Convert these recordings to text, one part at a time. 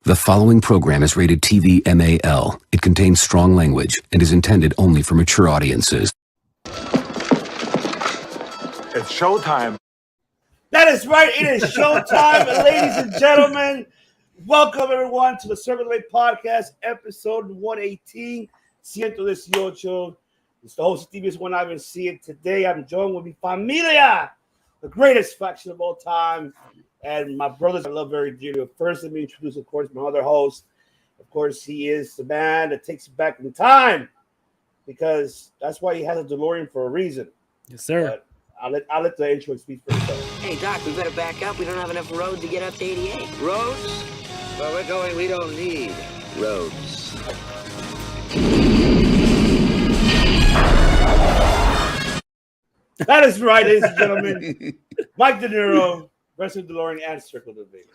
The following program is rated TV MAL. It contains strong language and is intended only for mature audiences. It's showtime. That is right. It is showtime, ladies and gentlemen. Welcome, everyone, to the Circle of Eight Podcast, episode 118. 118. It's the host of TV's One I've been seeing today. I'm joined with mi familia, the greatest faction of all time, and my brothers I love very dearly. First, let me introduce, of course, my other host. Of course, he is the man that takes you back in time, because that's why he has a DeLorean for a reason. Yes, sir. But I'll let the intro speak for itself. Hey, Doc, we better back up. We don't have enough road to get up to 88. Roads? Where we're going, we don't need roads. That is right, ladies and gentlemen. Mike De Niro, Wrestling Delorean, and Circle of Eight.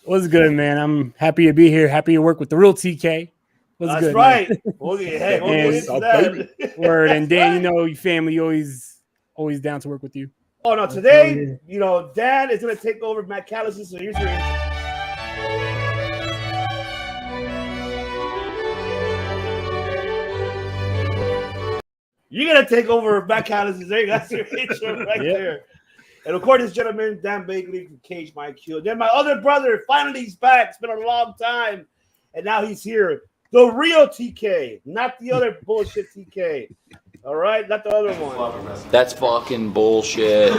What's good, man? I'm happy to be here. Happy to work with the real TK. What's That's good, right. man? We'll get into that. Word. And Dan, you know, your family always down to work with you. Oh, no, today, you know, Dan is going to take over Matt Callis', so here's your intro. You're going to take over Matt Callis'. There, that's your intro right there. And of course, this gentleman, Dan Bagley from Cage My IQ. Then my other brother, finally he's back. It's been a long time. And now he's here. The real TK, not the other bullshit TK. All right? Not the other one. That's fucking bullshit.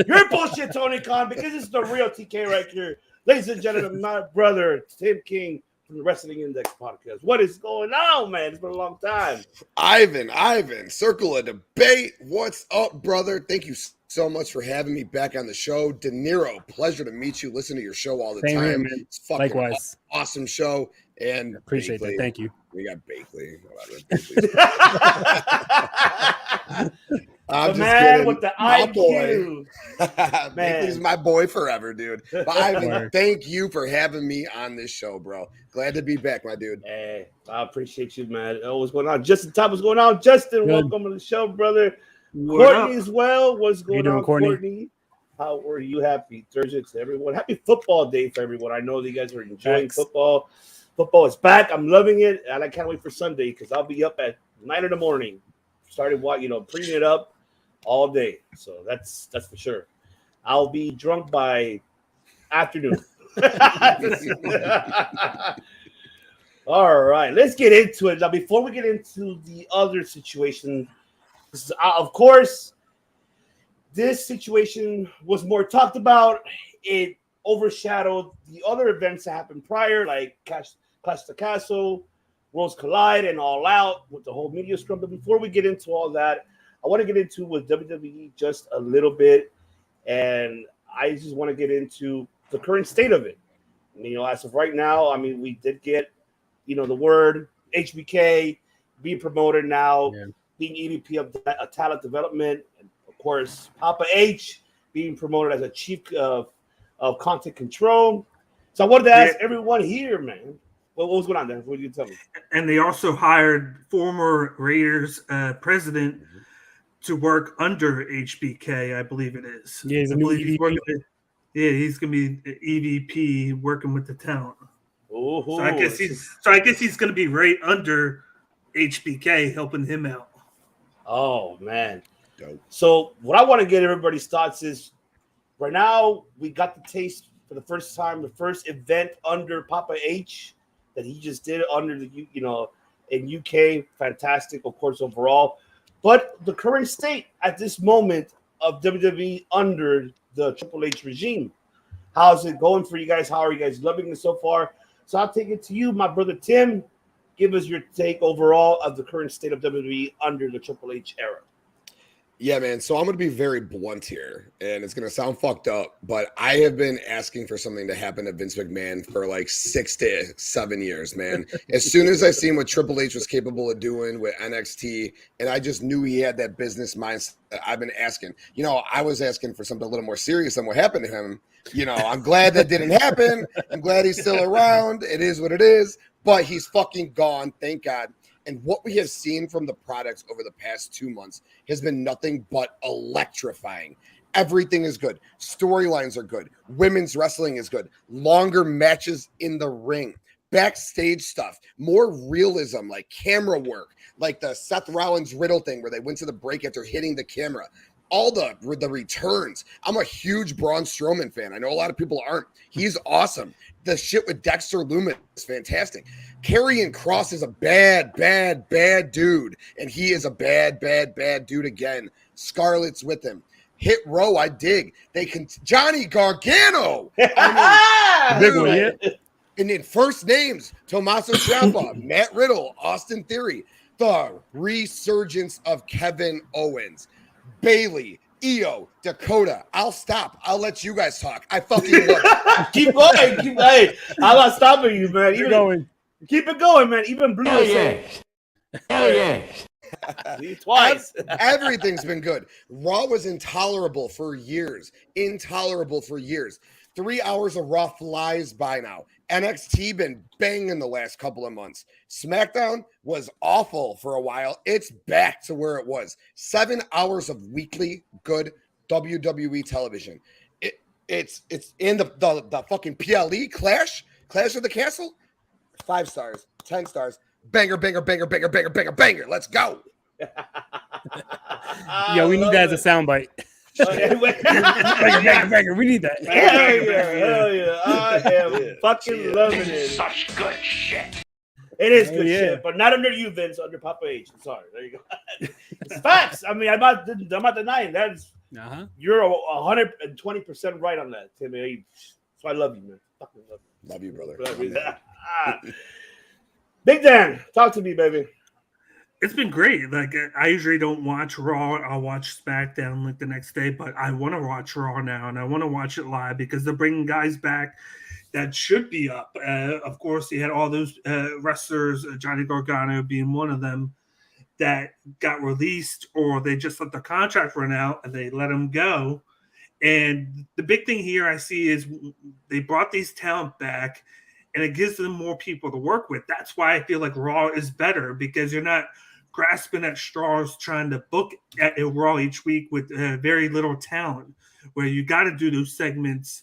You're bullshit, Tony Khan, because this is the real TK right here. Ladies and gentlemen, my brother, Tim King from the Wrestling Index Podcast. What is going on, man? It's been a long time. Ivan, Circle of Debate. What's up, brother? Thank you so much for having me back on the show. De Niro, pleasure to meet you. Listen to your show all the Same time. here, man. It's fucking Likewise. awesome show. And Appreciate Bakley. that. Thank you. We got Bakley. The man with the IQ. Bakley's my boy forever, dude. But Ivan, thank you for having me on this show, bro. Glad to be back, my dude. Hey, I appreciate you, man. What's going on? Justin Top, what's going on? Justin, Good. welcome to the show, brother. Courtney as well. What's going doing, on, Courtney? How are you? Happy Thursday to everyone. Happy football day for everyone. I know that you guys are enjoying football. Football is back. I'm loving it, and I can't wait for Sunday because I'll be up at 9 in the morning. Started bringing it up all day. So that's for sure. I'll be drunk by afternoon. All right, let's get into it now. Before we get into the other situation, this is, of course, this situation was more talked about. It overshadowed the other events that happened prior, like Clash the Castle, Worlds Collide, and All Out with the whole media scrum. But before we get into all that, I want to get into with WWE just a little bit, and I just want to get into the current state of it. As of right now, we did get, the word HBK being promoted now, being EVP of talent development, and of course, Papa H being promoted as a chief of content control. So I wanted to ask everyone here, man, what was going on there? What did you tell me? And they also hired former Raiders president to work under HBK, I believe it is. Yeah, he's a new EVP. He's going to be the EVP working with the talent. Oh, so I guess he's going to be right under HBK, helping him out. Oh man! Dope. So what I want to get everybody's thoughts is, right now we got the taste for the first time, the first event under Papa H that he just did under the in UK. Fantastic, of course, overall. But the current state at this moment of WWE under the Triple H regime, how's it going for you guys? How are you guys loving it so far? So I'll take it to you, my brother Tim. Give us your take overall of the current state of WWE under the Triple H era. Yeah, man. So I'm going to be very blunt here, and it's going to sound fucked up, but I have been asking for something to happen to Vince McMahon for like 6 to 7 years, man. As soon as I seen what Triple H was capable of doing with NXT, and I just knew he had that business mindset, I've been asking. I was asking for something a little more serious than what happened to him. I'm glad that didn't happen. I'm glad he's still around. It is what it is, but he's fucking gone. Thank God. And what we have seen from the products over the past 2 months has been nothing but electrifying. Everything is good. Storylines are good. Women's wrestling is good. Longer matches in the ring. Backstage stuff. More realism, like camera work. Like the Seth Rollins Riddle thing where they went to the break after hitting the camera. All the returns. I'm a huge Braun Strowman fan. I know a lot of people aren't. He's awesome. The shit with Dexter Lumis is fantastic. Karrion Kross is a bad dude. And he is a bad dude again. Scarlett's with him. Hit Row, I dig. Johnny Gargano. I Big one, yeah. And then first names, Tommaso Ciampa, Matt Riddle, Austin Theory. The resurgence of Kevin Owens. Bailey, Io, Dakota. I'll stop. I'll let you guys talk. I fucking love it. Keep going. Hey, I'm not stopping you, man. Keep going. Keep it going, man. Even Blue Hell is yes. Hell yes. twice. Everything's been good. Raw was intolerable for years. 3 hours of Raw flies by now. NXT been banging the last couple of months. SmackDown was awful for a while. It's back to where it was. 7 hours of weekly good WWE television. It's in the fucking PLE Clash of the Castle. 5 stars, 10 stars. Banger. Let's go. Yeah, we need that as a soundbite. Banger. We need that. Hell yeah. I am fucking loving it. Such good shit. It is good yeah. shit, but not under you, Vince. Under Papa H. I'm sorry. There you go. It's facts. I mean, I'm not denying that. You're 120% right on that, Timmy. So I love you, man. Fucking love you. Love you, brother. Love you. Big Dan, talk to me, baby. It's been great. Like, I usually don't watch Raw. I'll watch SmackDown like the next day, but I want to watch Raw now, and I want to watch it live because they're bringing guys back that should be up. Of course, you had all those wrestlers, Johnny Gargano being one of them, that got released or they just let their contract run out and they let them go. And the big thing here I see is they brought these talent back and it gives them more people to work with. That's why I feel like Raw is better, because you're not grasping at straws trying to book at a Raw each week with very little talent, where you got to do those segments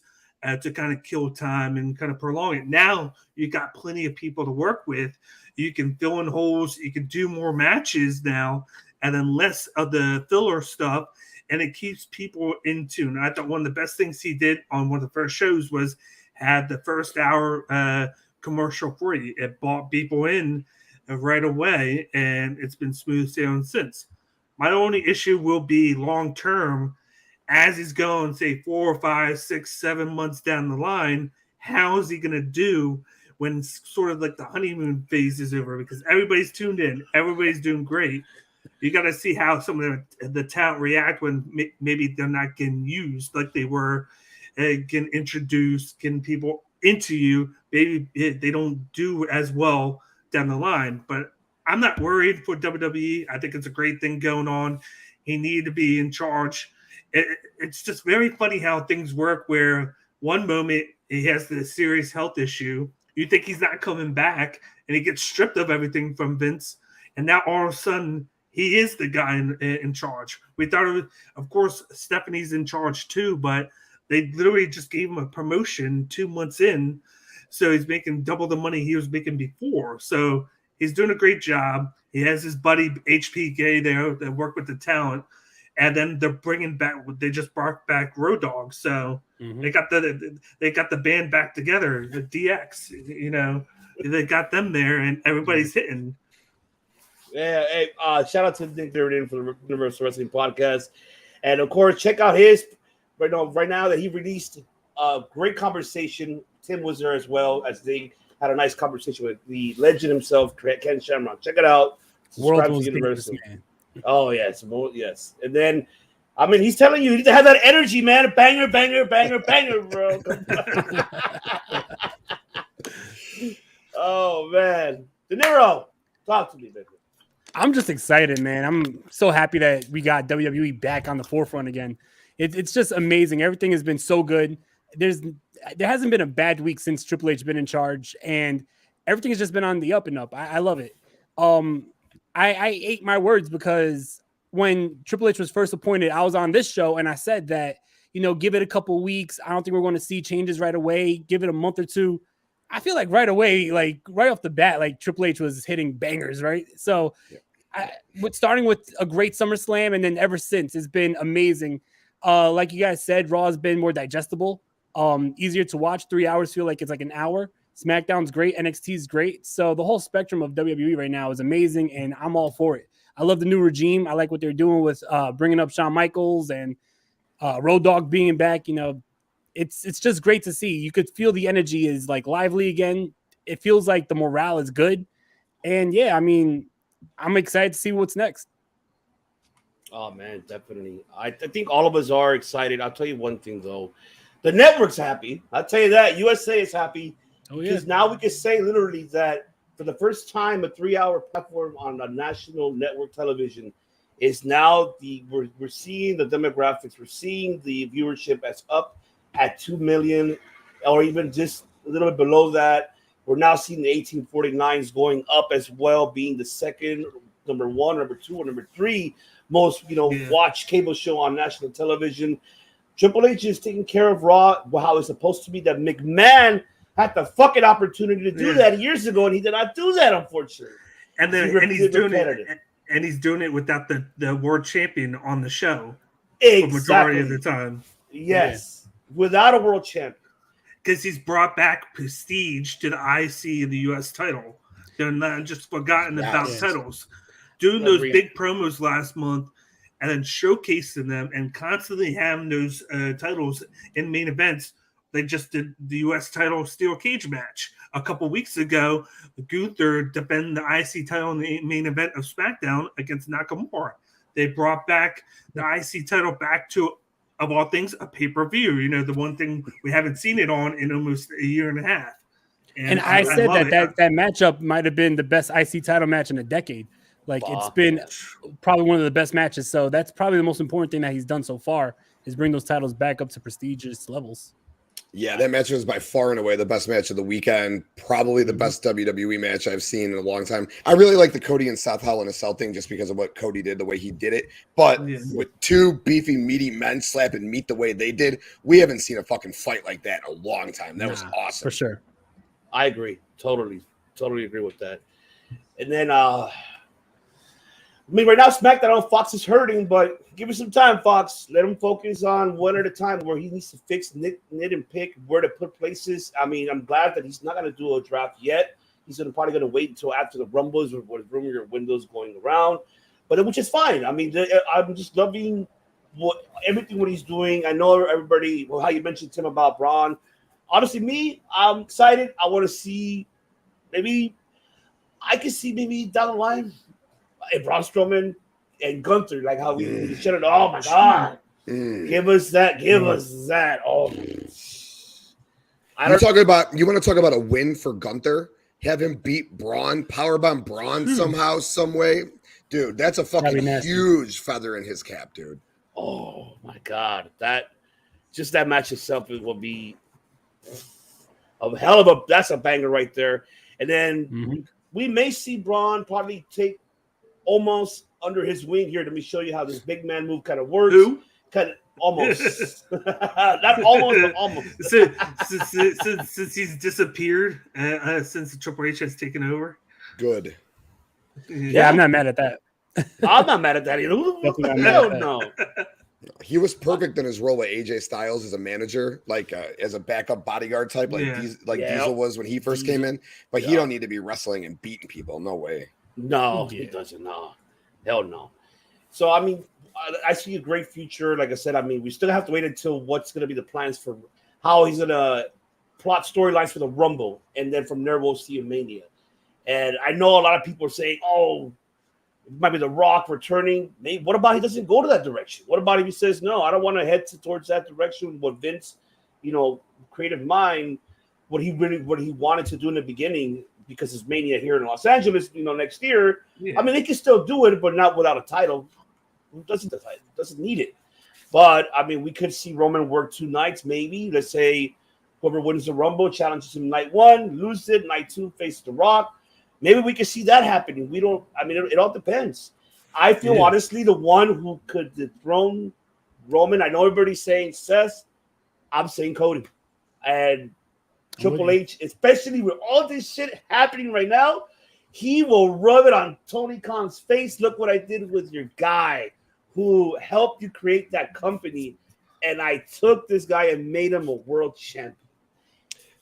to kind of kill time and kind of prolong it. Now you got plenty of people to work with. You can fill in holes. You can do more matches now and then less of the filler stuff. And it keeps people in tune. I thought one of the best things he did on one of the first shows was had the first hour commercial free. It brought people in right away, and it's been smooth sailing since. My only issue will be long term, as he's going, say, 4 or 5, 6, 7 months down the line. How is he going to do when sort of like the honeymoon phase is over? Because everybody's tuned in, everybody's doing great. You got to see how some of the talent react when maybe they're not getting used like they were, getting introduced, getting people into you. Maybe they don't do as well down the line. But I'm not worried for WWE. I think it's a great thing going on. He needed to be in charge. It's just very funny how things work, where one moment he has this serious health issue. You think he's not coming back, and he gets stripped of everything from Vince. And now all of a sudden, he is the guy in charge. We thought, of course, Stephanie's in charge too, but they literally just gave him a promotion 2 months in. So he's making double the money he was making before. So he's doing a great job. He has his buddy HPK there that work with the talent. And then they're bringing back, they just brought back Road Dogg. So they got the band back together, the DX, they got them there and everybody's hitting. Yeah, hey, shout out to Nick Durden for the Universal Wrestling Podcast. And of course, check out his right now that he released a great conversation. Tim was there as well, as they had a nice conversation with the legend himself, Ken Shamrock. Check it out. Subscribe to Universal. Oh, yes. Yes. And then, I mean, he's telling you need to have that energy, man. Banger, bro. Oh, man. De Niro, talk to me, baby. I'm just excited, man. I'm so happy that we got WWE back on the forefront again. It's just amazing. Everything has been so good. There hasn't been a bad week since Triple H been in charge, and everything has just been on the up and up. I love it. I ate my words, because when Triple H was first appointed, I was on this show and I said that give it a couple weeks. I don't think we're going to see changes right away. Give it a month or two. I feel like right away, like right off the bat, like Triple H was hitting bangers, right? So starting with a great SummerSlam, and then ever since, it's been amazing. Like you guys said, Raw has been more digestible, easier to watch. 3 hours feel like it's like an hour. SmackDown's great. NXT's great. So the whole spectrum of WWE right now is amazing, and I'm all for it. I love the new regime. I like what they're doing with bringing up Shawn Michaels and Road Dogg being back. It's just great to see. You could feel the energy is like lively again. It feels like the morale is good. And yeah, I mean, I'm excited to see what's next. Oh, man, definitely. I think all of us are excited. I'll tell you one thing, though. The network's happy. I'll tell you that. USA is happy. Oh, yeah. Because now we can say literally that for the first time, a 3-hour platform on a national network television is now we're seeing the demographics. We're seeing the viewership as up at 2 million or even just a little bit below that. We're now seeing the 1849s going up as well, being the second, number 1, number 2, or number 3 most watched cable show on national television. Triple H is taking care of Raw how it's supposed to be. That McMahon had the fucking opportunity to do that years ago, and he did not do that, unfortunately. And he's doing it without the world champion on the show for majority of the time. Yes, without a world champion. Because he's brought back prestige to the IC and the US title. They're not just forgotten about titles. Doing those big promos last month and then showcasing them and constantly having those titles in main events. They just did the U.S. title steel cage match a couple weeks ago. Gunther defended the IC title in the main event of SmackDown against Nakamura. They brought back the IC title back to, of all things, a pay-per-view. The one thing we haven't seen it on in almost a year and a half. And I said that matchup might have been the best IC title match in a decade. Like, it's been probably one of the best matches. So that's probably the most important thing that he's done so far is bring those titles back up to prestigious levels. Yeah, that match was by far and away the best match of the weekend. Probably the best WWE match I've seen in a long time. I really like the Cody and Seth Hell in a Cell thing just because of what Cody did, the way he did it. But with two beefy, meaty men slapping meat the way they did, we haven't seen a fucking fight like that in a long time. That was awesome. For sure. I agree. Totally agree with that. And then, right now, SmackDown on Fox is hurting, but give it some time, Fox. Let him focus on one at a time where he needs to fix, knit and pick where to put places. I mean, I'm glad that he's not going to do a draft yet. He's probably going to wait until after the Rumbles or rumor windows going around, which is fine. I mean, I'm just loving everything what he's doing. I know everybody, how you mentioned Tim about Braun. Honestly, I'm excited. I want to see I can see down the line Braun Strowman and Gunther, like how we shut it. Oh my God! Give us that! Give us that! Oh, you want to talk about a win for Gunther? Have him beat Braun, powerbomb Braun somehow, some way, dude. That's a fucking huge feather in his cap, dude. Oh my God! That match itself will be a hell of that's a banger right there. And then we may see Braun probably take almost under his wing here. Let me show you how this big man move kind of works. Who? Kind of almost. Not almost, but almost. Since he's disappeared, since Triple H has taken over. Good. Yeah, I'm not mad at that. I'm not mad at that either. No. He was perfect in his role with AJ Styles as a manager, like as a backup bodyguard type, Diesel was when he first came in. But he don't need to be wrestling and beating people. No way. No, he doesn't. No, hell no. So I mean, I see a great future. Like I said, I mean, we still have to wait until what's going to be the plans for how he's going to plot storylines for the Rumble, and then from there we'll see a Mania. And I know a lot of people are saying, "Oh, it might be The Rock returning." Maybe. What about he doesn't go to that direction? What about if he says, "No, I don't want to head towards that direction"? What Vince, creative mind, what he wanted to do in the beginning. Because it's Mania here in Los Angeles, next year. Yeah. I mean, they can still do it, but not without a title. Who doesn't the title? Doesn't need it. But I mean, we could see Roman work 2 nights, maybe. Let's say whoever wins the Rumble challenges him night 1, loses it, night 2, faces The Rock. Maybe we could see that happening. It all depends. I feel honestly the one who could dethrone Roman. I know everybody's saying Seth. I'm saying Cody. And Triple H, especially with all this shit happening right now, he will rub it on Tony Khan's face. Look what I did with your guy who helped you create that company. And I took this guy and made him a world champion.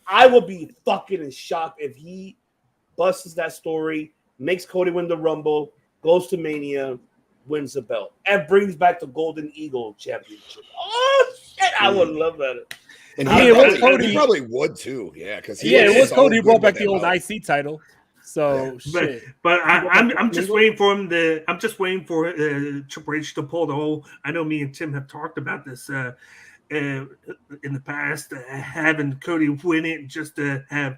I will be fucking in shock if he busts that story, makes Cody win the Rumble, goes to Mania, wins the belt, and brings back the Golden Eagle Championship. Oh, shit. I would love that. And he probably would too. Yeah, because it was Cody who brought back the old IC title. So shit. But I'm just waiting for him to. I'm just waiting for Triple H to pull the whole. I know me and Tim have talked about this in the past, having Cody win it just to have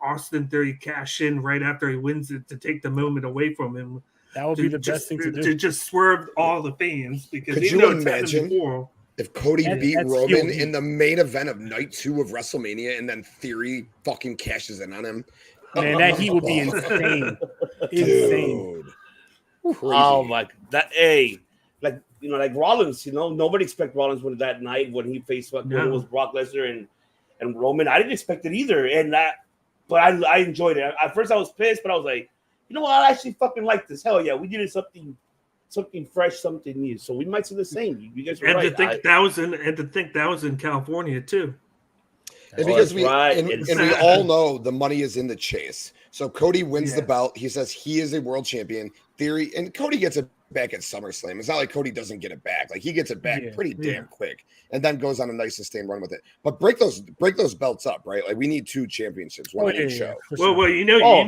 Austin Theory cash in right after he wins it to take the moment away from him. That would be the best thing to do. To just swerve all the fans because could you imagine if Cody beat Roman in the main event of night 2 of WrestleMania and then Theory fucking cashes in on him? Man, that heat would be insane. Insane. Crazy. Oh my, like Rollins, nobody expected Rollins win that night when he faced it was Brock Lesnar and Roman. I didn't expect it either, but I enjoyed it. At first I was pissed, but I was like, you know what? I actually fucking like this. Hell yeah, we did something fresh, something new. So we might see the same. You guys were right. To think that was in California too. And because we all know the money is in the chase. So Cody wins the belt. He says he is a world champion. Theory, and Cody gets it back at SummerSlam. It's not like Cody doesn't get it back. Like he gets it back pretty damn quick, and then goes on a nice sustained run with it. But break those belts up, right? Like we need 2 championships, one in each show. Well, you know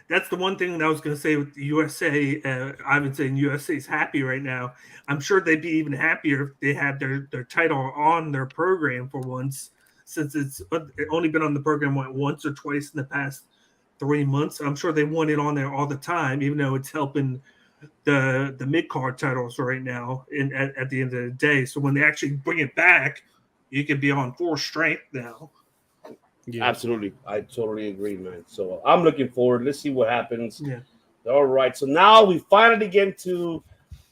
that's the one thing that I was going to say with the USA. I've been saying USA's happy right now. I'm sure they'd be even happier if they had their title on their program for once, since it's only been on the program once or twice in the past 3 months. I'm sure they want it on there all the time, even though it's helping the mid-card titles right now at the end of the day. So when they actually bring it back, you can be on full strength now. Yeah. Absolutely. I totally agree, man. So I'm looking forward. Let's see what happens. Yeah. All right. So now we finally get to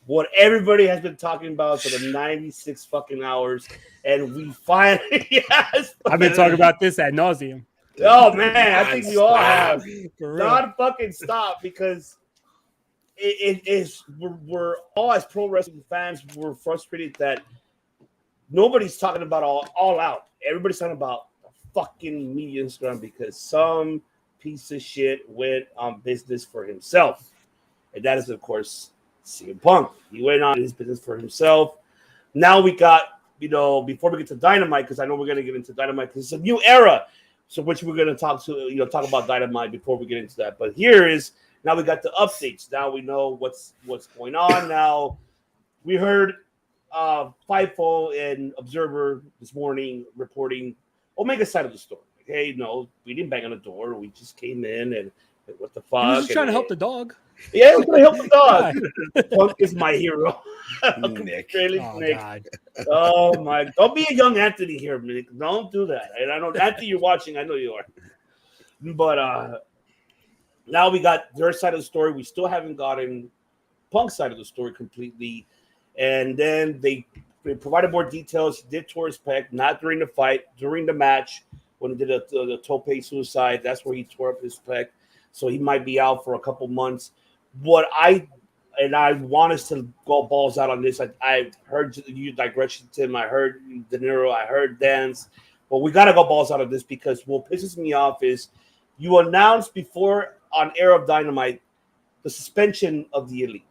what everybody has been talking about for the 96 fucking hours. And we finally, yes. I've been talking about this ad nauseum. Oh, man. I think we all have. Not fucking stop, because it is, we're all, as pro wrestling fans, we're frustrated that nobody's talking about all out. Everybody's talking about fucking media Instagram because some piece of shit went on business for himself. And that is, of course, CM Punk. He went on his business for himself. Now we got, before we get to Dynamite, because I know we're going to get into Dynamite because it's a new era. So which we're going to talk about Dynamite before we get into that. But now we got the updates. Now we know what's going on. Now we heard Fightful and Observer this morning reporting Omega's side of the story. Hey, no, we didn't bang on the door. We just came in and what the fuck? He was just trying to help the dog. Yeah, he was going to help the dog. Punk is my hero. Nick. Nick. God. Oh, my. Don't be a young Anthony here, Nick. Don't do that. And I know, Anthony, you're watching. I know you are. But now we got their side of the story. We still haven't gotten Punk's side of the story completely. And then they provided more details. He did tore his pec, not during the fight, during the match when he did the tope suicide. That's where he tore up his pec. So he might be out for a couple months. What I want us to go balls out on this. I heard you digression, Tim. I heard De Niro. I heard Dance. But we got to go balls out of this because what pisses me off is you announced before on air of Dynamite the suspension of the Elite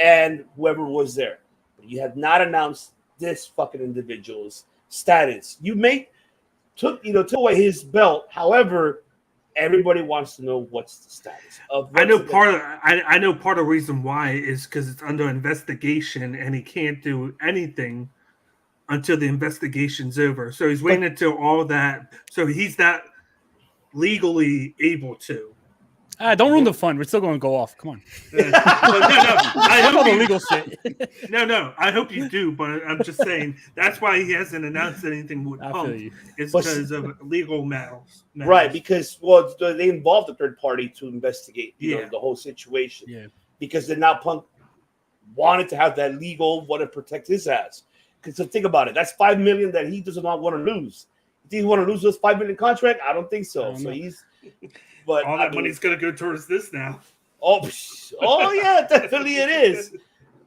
and whoever was there. But you have not announced this fucking individual's status. You took away his belt. However, everybody wants to know what's the status of. I know part of the reason why is because it's under investigation and he can't do anything until the investigation's over. So he's waiting until all that. So he's not legally able to. Don't ruin the fun. We're still going to go off. Come on. No. I hope the legal shit. No. I hope you do, but I'm just saying that's why he hasn't announced anything with Punk. It's because of legal matters. Right, because they involved a third party to investigate the whole situation. Yeah. Because then now Punk wanted to have that legal, want to protect his ass. Because so think about it, that's $5 million that he does not want to lose. Do you want to lose this $5 million contract? I don't think so. So he's, but all that money's gonna go towards this now. Oh yeah, definitely it is.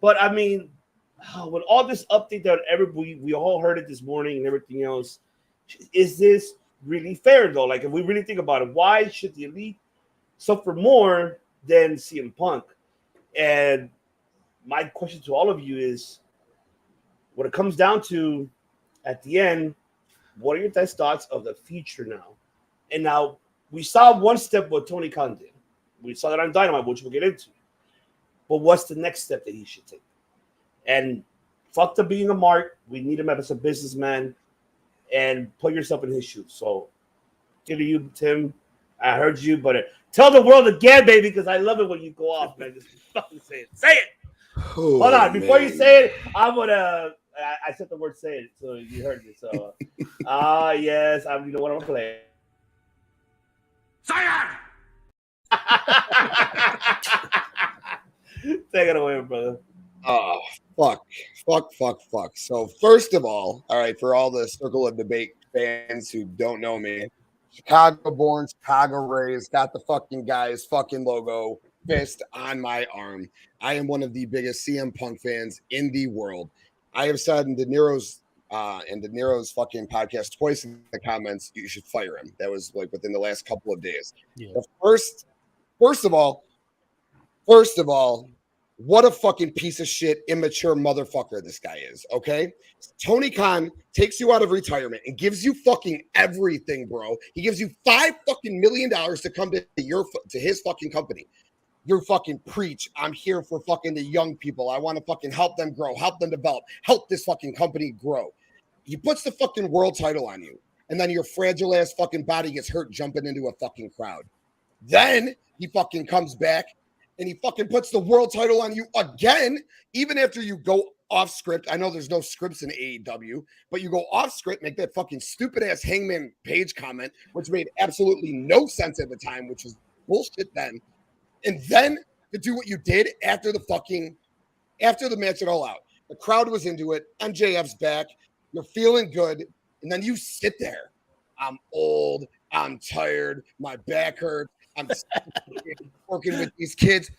But I mean, with all this update that we all heard it this morning and everything else, is this really fair though? Like if we really think about it, why should the Elite suffer more than CM Punk? And my question to all of you is, what it comes down to at the end, what are your guys' thoughts of the future now? And now we saw one step what Tony Khan did. We saw that on Dynamite, which we'll get into. But what's the next step that he should take? And fuck the being a mark. We need him as a businessman, and put yourself in his shoes. So, to you, Tim, I heard you, but tell the world again, baby, because I love it when you go off, man. Just fucking say it. Say it. Oh, hold on. Before you say it, I'm going to... I said the word "say it," so you heard me. So, yes, you know what I'm playing. Say it. Take it away, brother. Oh, fuck. So first of all right, for all the Circle of Debate fans who don't know me, Chicago-born, Chicago-raised, got the fucking guy's fucking logo fist on my arm. I am one of the biggest CM Punk fans in the world. I have said in De Niro's fucking podcast twice in the comments, you should fire him. That was like within the last couple of days. Yeah. First of all, what a fucking piece of shit, immature motherfucker this guy is, okay? Tony Khan takes you out of retirement and gives you fucking everything, bro. He gives you $5 fucking million to come to his fucking company. You fucking preach. I'm here for fucking the young people. I want to fucking help them grow, help them develop, help this fucking company grow. He puts the fucking world title on you, and then your fragile ass fucking body gets hurt jumping into a fucking crowd. Then he fucking comes back and he fucking puts the world title on you again, even after you go off script. I know there's no scripts in AEW, but you go off script, make that fucking stupid ass Hangman Page comment, which made absolutely no sense at the time, which was bullshit then. And then to do what you did after the match at All Out. The crowd was into it. MJF's back. You're feeling good. And then you sit there. I'm old. I'm tired. My back hurts. I'm working with these kids,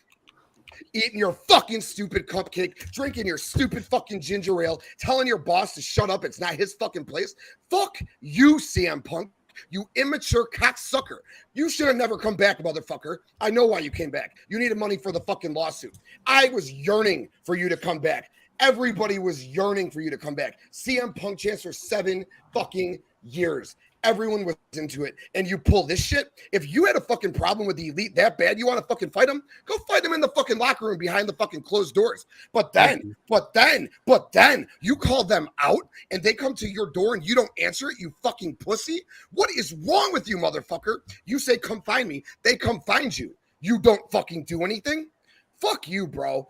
eating your fucking stupid cupcake, drinking your stupid fucking ginger ale, telling your boss to shut up. It's not his fucking place. Fuck you, CM Punk. You immature cocksucker. You should have never come back, motherfucker. I know why you came back. You needed money for the fucking lawsuit. I was yearning for you to come back. Everybody was yearning for you to come back. CM Punk chance for 7 fucking years. Everyone was into it. And you pull this shit? If you had a fucking problem with the Elite that bad, you want to fucking fight them? Go fight them in the fucking locker room behind the fucking closed doors. But then, you call them out and they come to your door and you don't answer it, you fucking pussy? What is wrong with you, motherfucker? You say, come find me. They come find you. You don't fucking do anything? Fuck you, bro.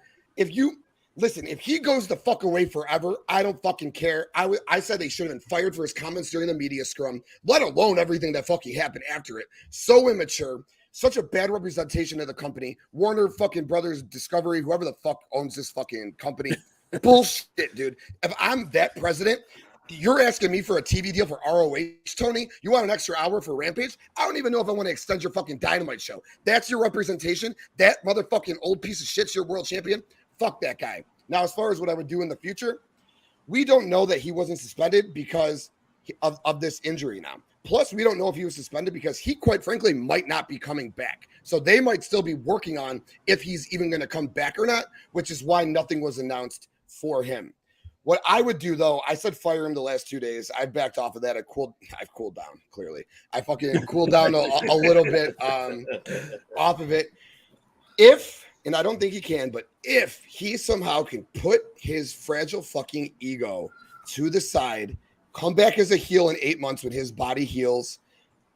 Listen, if he goes the fuck away forever, I don't fucking care. I said they should have been fired for his comments during the media scrum, let alone everything that fucking happened after it. So immature, such a bad representation of the company. Warner fucking Brothers Discovery, whoever the fuck owns this fucking company. Bullshit, dude. If I'm that president, you're asking me for a TV deal for ROH, Tony? You want an extra hour for Rampage? I don't even know if I want to extend your fucking Dynamite show. That's your representation? That motherfucking old piece of shit's your world champion? Fuck that guy. Now, as far as what I would do in the future, we don't know that he wasn't suspended because of this injury now. Plus, we don't know if he was suspended because he, quite frankly, might not be coming back. So they might still be working on if he's even going to come back or not, which is why nothing was announced for him. What I would do, though, I said fire him the last 2 days. I backed off of that. I've cooled down, clearly. I fucking cooled down a little bit off of it. And I don't think he can, but if he somehow can put his fragile fucking ego to the side, come back as a heel in 8 months when his body heals,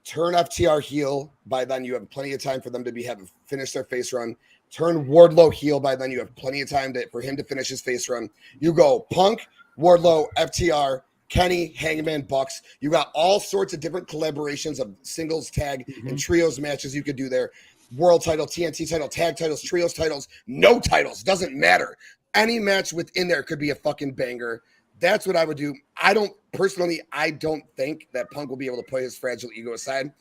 turn FTR heel, by then you have plenty of time for them to finish their face run. Turn Wardlow heel, by then you have plenty of time for him to finish his face run. You go Punk, Wardlow, FTR, Kenny, Hangman, Bucks. You got all sorts of different collaborations of singles, tag, and trios matches you could do there. World title, TNT title, tag titles, trios titles, no titles, doesn't matter. Any match within there could be a fucking banger. That's what I would do. I don't think that Punk will be able to put his fragile ego aside.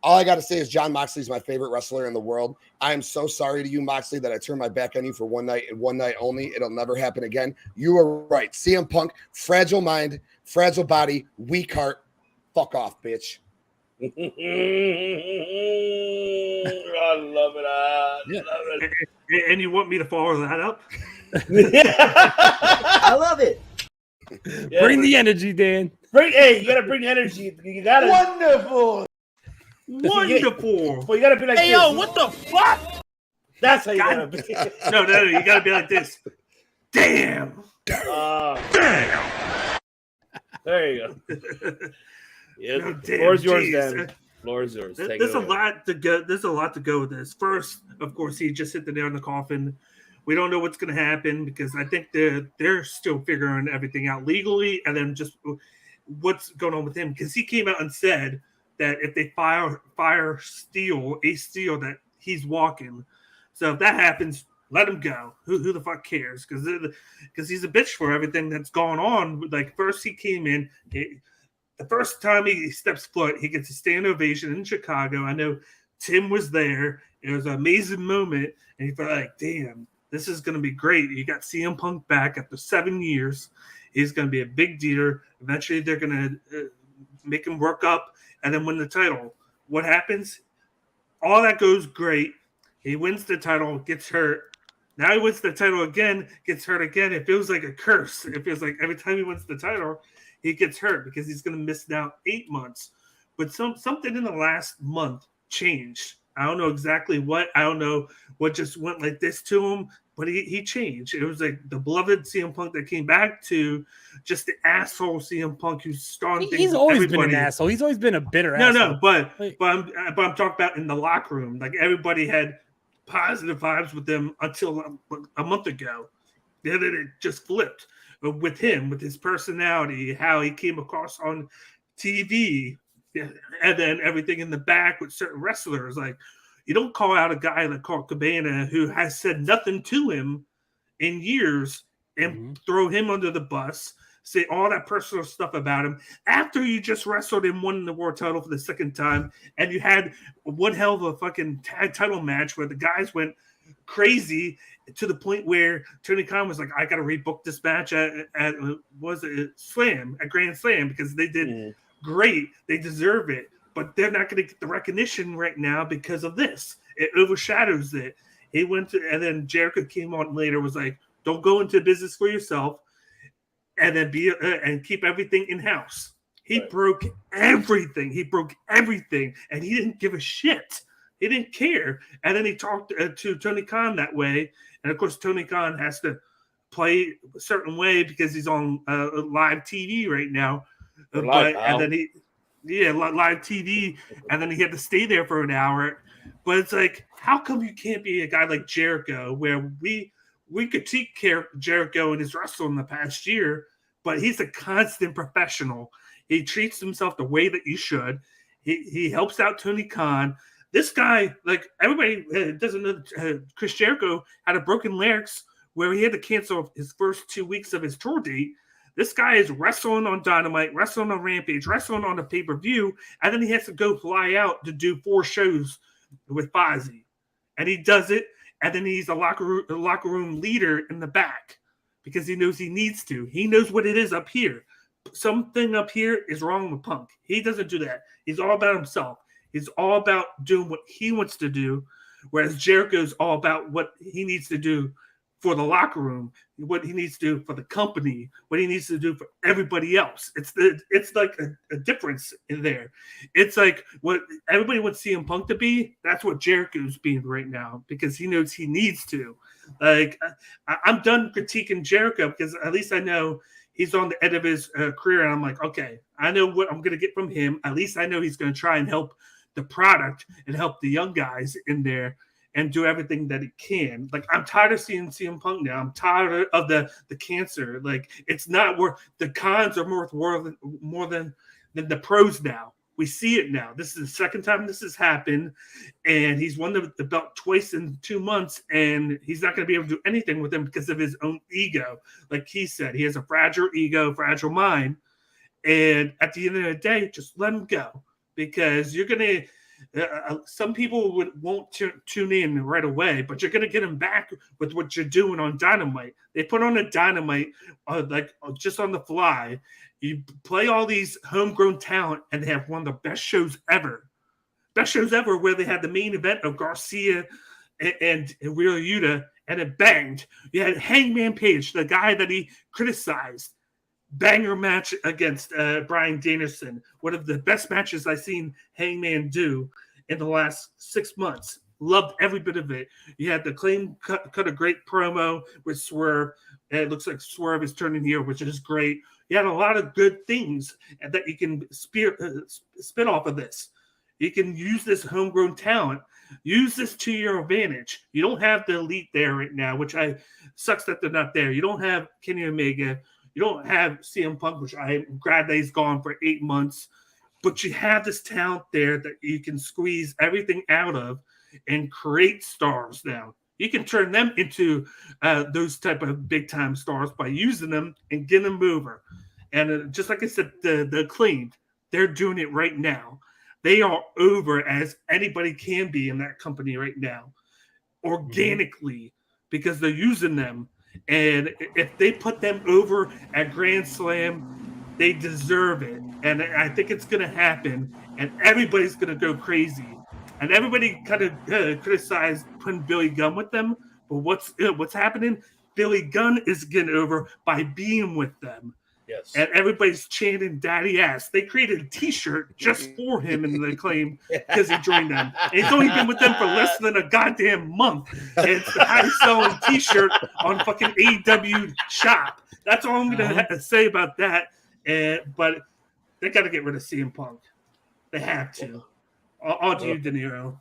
All I got to say is Jon Moxley is my favorite wrestler in the world. I am so sorry to you, Moxley, that I turned my back on you for one night and one night only. It'll never happen again. You are right. CM Punk, fragile mind, fragile body, weak heart. Fuck off, bitch. I love it. I love it. And you want me to follow that up? I love it. Yeah, Bring the energy, Dan. Hey, you gotta bring the energy. You gotta Wonderful. Wonderful. Well, you gotta be like, Hey, this. yo, what the fuck? That's how you gotta be. No, you gotta be like this. Damn. Damn. There you go. Yeah, Oh, damn, floor's yours, geez. Dan. Floor's yours. Take There's it a away. lot to go. There's a lot to go with this. First, of course, he just hit the nail in the coffin. We don't know what's going to happen because I think they're still figuring everything out legally, and then just what's going on with him because he came out and said that if they fire Ace Steel, that he's walking. So if that happens, let him go. Who the fuck cares? Because he's a bitch for everything that's gone on. Like first he came in. The first time he steps foot, he gets a standing ovation in Chicago. I know Tim was there. It was an amazing moment. And he felt like, damn, this is going to be great. You got CM Punk back after 7 years. He's going to be a big dealer. Eventually, they're going to make him work up and then win the title. What happens? All that goes great. He wins the title, gets hurt. Now he wins the title again, gets hurt again. It feels like a curse. It feels like every time he wins the title, he gets hurt because he's going to miss now 8 months. But something in the last month changed. I don't know exactly what. I don't know what just went like this to him, but he changed. It was like the beloved CM Punk that came back to just the asshole CM Punk who's starting things. He's always been an asshole. He's always been a bitter asshole. No, but I'm talking about in the locker room. Like everybody had positive vibes with them until a month ago. Then it just flipped with him, with his personality, how he came across on TV. Yeah, and then everything in the back with certain wrestlers. Like, you don't call out a guy like Colt Cabana who has said nothing to him in years and throw him under the bus, say all that personal stuff about him after you just wrestled and won the world title for the second time. And you had one hell of a fucking tag title match where the guys went crazy to the point where Tony Khan was like, I got to rebook this match at was it Slam, at Grand Slam, because they did great. They deserve it, but they're not going to get the recognition right now because of this. It overshadows it. He went to, and then Jericho came on later, was like, don't go into business for yourself and then and keep everything in house. He broke everything. He broke everything, and he didn't give a shit. He didn't care. And then he talked to Tony Khan that way. And of course, Tony Khan has to play a certain way because he's on live TV right now. Live TV, and then he had to stay there for an hour. But it's like, how come you can't be a guy like Jericho, where we critique Jericho and his wrestling in the past year, but he's a constant professional. He treats himself the way that you should. He helps out Tony Khan. This guy, like everybody doesn't know, Chris Jericho had a broken larynx where he had to cancel his first 2 weeks of his tour date. This guy is wrestling on Dynamite, wrestling on Rampage, wrestling on the pay-per-view, and then he has to go fly out to do 4 shows with Fozzy. And he does it, and then he's a locker room leader in the back because he knows he needs to. He knows what it is up here. Something up here is wrong with Punk. He doesn't do that. He's all about himself. He's all about doing what he wants to do, whereas Jericho's all about what he needs to do for the locker room, what he needs to do for the company, what he needs to do for everybody else. It's like a difference in there. It's like what everybody wants CM Punk to be. That's what Jericho's being right now because he knows he needs to. Like, I'm done critiquing Jericho because at least I know he's on the end of his career, and I'm like, okay, I know what I'm going to get from him. At least I know he's going to try and help the product and help the young guys in there and do everything that he can. Like, I'm tired of seeing CM Punk now. I'm tired of the cancer. Like, it's not worth, the cons are more than the pros now. We see it now. This is the second time this has happened, and he's won the belt twice in 2 months, and he's not going to be able to do anything with him because of his own ego. Like he said, he has a fragile ego, fragile mind, and at the end of the day, just let him go, because you're going to some people won't tune in right away, but you're going to get them back with what you're doing on Dynamite. They put on a Dynamite just on the fly. You play all these homegrown talent, and they have one of the best shows ever. Best shows ever, where they had the main event of Garcia and Real Yuta, and it banged. You had Hangman Page, the guy that he criticized. Banger match against Bryan Danielson. One of the best matches I've seen Hangman do in the last 6 months. Loved every bit of it. You had the Claim cut a great promo with Swerve. And it looks like Swerve is turning here, which is great. You had a lot of good things that you can spin off of this. You can use this homegrown talent. Use this to your advantage. You don't have the Elite there right now, which sucks that they're not there. You don't have Kenny Omega. You don't have CM Punk, which I'm glad that he's gone for 8 months. But you have this talent there that you can squeeze everything out of and create stars now. You can turn them into those type of big-time stars by using them and getting them over. And just like I said, the Acclaimed, they're doing it right now. They are over as anybody can be in that company right now, organically, because they're using them. And if they put them over at Grand Slam, they deserve it. And I think it's going to happen. And everybody's going to go crazy. And everybody kind of criticized putting Billy Gunn with them. But what's happening? Billy Gunn is getting over by being with them. Yes. And everybody's chanting "Daddy Ass." They created a T-shirt just for him in the Acclaim because he joined them. And he's only been with them for less than a goddamn month. And it's the highest selling T-shirt on fucking AEW shop. That's all I'm going to say about that. But they got to get rid of CM Punk. They have to. All to you, De Niro.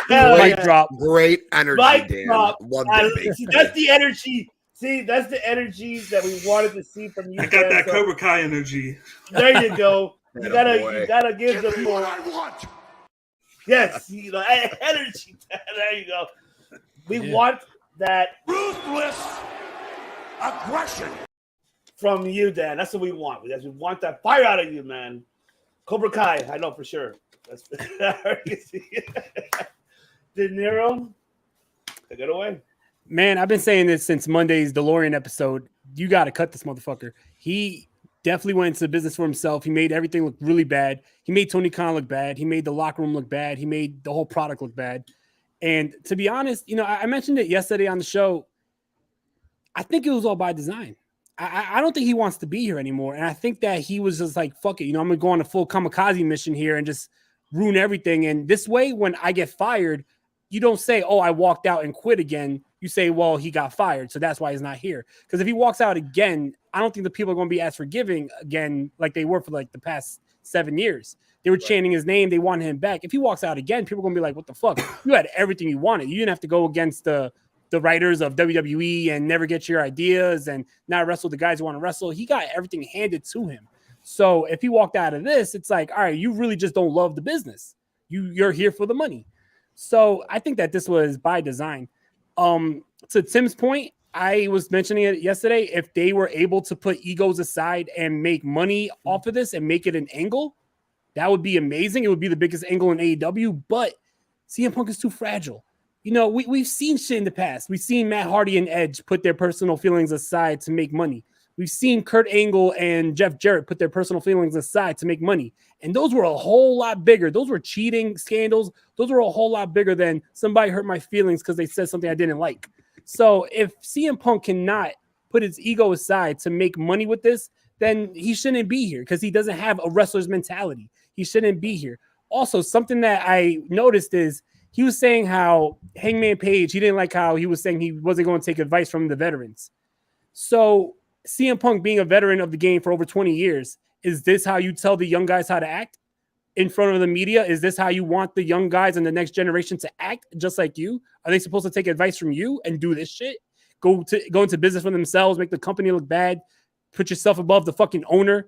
Mic drop. Great energy, Mic Dan. drop. Love that. See, that's the energy. See, that's the energy that we wanted to see from you. I got that Cobra Kai energy. There you go. You Attaboy. gotta give them more. Yes, energy. There you go. We want that Ruthless aggression from you, Dan. That's what we want. We want that fire out of you, man. Cobra Kai, I know for sure. That's De Niro, take it away. Man, I've been saying this since Monday's DeLorean episode. You got to cut this motherfucker. He definitely went into the business for himself. He made everything look really bad. He made Tony Khan look bad. He made the locker room look bad. He made the whole product look bad. And to be honest, I mentioned it yesterday on the show. I think it was all by design. I don't think he wants to be here anymore. And I think that he was just like, fuck it. I'm going to go on a full kamikaze mission here and just ruin everything. And this way, when I get fired, you don't say, oh, I walked out and quit again. You say, well, he got fired, so that's why he's not here. Because if he walks out again, I don't think the people are going to be as forgiving again like they were for like the past 7 years. They were chanting his name. They wanted him back. If he walks out again, people are going to be like, what the fuck? You had everything you wanted. You didn't have to go against the writers of WWE and never get your ideas and not wrestle the guys who want to wrestle. He got everything handed to him. So if he walked out of this, it's like, all right, you really just don't love the business. You're here for the money. So I think that this was by design. To Tim's point, I was mentioning it yesterday. If they were able to put egos aside and make money off of this and make it an angle, that would be amazing. It would be the biggest angle in AEW, but CM Punk is too fragile. We've seen shit in the past. We've seen Matt Hardy and Edge put their personal feelings aside to make money. We've seen Kurt Angle and Jeff Jarrett put their personal feelings aside to make money. And those were a whole lot bigger. Those were cheating scandals. Those were a whole lot bigger than somebody hurt my feelings because they said something I didn't like. So if CM Punk cannot put his ego aside to make money with this, then he shouldn't be here because he doesn't have a wrestler's mentality. He shouldn't be here. Also, something that I noticed is he was saying how Hangman Page, he didn't like how he was saying he wasn't going to take advice from the veterans. So CM Punk being a veteran of the game for over 20 years, is this how you tell the young guys how to act in front of the media? Is this how you want the young guys and the next generation to act just like you? Are they supposed to take advice from you and do this shit? Go into business for themselves, make the company look bad, put yourself above the fucking owner.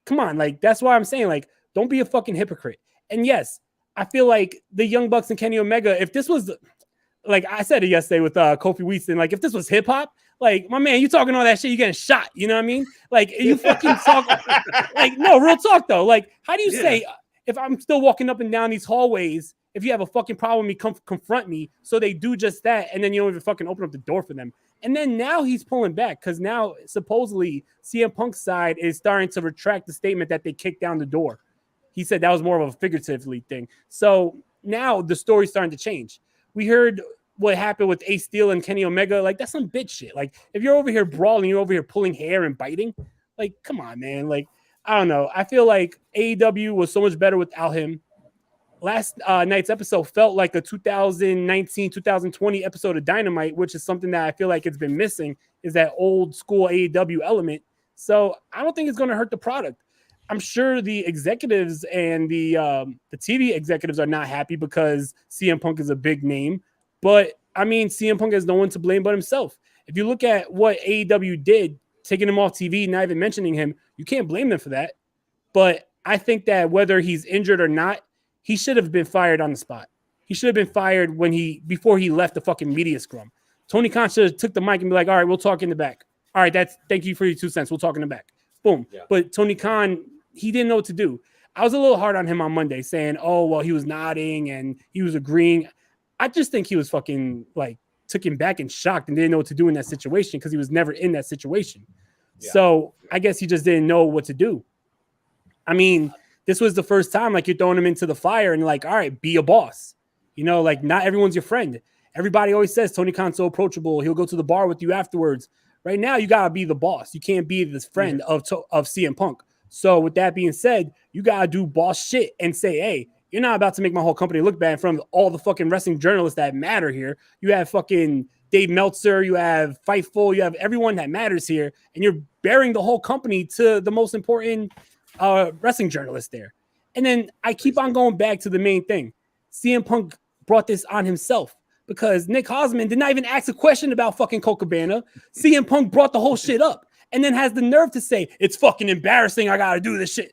Come on, like that's why I'm saying, like, don't be a fucking hypocrite. And yes, I feel like the Young Bucks and Kenny Omega, if this was, like I said it yesterday with Kofi Weaston, like if this was hip hop, like my man, you talking all that shit, you getting shot. You know what I mean? Like you fucking talk, like no real talk though. Like how do you say if I'm still walking up and down these hallways, if you have a fucking problem with me, come confront me. So they do just that, and then you don't even fucking open up the door for them. And then now he's pulling back because now supposedly CM Punk's side is starting to retract the statement that they kicked down the door. He said that was more of a figuratively thing. So now the story's starting to change. We heard what happened with Ace Steel and Kenny Omega. Like, that's some bitch shit. Like, if you're over here brawling, you're over here pulling hair and biting. Like, come on, man. Like, I don't know. I feel like AEW was so much better without him. Last night's episode felt like a 2019, 2020 episode of Dynamite, which is something that I feel like it's been missing, is that old school AEW element. So I don't think it's going to hurt the product. I'm sure the executives and the TV executives are not happy because CM Punk is a big name. But, I mean, CM Punk has no one to blame but himself. If you look at what AEW did, taking him off TV, not even mentioning him, you can't blame them for that. But I think that whether he's injured or not, he should have been fired on the spot. He should have been fired before he left the fucking media scrum. Tony Khan should have took the mic and be like, all right, we'll talk in the back. All right, thank you for your 2 cents. We'll talk in the back. Boom. Yeah. But Tony Khan, he didn't know what to do. I was a little hard on him on Monday saying, oh, well, he was nodding and he was agreeing. I just think he was fucking like took him back and shocked and didn't know what to do in that situation because he was never in that situation. Yeah. So I guess he just didn't know what to do. I mean, this was the first time like you're throwing him into the fire and like, all right, be a boss. You know, like not everyone's your friend. Everybody always says Tony Khan's so approachable. He'll go to the bar with you afterwards. Right now, you got to be the boss. You can't be this friend of CM Punk. So with that being said, you got to do boss shit and say, hey, you're not about to make my whole company look bad in front of all the fucking wrestling journalists that matter here. You have fucking Dave Meltzer, you have Fightful, you have everyone that matters here, and you're bearing the whole company to the most important wrestling journalist there. And then I keep on going back to the main thing. CM Punk brought this on himself because Nick Hosman did not even ask a question about fucking Colt Cabana. CM Punk brought the whole shit up and then has the nerve to say, it's fucking embarrassing. I got to do this shit.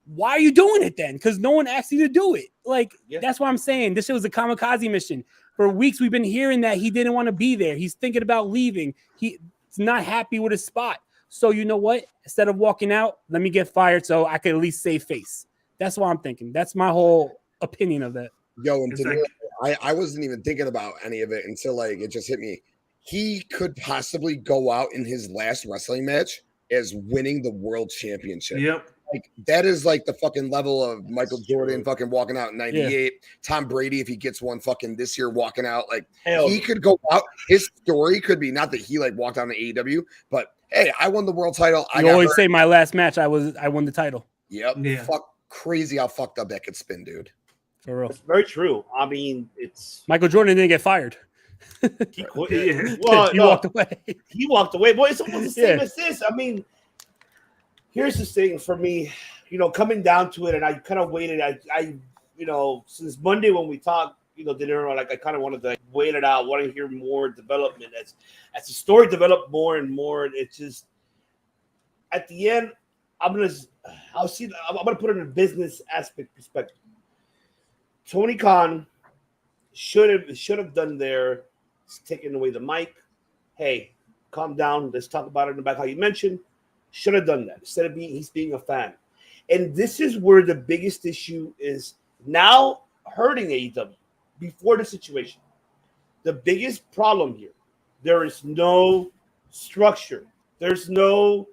Why are you doing it then? Because no one asked you to do it. Like, that's what I'm saying. This shit was a kamikaze mission. For weeks, we've been hearing that he didn't want to be there. He's thinking about leaving. He's not happy with his spot. So you know what? Instead of walking out, let me get fired so I could at least save face. That's what I'm thinking. That's my whole opinion of that. Yo, and today, I wasn't even thinking about any of it until like it just hit me. He could possibly go out in his last wrestling match as winning the world championship. Yep. Like that is like the fucking level of Michael Jordan fucking walking out in 98. Yeah. Tom Brady, if he gets one fucking this year, walking out. Like he could go out. His story could be not that he like walked on to AEW, but hey, I won the world title. I always say my last match, I won the title. Yep. Yeah. Fuck, crazy how fucked up that could spin, dude. For real. It's very true. I mean, it's Michael Jordan didn't get fired. He quit. He walked away. He walked away. Boy, it's almost the same as this. I mean, here's the thing for me, coming down to it, and I kind of waited. I since Monday when we talked, dinner, like I kind of wanted to wait it out, want to hear more development as the story developed more and more. It's just at the end, I'm gonna put it in a business aspect perspective. Tony Khan should have done there, taking away the mic. Hey, calm down. Let's talk about it in the back. How you mentioned, should have done that instead of he's being a fan. And this is where the biggest issue is now hurting AEW. Before the situation, the biggest problem here, there is no structure. There's no,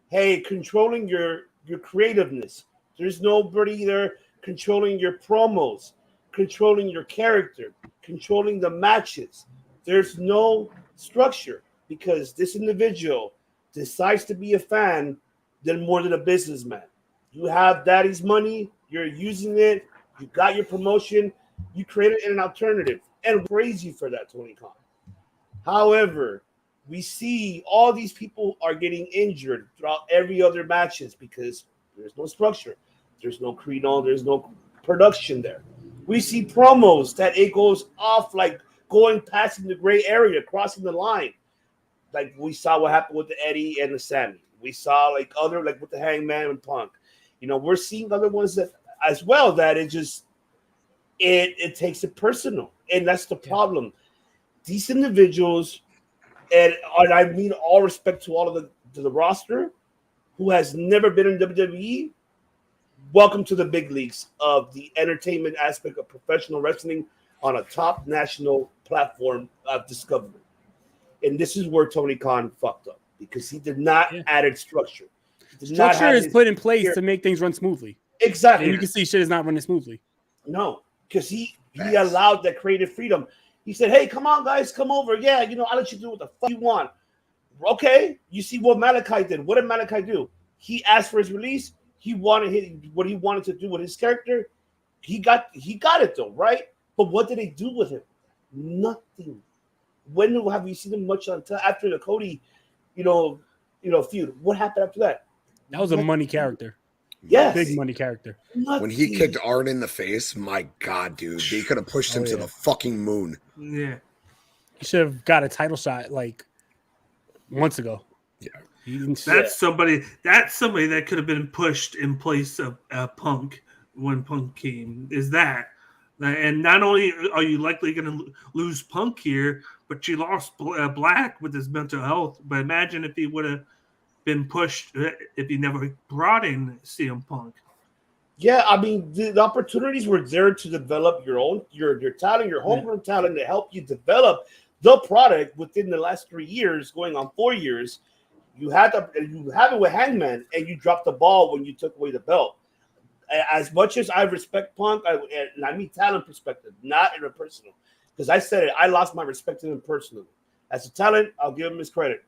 hey, controlling your creativeness. There's nobody there controlling your promos, controlling your character, controlling the matches. There's no structure because this individual decides to be a fan than more than a businessman. You have daddy's money, you're using it, you got your promotion, you created an alternative, and praise you for that, Tony Khan. However, we see all these people are getting injured throughout every other matches because there's no structure, there's no credo, there's no production there. We see promos that it goes off like going past in the gray area, crossing the line. Like we saw what happened with the Eddie and the Sammy. We saw like other like with the Hangman and Punk. You know, we're seeing other ones that as well that it takes it personal, and that's the problem. These individuals, and I mean all respect to all of the roster, who has never been in WWE. Welcome to the big leagues of the entertainment aspect of professional wrestling on a top national platform of discovery. And this is where Tony Khan fucked up because he did not add structure. Structure is put in place to make things run smoothly. Exactly. And you can see shit is not running smoothly. No, because he allowed that creative freedom. He said, hey, come on, guys, come over. Yeah, you know, I'll let you do what the fuck you want. Okay, you see what Malachi did. What did Malachi do? He asked for his release. He wanted what he wanted to do with his character. He got it though, right? But what did they do with him? Nothing. When have you seen him much until after the Cody, feud? What happened after that? That was a money character. Yes. Big money character. Nothing. When he kicked Arn in the face, my God, dude, they could have pushed him to the fucking moon. Yeah. He should have got a title shot like months ago. Yeah. That's somebody that could have been pushed in place of Punk when Punk came. Is that? And not only are you likely going to lose Punk here, but you lost Black with his mental health. But imagine if he would have been pushed, if he never brought in CM Punk. Yeah, I mean, the opportunities were there to develop your talent, your homegrown talent to help you develop the product within the last 3 years, going on 4 years. You have it with Hangman, and you dropped the ball when you took away the belt. As much as I respect Punk, and I mean talent perspective, not in a personal, because I said it, I lost my respect in him personally. As a talent, I'll give him his credit.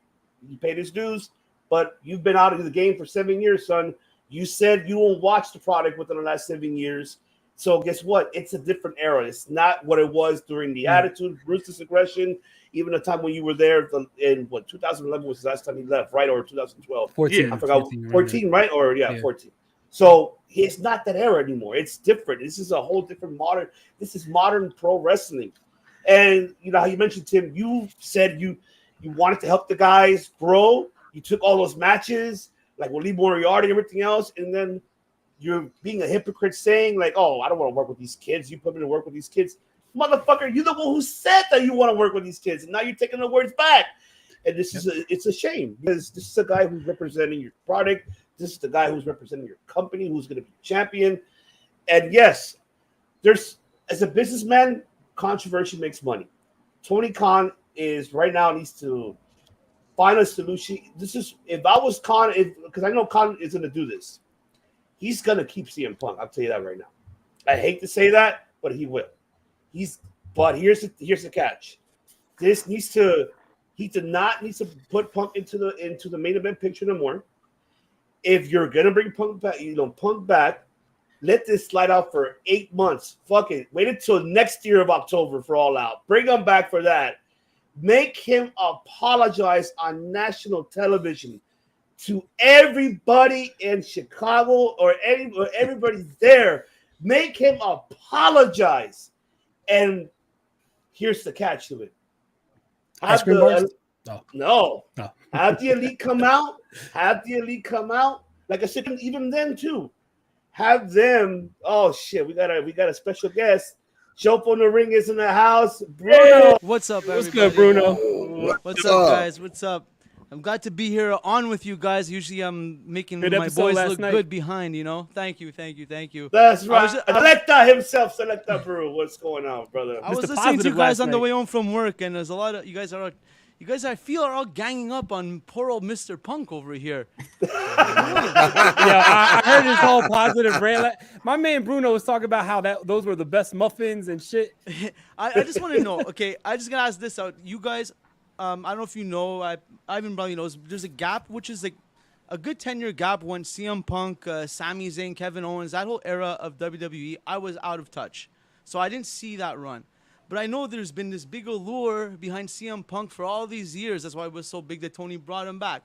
He paid his dues, but you've been out of the game for 7 years, son. You said you won't watch the product within the last 7 years. So guess what? It's a different era. It's not what it was during the Attitude, ruthless aggression, even the time when you were there in 2011 was the last time he left, right? Or 2012. 14. I forgot. 14, right? Or 14. So it's not that era anymore. It's different. This is a whole different modern pro wrestling. And you know how you mentioned, Tim, you said you wanted to help the guys grow. You took all those matches, like with Lee Moriarty and everything else, and then you're being a hypocrite saying, like, oh, I don't want to work with these kids. You put me to work with these kids. Motherfucker, you're the one who said that you want to work with these kids, and now you're taking the words back. And it's a shame because this is a guy who's representing your product. This is the guy who's representing your company, who's going to be champion. And yes, as a businessman, controversy makes money. Tony Khan needs to find a solution. If I was Khan, because I know Khan is going to do this, he's going to keep CM Punk. I'll tell you that right now. I hate to say that, but he will. But here's the catch. He did not need to put Punk into the main event picture no more. If you're gonna bring Punk back, let this slide out for 8 months. Fuck it. Wait until next year of October for All Out. Bring him back for that. Make him apologize on national television to everybody in Chicago or everybody there. Make him apologize. And here's the catch to it. Ice cream bars? No. Have the Elite come out. Like I said, even then too. Have them. Oh shit, we got a special guest. Joe from the Ring is in the house. Bruno. What's up, everybody? What's good, Bruno? What's up, guys? What's up? I'm glad to be here on with you guys. Usually I'm making my boys look good behind, you know. Thank you. That's right. Selecta himself, Selecta Brew. What's going on, brother? I was listening to you guys on the way home from work, and there's a lot of you guys I feel are all ganging up on poor old Mr. Punk over here. I heard his whole positive rant. My man Bruno was talking about how those were the best muffins and shit. I just want to know. Okay, I just gotta ask this out. You guys, I don't know if you know. Ivan probably knows. There's a gap, which is like a good 10-year gap when CM Punk, Sami Zayn, Kevin Owens, that whole era of WWE, I was out of touch, so I didn't see that run. But I know there's been this big allure behind CM Punk for all these years. That's why it was so big that Tony brought him back.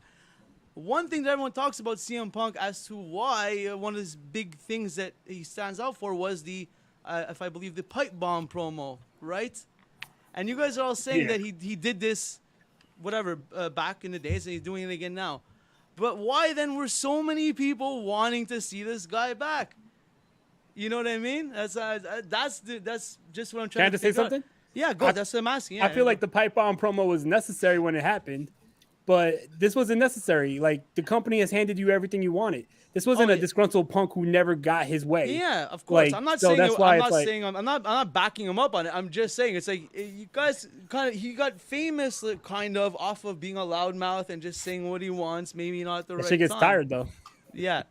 One thing that everyone talks about CM Punk as to why one of his big things that he stands out for was the, if I believe, the pipe bomb promo, right? And you guys are all saying that he did this, whatever, back in the days, and he's doing it again now. But why then were so many people wanting to see this guy back? You know what I mean? That's just what I'm trying Can I just say figure out. something? Yeah, go. That's what I'm asking. I feel like the pipe bomb promo was necessary when it happened, but this wasn't necessary. Like, the company has handed you everything you wanted. This wasn't a disgruntled Punk who never got his way. Yeah, of course. Like, I'm not so saying. that's why I'm it's not like, saying. I'm not backing him up on it. I'm just saying it's like you guys kind of. He got famous, like, kind of off of being a loudmouth and just saying what he wants. Maybe not at the right time. Shit gets tired though. Yeah,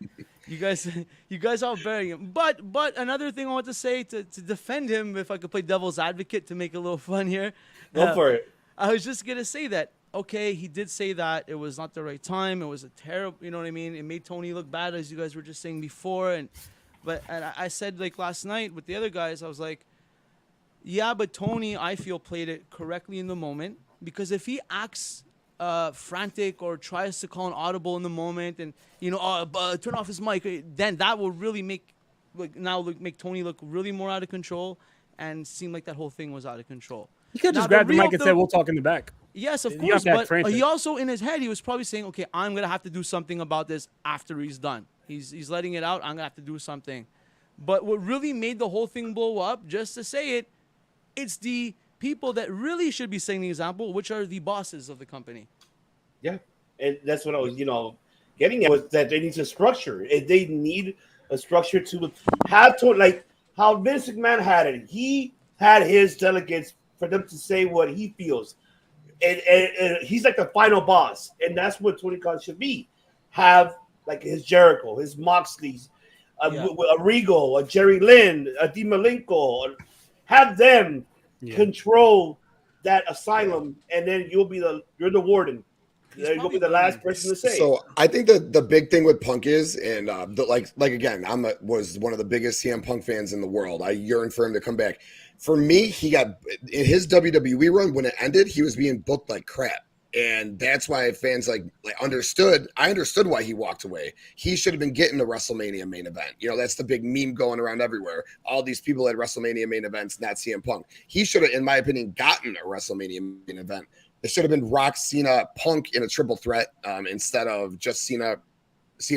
you guys all burying him. But another thing I want to say to defend him, if I could play devil's advocate to make it a little fun here. Go for it. I was just gonna say that. Okay, he did say that it was not the right time. It was a terrible, you know what I mean? It made Tony look bad, as you guys were just saying before. But I said, like, last night with the other guys, I was like, yeah, but Tony, I feel, played it correctly in the moment, because if he acts frantic or tries to call an audible in the moment and, you know, turn off his mic, then that will really make Tony look really more out of control and seem like that whole thing was out of control. You could just grab the mic and say, "We'll talk in the back." Yes, of You course, have to act but he frantic. also, in his head, he was probably saying, okay, I'm going to have to do something about this after he's done. He's letting it out. I'm going to have to do something. But what really made the whole thing blow up, just to say it, it's the people that really should be setting the example, which are the bosses of the company. Yeah, and that's what I was, getting at, was that they need a structure. They need a structure to have to, like how Vince McMahon had it. He had his delegates for them to say what he feels. And he's like the final boss. And that's what Tony Khan should be. Have like his Jericho, his Moxleys, a Regal, a Jerry Lynn, a Dean Malenko. Have them control that asylum, and then you're the warden. You'll be the last person to say. So I think that the big thing with Punk is, and like again, was one of the biggest CM Punk fans in the world. I yearn for him to come back. For me, he got in his WWE run, when it ended, he was being booked like crap. And that's why fans like understood. I understood why he walked away. He should have been getting the WrestleMania main event. You know, that's the big meme going around everywhere. All these people at WrestleMania main events, not CM Punk. He should have, in my opinion, gotten a WrestleMania main event. It should have been Rock, Cena, Punk in a triple threat instead of just Cena,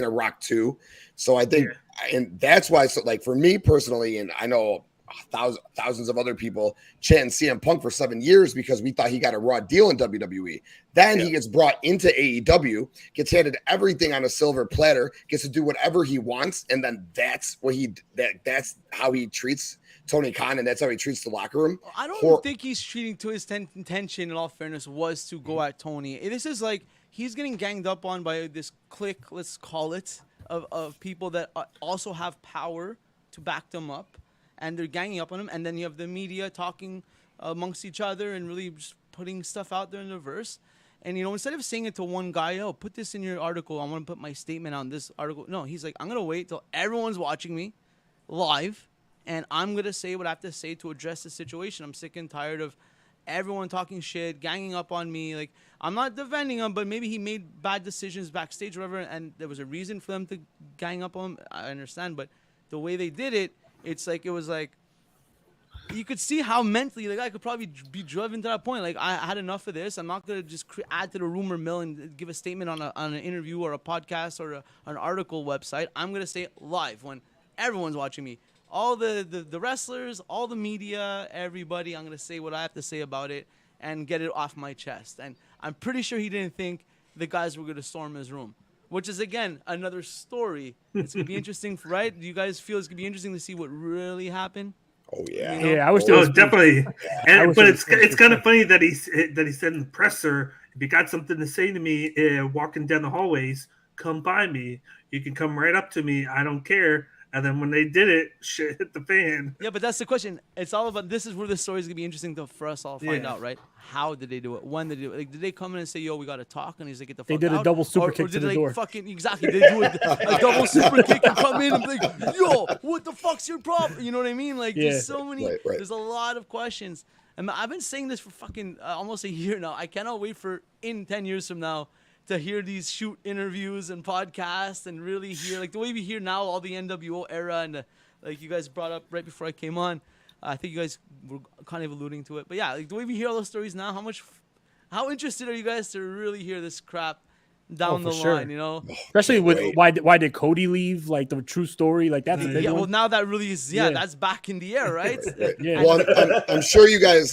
Rock 2. So I think, and that's why, so like for me personally, and I know thousands of other people chanting CM Punk for 7 years because we thought he got a raw deal in WWE. Then he gets brought into AEW, gets handed everything on a silver platter, gets to do whatever he wants, and then that's how he treats Tony Khan, and that's how he treats the locker room. I don't think he's treating to his intention, in all fairness, was to go at Tony. This is like he's getting ganged up on by this clique, let's call it, of people that also have power to back them up. And they're ganging up on him, and then you have the media talking amongst each other and really just putting stuff out there in the verse. And, instead of saying it to one guy, put this in your article, I want to put my statement on this article. No, he's like, I'm going to wait till everyone's watching me live, and I'm going to say what I have to say to address the situation. I'm sick and tired of everyone talking shit, ganging up on me. Like, I'm not defending him, but maybe he made bad decisions backstage or whatever, and there was a reason for them to gang up on him. I understand, but the way they did it, it was like you could see how mentally the guy could probably be driven to that point. Like, I had enough of this. I'm not going to just add to the rumor mill and give a statement on an interview or a podcast or an article website. I'm going to say it live when everyone's watching me. All the wrestlers, all the media, everybody, I'm going to say what I have to say about it and get it off my chest. And I'm pretty sure he didn't think the guys were going to storm his room. Which is, again, another story. It's going to be interesting, right? Do you guys feel it's going to be interesting to see what really happened? Oh, yeah. Yeah, I wish there was definitely. But it's kind of funny that he said in the presser, if you got something to say to me walking down the hallways, come by me. You can come right up to me. I don't care. And then when they did it, shit hit the fan. Yeah, but that's the question. It's all about, this is where the story is going to be interesting for us all to find out, right? How did they do it? When did they do it? Like, did they come in and say, yo, we got to talk? And he's like, get the fuck out? They did a double super kick to the door. Exactly. They do a double super kick and come in and be like, yo, what the fuck's your problem? You know what I mean? Like, there's so many, there's a lot of questions. And I've been saying this for fucking almost a year now. I cannot wait for in 10 years from now to hear these shoot interviews and podcasts and really hear, like the way we hear now, all the NWO era and like you guys brought up right before I came on. I think you guys were kind of alluding to it. But yeah, like the way we hear all those stories now, how interested are you guys to really hear this crap down the sure. line, you know. Especially with Wait. why did Cody leave? Like the true story, like that's a big Yeah, well, one. now that really is, that's back in the air, right? Yeah. Well, I'm sure you guys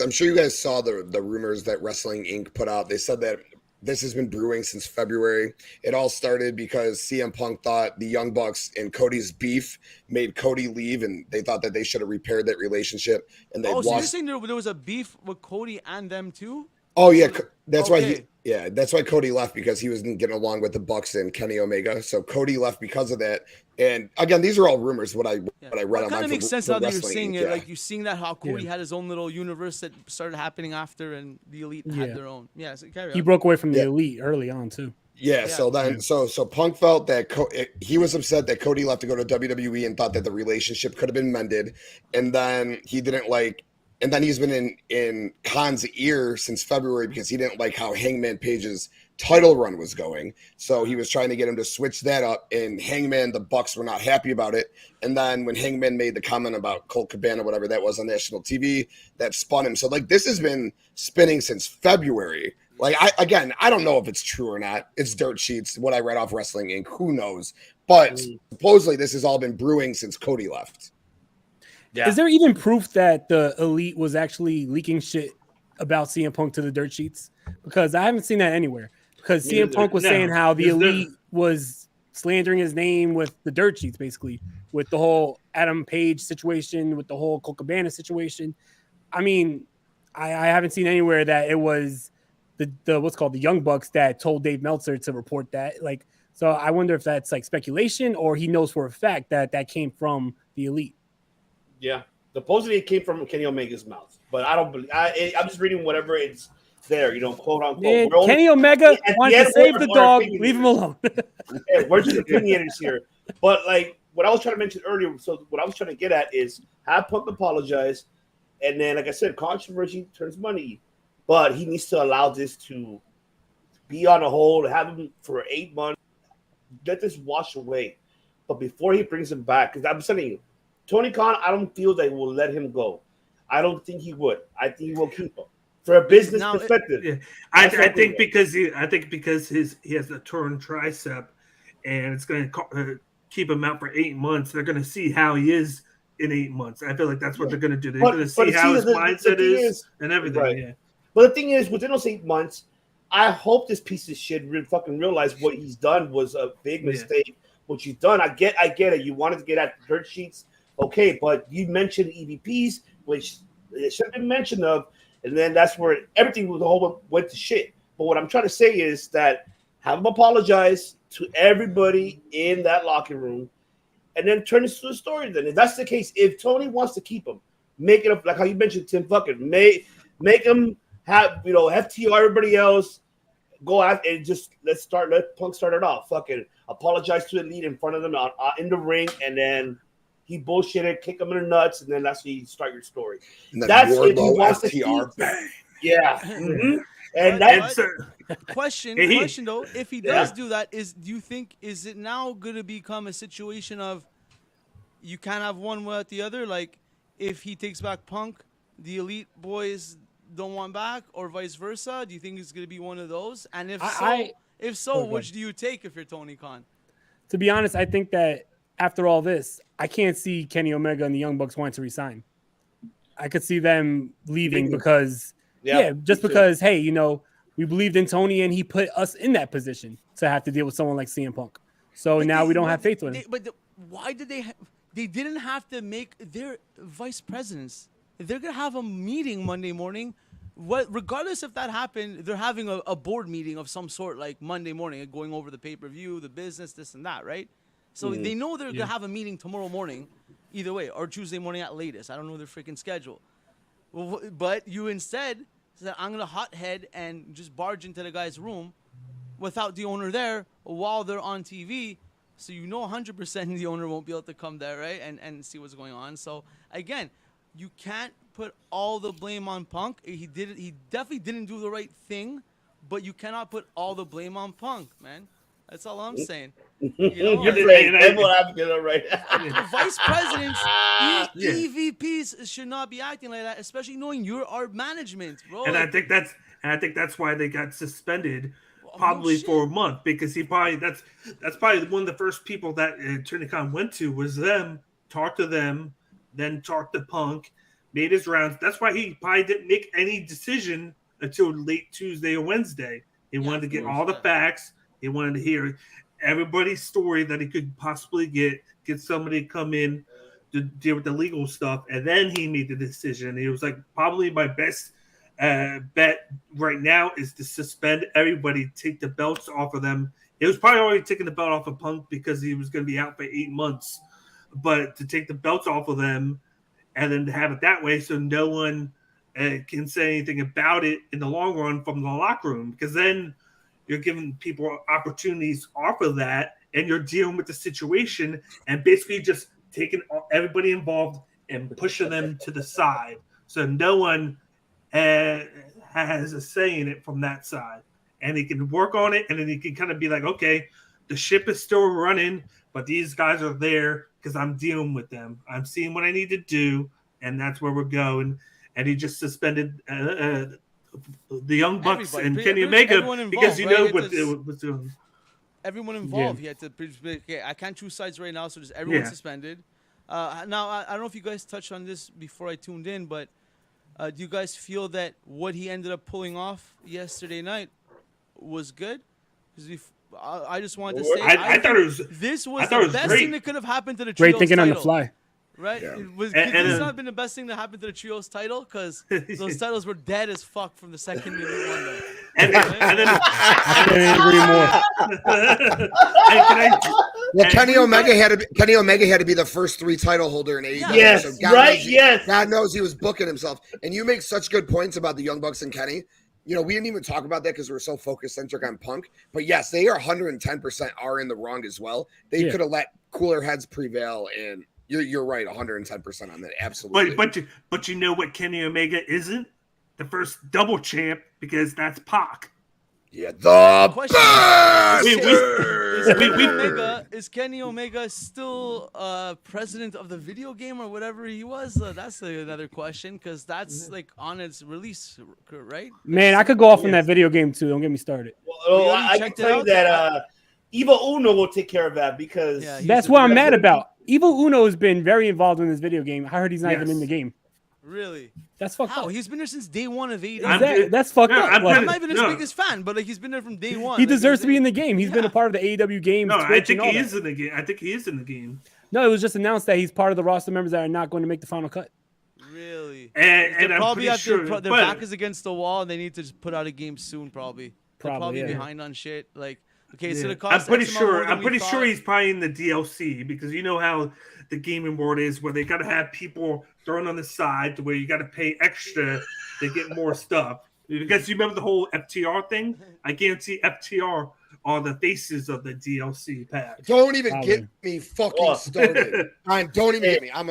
saw the rumors that Wrestling Inc. put out. They said that this has been brewing since February. It all started because CM Punk thought the Young Bucks and Cody's beef made Cody leave, and they thought that they should have repaired that relationship. And they Oh, lost. so you're saying there was a beef with Cody and them too? Oh yeah, that's Okay. that's why Cody left, because he wasn't getting along with the Bucks and Kenny Omega. So Cody left because of that. And again, these are all rumors. What I read It online. kind of makes sense now that you're saying it. Yeah. Like you're seeing that how Cody had his own little universe that started happening after, and the Elite had their own. Yeah, so carry on. He broke away from the Elite early on too. Yeah, so then so Punk felt that he was upset that Cody left to go to WWE and thought that the relationship could have been mended, and then he didn't like. And then he's been in Khan's ear since February because he didn't like how Hangman Page's title run was going. So he was trying to get him to switch that up. And Hangman, the Bucks were not happy about it. And then when Hangman made the comment about Colt Cabana, whatever that was on national TV, that spun him. So like this has been spinning since February. Like I don't know if it's true or not. It's dirt sheets. What I read off Wrestling Inc. Who knows? But supposedly this has all been brewing since Cody left. Yeah. Is there even proof that the Elite was actually leaking shit about CM Punk to the dirt sheets? Because I haven't seen that anywhere. Because CM Punk was saying how the Elite was slandering his name with the dirt sheets, basically, with the whole Adam Page situation, with the whole Colt Cabana situation. I mean, I haven't seen anywhere that it was the what's called the Young Bucks that told Dave Meltzer to report that. Like, so I wonder if that's like speculation or he knows for a fact that that came from the Elite. Yeah, supposedly it came from Kenny Omega's mouth, but I don't believe. I'm just reading whatever it's there, quote unquote. Man, Kenny Omega wants to save the dog. Leave him alone. We're just opinioners here. But like what I was trying to mention earlier, so what I was trying to get at is have Punk apologize, and then like I said, controversy turns money, but he needs to allow this to be on a hold, have him for 8 months, let this wash away. But before he brings him back, because I'm telling you, Tony Khan, I don't feel they will let him go. I don't think he would. I think he will keep him for a business perspective. I think because he has a torn tricep, and it's going to keep him out for 8 months. They're going to see how he is in 8 months. I feel like that's what they're going to do. They're going to see how his mindset is and everything. Right. Yeah. But the thing is, within those 8 months, I hope this piece of shit fucking realized what he's done was a big mistake. What you've done, I get it. You wanted to get at the dirt sheets. Okay, but you mentioned EVPs, which it should have been mentioned of, and then that's where everything the whole went to shit. But what I'm trying to say is that have him apologize to everybody in that locker room, and then turn this to a story. Then, if that's the case, if Tony wants to keep him, make it up like how you mentioned Tim Fucking, make him have FTR everybody else go out and just let Punk start it off. Fucking apologize to Elite in front of them in the ring, and then. He bullshitted, kick him in the nuts, and then that's when you start your story. That's if he wants to keep. Yeah. Mm-hmm. And that's question though. If he does do that, do you think is it now going to become a situation of you can't have one without the other? Like if he takes back Punk, the Elite boys don't want back, or vice versa? Do you think it's going to be one of those? And if so, which do you take if you're Tony Khan? To be honest, I think that. After all this, I can't see Kenny Omega and the Young Bucks wanting to resign. I could see them leaving because, because, hey, we believed in Tony and he put us in that position to have to deal with someone like CM Punk. So now we don't have faith with him. Why did they didn't have to make their vice presidents. If they're going to have a meeting Monday morning, regardless if that happened, they're having a board meeting of some sort like Monday morning, going over the pay-per-view, the business, this and that, right? So they know they're going to have a meeting tomorrow morning, either way, or Tuesday morning at latest. I don't know their freaking schedule. Well, but you instead said, I'm going to hothead and just barge into the guy's room without the owner there while they're on TV. So 100% the owner won't be able to come there, right, and see what's going on. So, again, you can't put all the blame on Punk. He definitely didn't do the right thing, but you cannot put all the blame on Punk, man. That's all I'm saying. You're right. Vice presidents, EVPs should not be acting like that, especially knowing you're our management, bro. And I think that's why they got suspended probably for a month, because he probably that's probably one of the first people that Tony Khan went to was them, talked to them, then talked to Punk, made his rounds. That's why he probably didn't make any decision until late Tuesday or Wednesday. He wanted to get all the facts. He wanted to hear everybody's story that he could possibly get somebody to come in to deal with the legal stuff, and then he made the decision. He was like, probably my best bet right now is to suspend everybody, take the belts off of them. It was probably already taking the belt off of Punk because he was going to be out for 8 months, but to take the belts off of them and then to have it that way so no one can say anything about it in the long run from the locker room, because then you're giving people opportunities off of that, and you're dealing with the situation and basically just taking everybody involved and pushing them to the side. So no one has a say in it from that side. And he can work on it, and then he can kind of be like, okay, the ship is still running, but these guys are there because I'm dealing with them. I'm seeing what I need to do, and that's where we're going. And he just suspended the Young Bucks and Kenny Omega because you know what it was doing. Everyone involved. He had to. Okay, I can't choose sides right now, so just everyone suspended. Now I don't know if you guys touched on this before I tuned in, but do you guys feel that what he ended up pulling off yesterday night was good? Because I just wanted to say I thought it was. This was the best thing that could have happened to the trios. Great thinking title. on the fly. Right? Could this not been the best thing that happened to the trios title? Because those titles were dead as fuck from the second minute one. Though. And then I couldn't agree more. Well, Kenny Omega had to be the first 3 title holder in AEW. Yes, so yes. God knows he was booking himself. And you make such good points about the Young Bucks and Kenny. You know, we didn't even talk about that because we're so focus-centric on Punk. But yes, they are 110% are in the wrong as well. They could have let cooler heads prevail, and you're right, 110% on that. Absolutely. But you know what Kenny Omega isn't? The first double champ, because that's Pac. Yeah, the is Kenny Omega still president of the video game or whatever he was? That's another question, because that's like on its release, right? Man, I could go off on that video game too. Don't get me started. Well, I can tell you that Evil Uno will take care of that, because that's what I'm mad about. Evil Uno has been very involved in this video game. I heard he's not even in the game. Really? That's fucked up. He's been there since day one of AEW. That's fucked up. I'm not even his biggest fan, but like he's been there from day one. He deserves to be in the game. He's been a part of the AEW game. No, I think he is in the game. I think he is in the game. No, it was just announced that he's part of the roster members that are not going to make the final cut. Really? And I'm probably pretty sure their back is against the wall, and they need to just put out a game soon. Probably behind on shit. Like, okay, so the cost. I'm pretty sure he's probably in the DLC, because you know how the gaming world is, where they got to have people thrown on the side to where you got to pay extra to get more stuff. Because you remember the whole FTR thing? I guarantee FTR are the faces of the DLC pack. Don't even get me fucking started. Don't even get me. I'm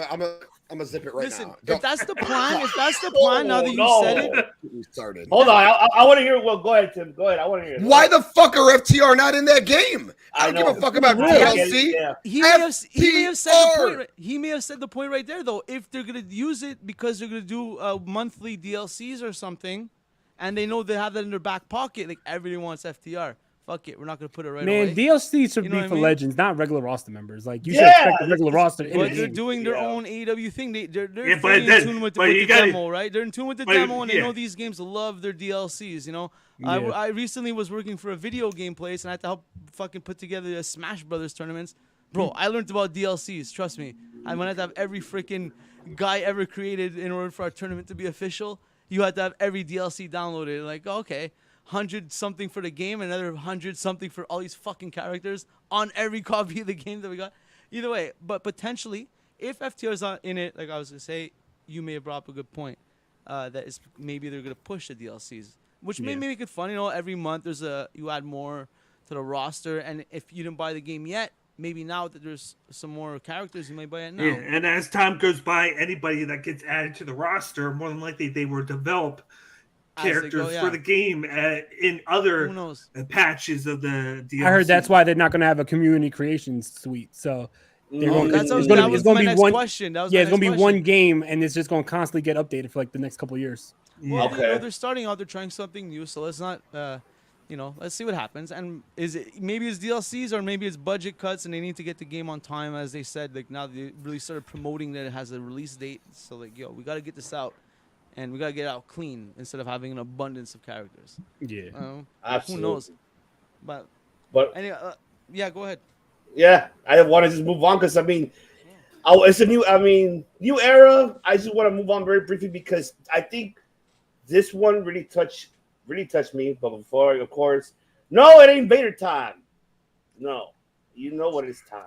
gonna zip it right now. If that's the plan, now that you said it. Started. Hold on, I want to hear. Well, go ahead, Tim. Go ahead. I want to hear. Why the fuck are FTR not in that game? I don't give a fuck about DLC. He may have said the point. He may have said the point right there, though. If they're gonna use it because they're gonna do monthly DLCs or something, and they know they have that in their back pocket, like everyone wants FTR. Fuck it, we're not gonna put it right away. Man, DLC should be for legends, not regular roster members. Like you should expect the regular roster. But they're doing their own AEW thing. They're in tune with the demo, right? They're in tune with the demo, and they know these games love their DLCs. You know, I recently was working for a video game place, and I had to help fucking put together a Smash Brothers tournaments. Bro, I learned about DLCs. Trust me, I went to have every freaking guy ever created in order for our tournament to be official. You had to have every DLC downloaded. Like, okay. 100 something for the game, another 100 something for all these fucking characters on every copy of the game that we got. Either way, but potentially, if FTR is not in it, like I was gonna say, you may have brought up a good point. That is maybe they're gonna push the DLCs, which may make it fun. You know, every month you add more to the roster, and if you didn't buy the game yet, maybe now that there's some more characters, you may buy it now. Yeah, and as time goes by, anybody that gets added to the roster, more than likely they will develop characters for the game in other patches of the DLC. I heard that's why they're not going to have a community creation suite. So that was my next question. It's going to be one game, and it's just going to constantly get updated for like the next couple of years. Well, they're starting out. They're trying something new, so let's not let's see what happens. And maybe it's DLCs or maybe it's budget cuts and they need to get the game on time, as they said. Like now they really started promoting that it has a release date. So like, we got to get this out, and we got to get it out clean instead of having an abundance of characters. Yeah, absolutely. Who knows? But anyway, go ahead. Yeah, I want to just move on because it's a new era. I just want to move on very briefly because I think this one really touched me. But before, of course, no, it ain't Vader time. No, you know what it's time.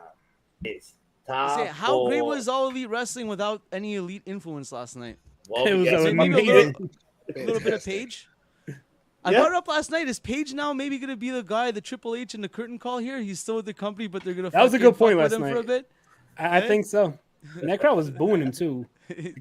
It's time. How great was All Elite Wrestling without any Elite influence last night? Well, it was maybe a little bit of Paige. I brought it up last night. Is Paige now maybe going to be the guy, the Triple H and the curtain call here? He's still with the company, but they're going to. That was a good point last him night. For a bit. I think so. And that crowd was booing him too.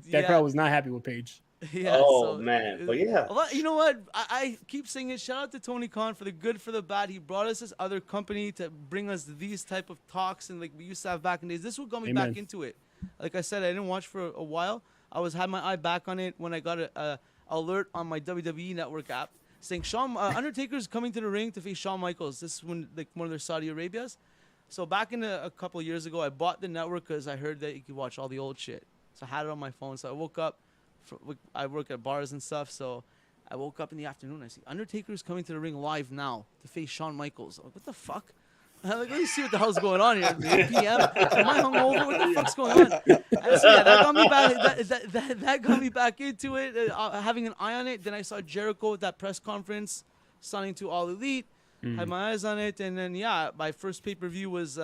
That crowd was not happy with Paige. Yeah, man, but yeah. You know what? I keep saying it. Shout out to Tony Khan for the good, for the bad. He brought us this other company to bring us these type of talks, and like we used to have back in days. This is what got me back into it. Like I said, I didn't watch for a while. Had my eye back on it when I got a alert on my WWE Network app saying Undertaker's coming to the ring to face Shawn Michaels. This is one of their Saudi Arabias. So back in a couple of years ago, I bought the network because I heard that you could watch all the old shit. So I had it on my phone. So I woke up. I work at bars and stuff, so I woke up in the afternoon. I see Undertaker's coming to the ring live now to face Shawn Michaels. I'm like, what the fuck? I'm like, let me see what the hell's going on here. It's 8 p.m. Am I hungover? What the fuck's going on? And so, that got me back. That got me back into it, having an eye on it. Then I saw Jericho at that press conference, signing to All Elite. Had my eyes on it, and then my first pay-per-view was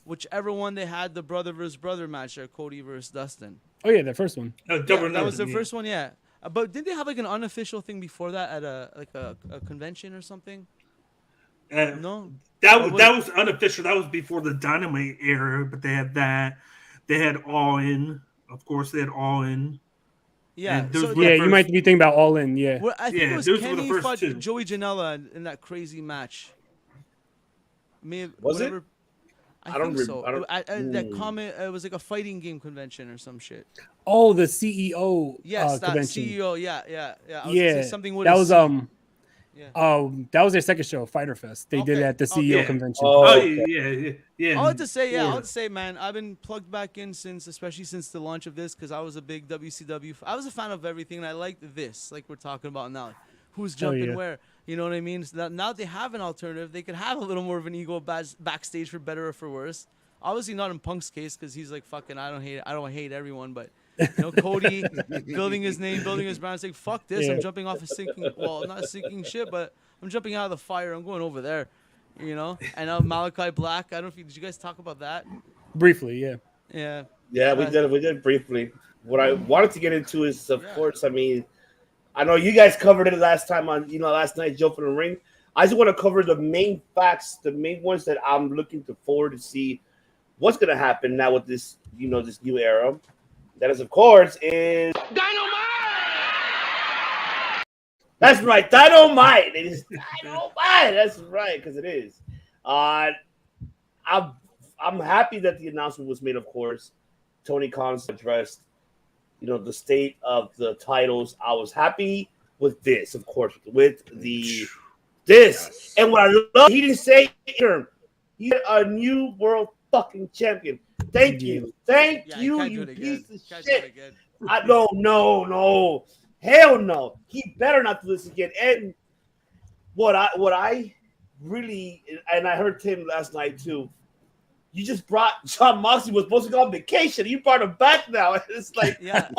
whichever one they had, the brother versus brother match, Cody versus Dustin. Oh yeah, the first one. That was the first one, yeah. But didn't they have like an unofficial thing before that at a convention or something? No, that was unofficial. That was before the Dynamite era. But they had that. They had All In. Of course, they had All In. Yeah, you might be thinking about All In. Yeah, I think it was Kenny fought Joey Janela in that crazy match. Was it? I don't think so. That comment, it was like a fighting game convention or some shit. Oh, the CEO. Yes, that convention. CEO. Yeah. Something would. That was that was their second show, Fighter Fest. They did it at the CEO convention. Yeah. I'll just say, man, I've been plugged back in especially since the launch of this, because I was a big WCW. I was a fan of everything, and I liked this, like we're talking about now. Who's jumping where? You know what I mean? So now they have an alternative. They could have a little more of an ego backstage, for better or for worse. Obviously not in Punk's case, because he's like, fucking, I don't hate everyone, but Cody building his name, building his brand, saying, fuck this, I'm jumping off not a sinking ship, but I'm jumping out of the fire. I'm going over there, And now Malachi Black. I don't know did you guys talk about that? Briefly, yeah. Yeah. Yeah, we did briefly. What I wanted to get into is, of course, I know you guys covered it last time on, last night, Joe for the Ring. I just want to cover the main facts, the main ones that I'm looking forward to see what's going to happen now with this, this new era. That is, of course, is Dynamite! That's right, Dynamite. It is Dynamite. That's right, because it is. I'm happy that the announcement was made, of course. Tony Khan's addressed, the state of the titles. I was happy with this, of course, with this. Yes. And what I love, he didn't say term. He's a new world fucking champion. Thank you, you piece of shit. No, hell no. He better not do this again. And what I really, and I heard Tim last night too. You just brought John Moxley, was supposed to go on vacation. You brought him back now. It's like, that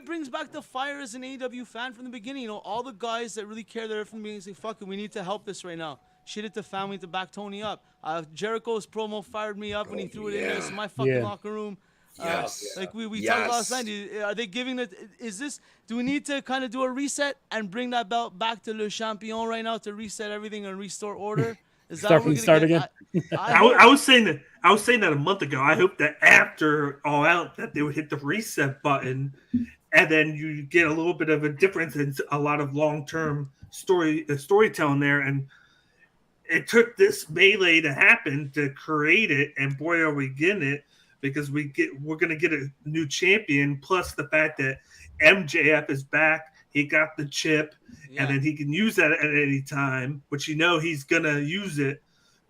brings back the fire as an AEW fan from the beginning. All the guys that really care there from the beginning say, fuck it, we need to help this right now. Shit at the family to back Tony up. Jericho's promo fired me up when he threw it in this my fucking locker room. Like we talked last night. Are they giving it? Do we need to kind of do a reset and bring that belt back to Le Champion right now to reset everything and restore order? Is that start again? I was saying that a month ago. I hope that after All Out that they would hit the reset button, and then you get a little bit of a difference in a lot of long-term storytelling there. And it took this melee to happen to create it, and boy, are we getting it, because we're going to get a new champion, plus the fact that MJF is back. He got the chip, and then he can use that at any time, which he's gonna use it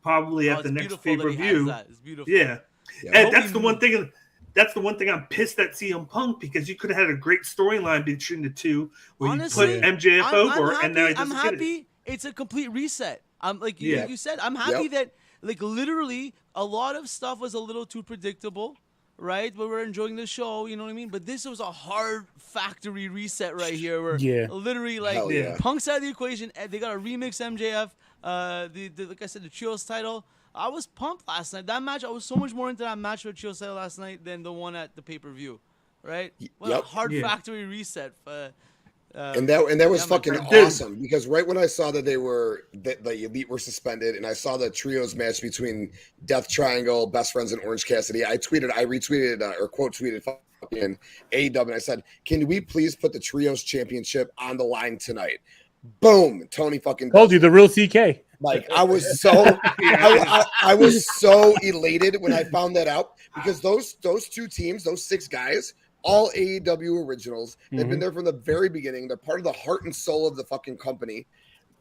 probably at the next pay-per-view. It's beautiful. Yeah. And that's the one thing. That's the one thing I'm pissed at CM Punk, because you could have had a great storyline between the two where Honestly, you put MJF over, and now I'm happy. It's a complete reset. I'm like you said. I'm happy that like literally a lot of stuff was a little too predictable, right? But we're enjoying the show, you know what I mean? But this was a hard factory reset right here, where literally like Punk's out of the equation. They got to remix MJF. Like I said, the Trios title. I was pumped last night. That match, I was so much more into that match with Trios title last night than the one at the pay-per-view, right? What a hard factory reset. And that was fucking awesome, because right when I saw that the Elite were suspended, and I saw the Trios match between Death Triangle, Best Friends, and Orange Cassidy, I retweeted or quote tweeted fucking AEW, and I said, "Can we please put the Trios Championship on the line tonight?" Boom, Tony fucking told you, the real CK. Like, I was so I was so elated when I found that out, because those two teams, those 6 guys, all AEW originals. They've been there from the very beginning. They're part of the heart and soul of the fucking company.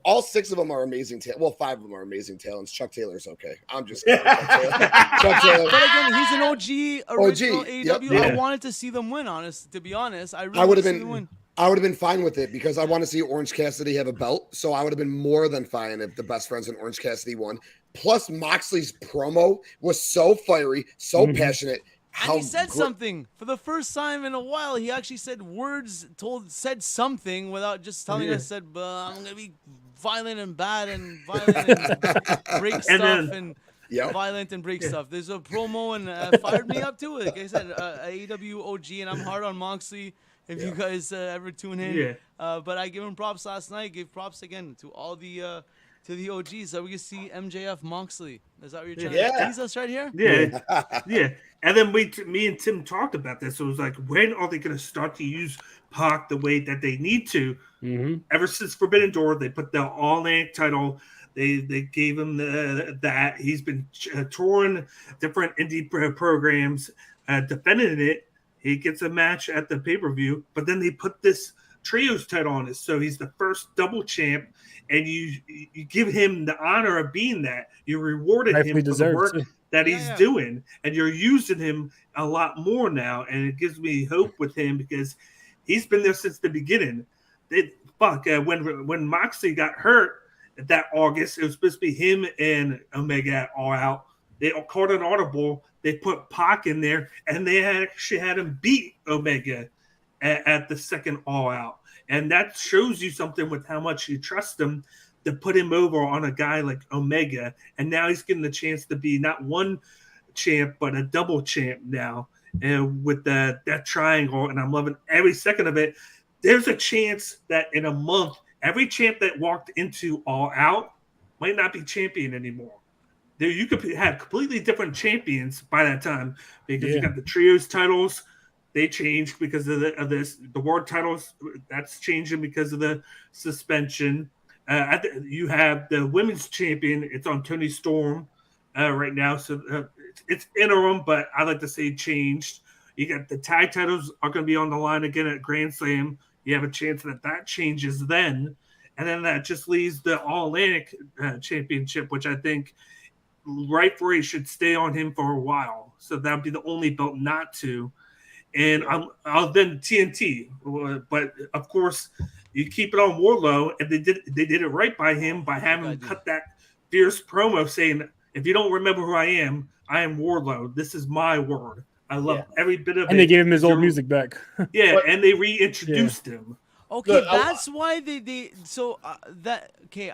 All 6 of them are amazing. 5 of them are amazing talents. Chuck Taylor's okay. I'm just kidding. Chuck Taylor. But again, he's an OG original AEW. Yep. I wanted to see them win. To be honest, I really would have see them win. I would have been fine with it, because I want to see Orange Cassidy have a belt. So I would have been more than fine if the Best Friends and Orange Cassidy won. Plus, Moxley's promo was so fiery, so passionate. And he said something for the first time in a while. He actually said said something without just telling us that I'm gonna be violent and bad and violent and break stuff and violent and break stuff. There's a promo and fired me up to it. Like I said, AEW OG, and I'm hard on Moxley. If you guys ever tune in, but I give him props last night. Give props again to all the OGs. So we can see MJF Moxley. Is that what you're trying to tease us right here? Yeah. And then me and Tim talked about this. So it was like, when are they going to start to use Pac the way that they need to? Ever since Forbidden Door, they put the All-Atlantic title. They gave him that. He's been touring different indie programs, defending it. He gets a match at the pay-per-view, but then they put this Trios title on it. So he's the first double champ, and you give him the honor of being that. You rewarded him for the work that he's doing, and you're using him a lot more now, and it gives me hope with him, because he's been there since the beginning. When Moxley got hurt that August, it was supposed to be him and Omega at All Out. They called an audible. They put Pac in there, and they actually had him beat Omega at the second All Out. And that shows you something with how much you trust him to put him over on a guy like Omega. And now he's getting the chance to be not one champ, but a double champ now, and with that triangle. And I'm loving every second of it. There's a chance that in a month, every champ that walked into All Out might not be champion anymore. There, you could have completely different champions by that time, because you got the Trios titles. They changed because of this. The World titles, that's changing because of the suspension. You have the Women's champion. It's on Toni Storm right now. So it's interim, but I like to say changed. You got the tag titles are going to be on the line again at Grand Slam. You have a chance that changes then. And then that just leaves the All-Atlantic championship, which I think rightfully should stay on him for a while. So that would be the only belt not to. And I'll then TNT. But of course, you keep it on Wardlow, and they did it right by him by having him cut that fierce promo saying, "If you don't remember who I am Wardlow. This is my word." I love every bit of it. And they gave him his old music back. And they reintroduced him. Okay, that's why they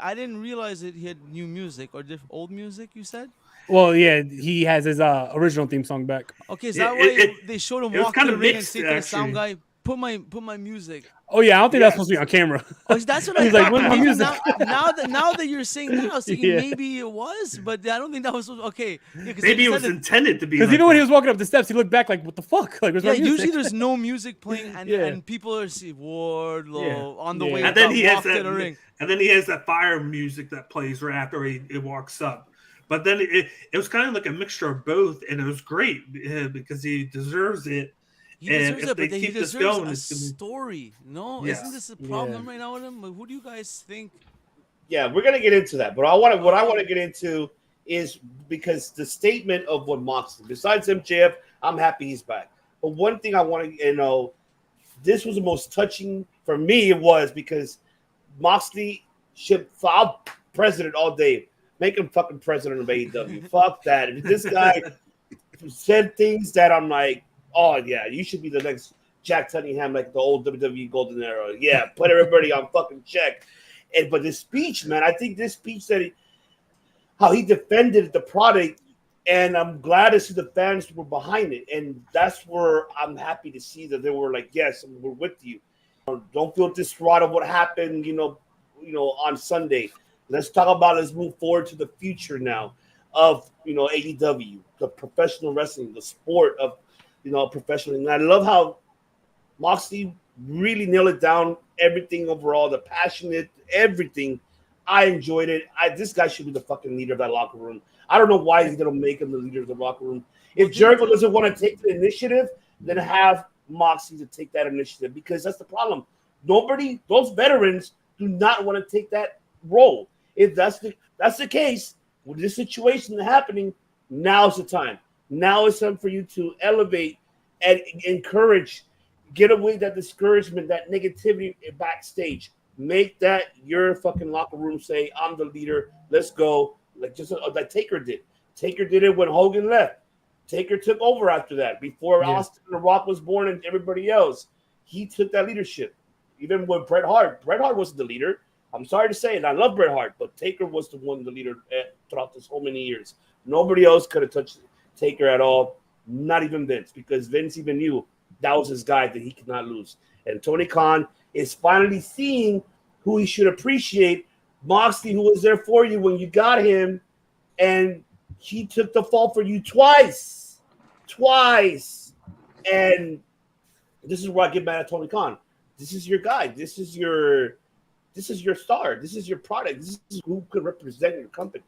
I didn't realize that he had new music or old music, you said? Well, yeah, he has his original theme song back. Okay, is that why they showed him walk to the ring and say to the sound guy, put my music. Oh yeah, I don't think that's supposed to be on camera. Oh, that's what I thought. Like, when's my music? Now that you're saying that, I was thinking maybe it was, but I don't think that was okay. Yeah, maybe it was intended to be. Because even when he was walking up the steps, he looked back like, "What the fuck?" Like, where's my music? Usually there's no music playing, and people are seeing Wardlow on the way. And then he has that ring. And then he has that fire music that plays right after he walks up. But then it was kind of like a mixture of both, and it was great because he deserves it. He deserves if it, they but then he keep this deserves going, a it's gonna be- story. No, Yes. isn't this a problem right now with him? Who do you guys think? Yeah, we're gonna get into that, but what I want to get into is because the statement of what Moxley, besides MJF, I'm happy he's back. But one thing I want to, this was the most touching for me. It was because Moxley should file president all day. Make him fucking president of AEW. Fuck that. If this guy said things that I'm like, oh yeah, you should be the next Jack Cunningham, like the old WWE Golden Era. Yeah, put everybody on fucking check. But this speech, man, I think this speech that how he defended the product, and I'm glad to see the fans were behind it, and that's where I'm happy to see that they were like, yes, we're with you. Don't feel distraught of what happened, on Sunday. Let's move forward to the future now of AEW, the professional wrestling, the sport of professional. And I love how Moxley really nailed it down, everything overall, the passionate, everything. I enjoyed it. This guy should be the fucking leader of that locker room. I don't know why he's going to make him the leader of the locker room. If Jericho doesn't want to take the initiative, then have Moxley to take that initiative, because that's the problem. Those veterans do not want to take that role. If that's the case, with this situation happening, now's the time. Now is time for you to elevate and encourage, get away that discouragement, that negativity backstage. Make that your fucking locker room. Say, I'm the leader. Let's go. Like like Taker did. Taker did it when Hogan left. Taker took over after that. Before Austin and The Rock was born and everybody else, he took that leadership. Even with Bret Hart wasn't the leader. I'm sorry to say it. I love Bret Hart, but Taker was the leader throughout this so many years. Nobody else could have touched Taker at all. Not even Vince, because Vince even knew that was his guy that he could not lose. And Tony Khan is finally seeing who he should appreciate. Moxley, who was there for you when you got him, and he took the fall for you twice. And this is where I get mad at Tony Khan. This is your guy. This is your star. This is your product. This is who could represent your company.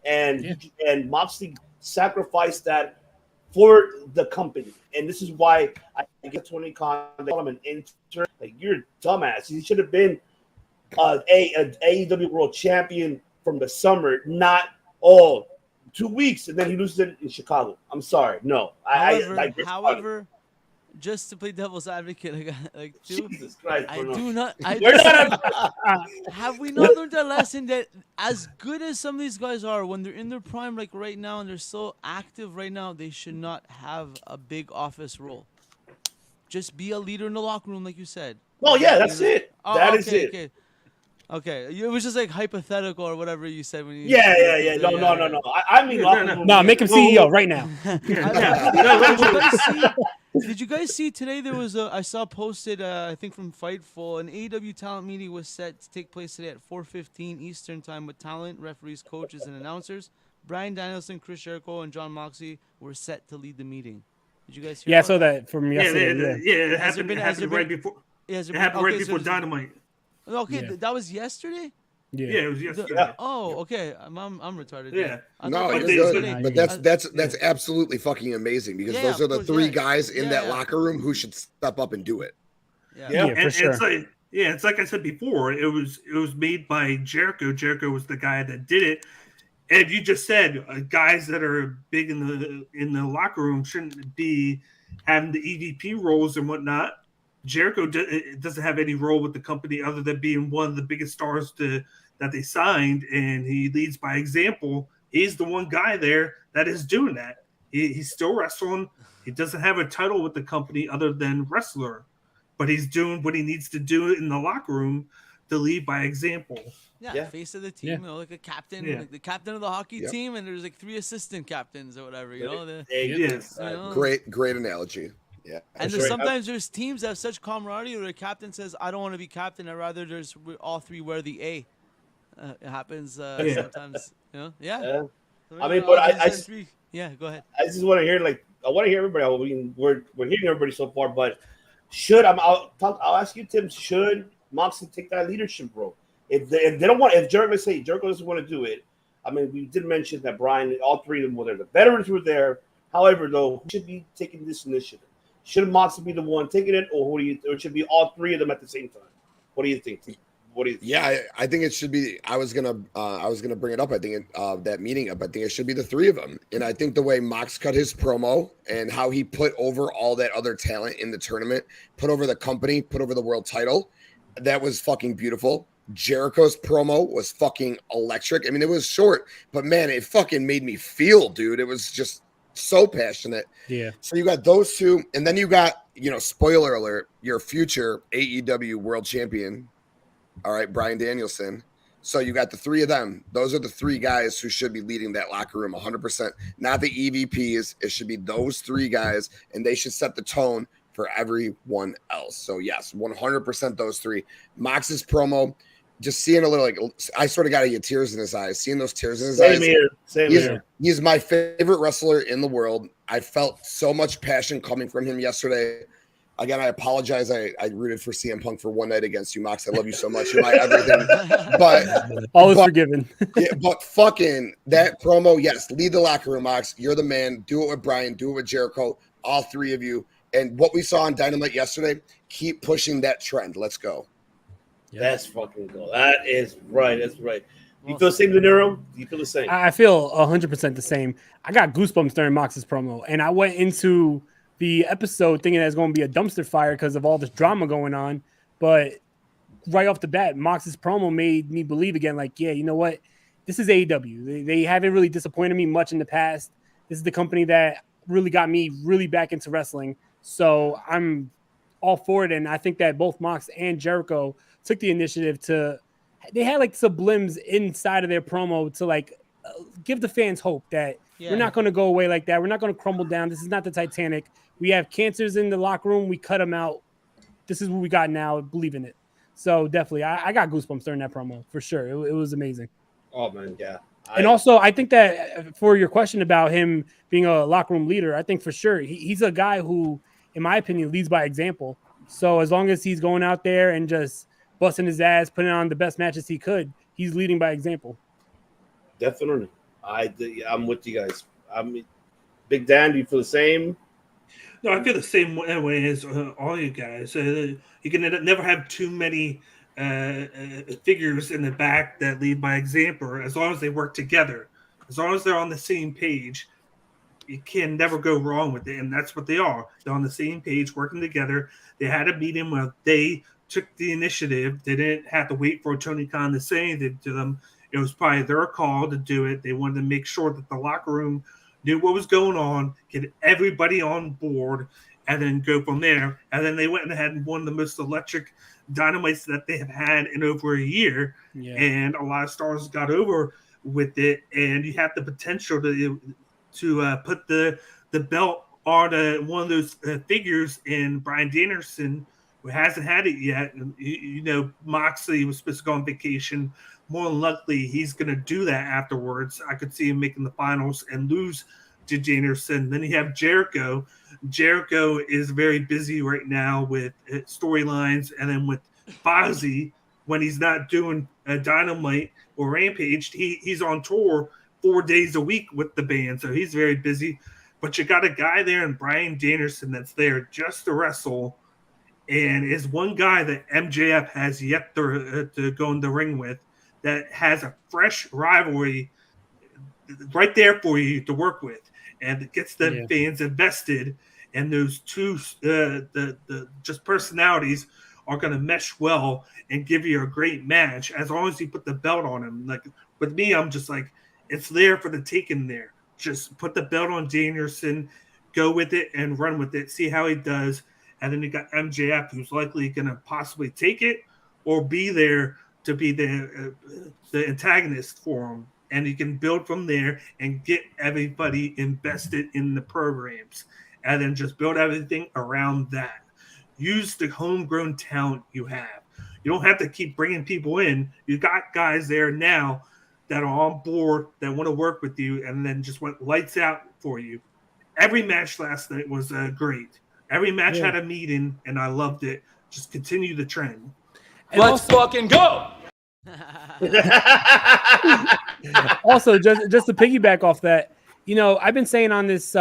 And Moxley sacrificed that for the company. And this is why I get Tony Khan, they call him an intern. Like, you're a dumbass. He should have been an AEW World Champion from the summer, not 2 weeks, and then he loses it in Chicago. I'm sorry. No. However, just to play devil's advocate, Jesus Christ, I do not. Have we not learned that lesson that as good as some of these guys are, when they're in their prime, like right now, and they're so active right now, they should not have a big office role. Just be a leader in the locker room, like you said. Oh yeah, that's it. That is it. Okay, it was just like hypothetical or whatever you said when you. Yeah. No. I mean, no, make him CEO right now. Did you guys see today? There was I saw posted, I think from Fightful, an AEW talent meeting was set to take place today at 4:15 Eastern time with talent, referees, coaches, and announcers. Bryan Danielson, Chris Jericho, and John Moxley were set to lead the meeting. Did you guys hear? Yeah, I saw that from yesterday. It happened right before. It happened right before Dynamite. Okay, that was yesterday. Yeah, it was yesterday. Okay. I'm retarded. Yeah. No, you're good. But that's absolutely fucking amazing, because those are the three guys in that locker room who should step up and do it. Yeah, for sure. It's like I said before. It was made by Jericho. Jericho was the guy that did it. And you just said guys that are big in the locker room shouldn't be having the EVP roles and whatnot. Jericho doesn't have any role with the company other than being one of the biggest stars that they signed, and he leads by example. He's the one guy there that is doing that. He's still wrestling. He doesn't have a title with the company other than wrestler, but he's doing what he needs to do in the locker room to lead by example. Yeah, face of the team, like a captain, like the captain of the hockey team, and there's like 3 assistant captains or whatever, Great analogy. Yeah. And sometimes there's teams that have such camaraderie where the captain says, I don't want to be captain. I'd rather all 3 wear the A. It happens sometimes, Yeah. I mean, but go ahead. I just want to hear, I want to hear everybody. I mean, we're hearing everybody so far, but I'll ask you, Tim, should Moxley take that leadership role? If they don't want, if Jericho doesn't want to do it, I mean, we did mention that Bryan, all 3 of them were there. The veterans were there. However, though, who should be taking this initiative? Should Moxley be the one taking it, or or should it be all three of them at the same time? What do you think? Yeah, I think it should be. I was gonna bring it up. I think that meeting up. I think it should be the three of them. And I think the way Mox cut his promo and how he put over all that other talent in the tournament, put over the company, put over the world title, that was fucking beautiful. Jericho's promo was fucking electric. I mean, it was short, but man, it fucking made me feel, dude. It was just so passionate. Yeah. So you got those two, and then you got, spoiler alert, your future AEW world champion. All right, Bryan Danielson. So you got the three of them. Those are the three guys who should be leading that locker room 100%. Not the EVPs. It should be those three guys, and they should set the tone for everyone else. So yes, 100% those three. Mox's promo, just seeing a little, like, I sort of got to get tears in his eyes. Seeing those tears in his eyes. Same here. He's my favorite wrestler in the world. I felt so much passion coming from him yesterday. Again, I apologize. I rooted for CM Punk for one night against you, Mox. I love you so much. You're my everything. But always forgiven. Yeah, but fucking that promo, yes, lead the locker room, Mox. You're the man. Do it with Bryan. Do it with Jericho. All three of you. And what we saw on Dynamite yesterday, keep pushing that trend. Let's go. Yeah. That's fucking cool. That is right. That's right. You feel the same, De Niro? Do you feel the same? I feel 100% the same. I got goosebumps during Mox's promo, and I went into the episode thinking that it's going to be a dumpster fire because of all this drama going on. But right off the bat, Mox's promo made me believe again, like, yeah, you know what? This is AEW. They haven't really disappointed me much in the past. This is the company that really got me really back into wrestling. So I'm all for it. And I think that both Mox and Jericho took the initiative they had like sublims inside of their promo to like give the fans hope that we're not going to go away like that. We're not going to crumble down. This is not the Titanic. We have cancers in the locker room. We cut them out. This is what we got now. Believe in it. So definitely, I got goosebumps during that promo for sure. It was amazing. Oh man, yeah. And also, I think that for your question about him being a locker room leader, I think for sure he's a guy who, in my opinion, leads by example. So as long as he's going out there and just busting his ass, putting on the best matches he could, he's leading by example. Definitely. I'm with you guys. Big Dan, do you feel the same? No, I feel the same way as all you guys. You can never have too many figures in the back that lead by example. As long as they work together, as long as they're on the same page, you can never go wrong with it. And that's what they are. They're on the same page, working together. They had a meeting where they took the initiative. They didn't have to wait for Tony Khan to say anything to them. It was probably their call to do it. They wanted to make sure that the locker room knew what was going on, get everybody on board, and then go from there. And then they went and had one of the most electric dynamites that they have had in over a year. Yeah. And a lot of stars got over with it. And you have the potential to put the belt on one of those figures in Bryan Danielson, who hasn't had it yet. And, Moxley was supposed to go on vacation. More than likely, he's going to do that afterwards. I could see him making the finals and lose to Danielson. Then you have Jericho. Jericho is very busy right now with storylines, and then with Fozzy, when he's not doing Dynamite or Rampage, he's on tour 4 days a week with the band, so he's very busy. But you got a guy there in Bryan Danielson that's there just to wrestle, and is one guy that MJF has yet to go in the ring with, that has a fresh rivalry right there for you to work with, and it gets the fans invested. And those two, the just personalities are going to mesh well and give you a great match as long as you put the belt on him. Like with me, I'm just like, it's there for the taking there. Just put the belt on Danielson, go with it and run with it, see how he does. And then you got MJF, who's likely going to possibly take it or be there to be the antagonist for him. And you can build from there and get everybody invested in the programs, and then just build everything around that. Use the homegrown talent you have. You don't have to keep bringing people in. You got guys there now that are on board, that want to work with you, and then just went lights out for you. Every match last night was great. Every match had a meeting, and I loved it. Just continue the trend. And let's fucking go. Also, just to piggyback off that, I've been saying on this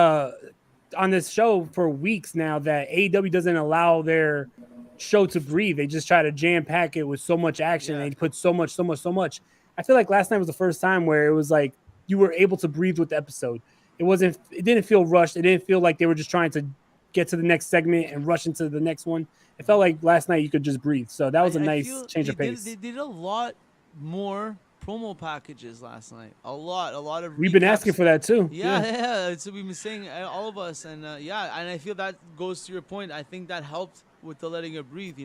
on this show for weeks now that AEW doesn't allow their show to breathe. They just try to jam pack it with so much action. They put so much. I feel like last night was the first time where it was like you were able to breathe with the episode. It didn't feel rushed. It didn't feel like they were just trying to get to the next segment and rush into the next one. It felt like last night you could just breathe. So that was a nice change of pace. They did a lot more promo packages last night. A lot of. We've been asking for that too. Yeah. So we've been saying, all of us, and and I feel that goes to your point. I think that helped with the letting it breathe.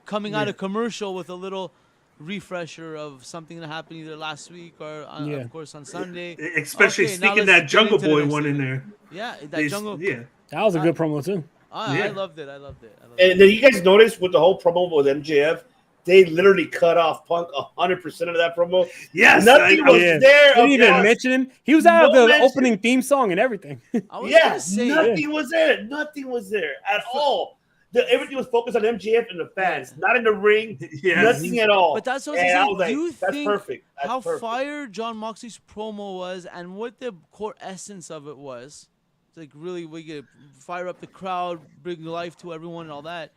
Coming out of commercial with a little refresher of something that happened either last week or of course on Sunday. Especially sneaking that Jungle Boy one in there. Yeah, that Jungle. Yeah, that was a good promo too. I loved it. And then you guys noticed with the whole promo with MJF, they literally cut off Punk 100% of that promo. Yes, nothing was there. Didn't even mention him. He was out of the opening theme song and everything. Nothing was there. Nothing was there at all. Everything was focused on MJF and the fans, not in the ring. Nothing at all. But that's what I was like. Do you that's think perfect. That's how perfect. fire John Moxley's promo was and what the core essence of it was? It's like really, we get fire up the crowd, bring life to everyone, and all that.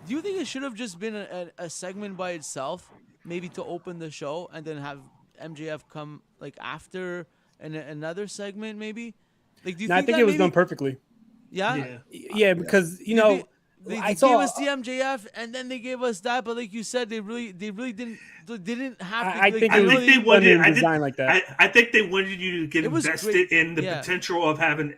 Do you think it should have just been a segment by itself, maybe to open the show, and then have MJF come like after another segment, maybe? Like, do you think I think it was done perfectly. Yeah, because They gave us the MJF and then they gave us that, but like you said, they really didn't have to. I think they wanted to design like that. I think they wanted you to get invested in the potential of having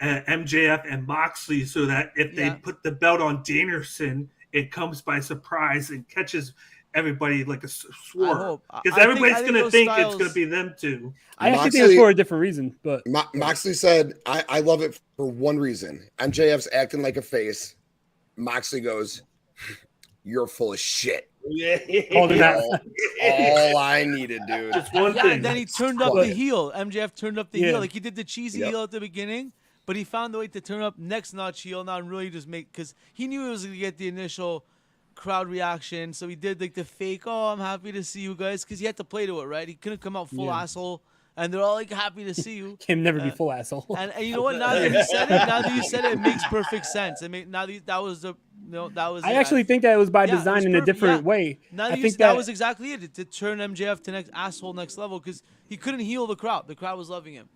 MJF and Moxley, so that if they put the belt on Danielson, it comes by surprise and catches everybody like a sword. Because everybody's going to think it's going to be them two. I actually think it's for a different reason. But Moxley said, I love it for one reason. MJF's acting like a face. Moxley goes, "You're full of shit." All I needed, dude. Just one thing. And then he turned up the heel. MJF turned up the heel. Like he did the cheesy heel at the beginning, but he found the way to turn up next notch heel now and really just make, because he knew he was going to get the initial crowd reaction. So he did like the fake, "Oh, I'm happy to see you guys," because he had to play to it, right? He couldn't come out full asshole. And they're all like happy to see you. Can never be full asshole. And you know what? Now that you said it, it makes perfect sense. I mean, that was. I actually think that it was by design in a different way. I think that was exactly it, to turn MJF to next level, because he couldn't heal the crowd. The crowd was loving him.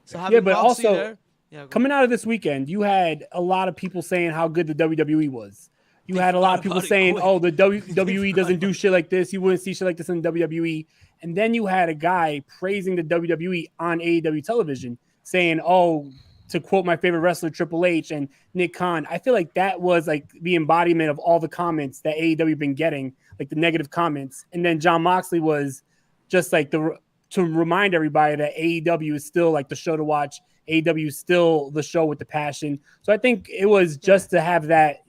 So having but Moxley also there, coming out of this weekend, you had a lot of people saying how good the WWE was. You had a lot of people saying, "Oh, the WWE doesn't do shit like this. You wouldn't see shit like this in WWE." And then you had a guy praising the WWE on AEW television, saying, "Oh, to quote my favorite wrestler, Triple H and Nick Khan." I feel like that was like the embodiment of all the comments that AEW been getting, like the negative comments. And then John Moxley was just like to remind everybody that AEW is still like the show to watch. AEW is still the show with the passion. So I think it was just to have that,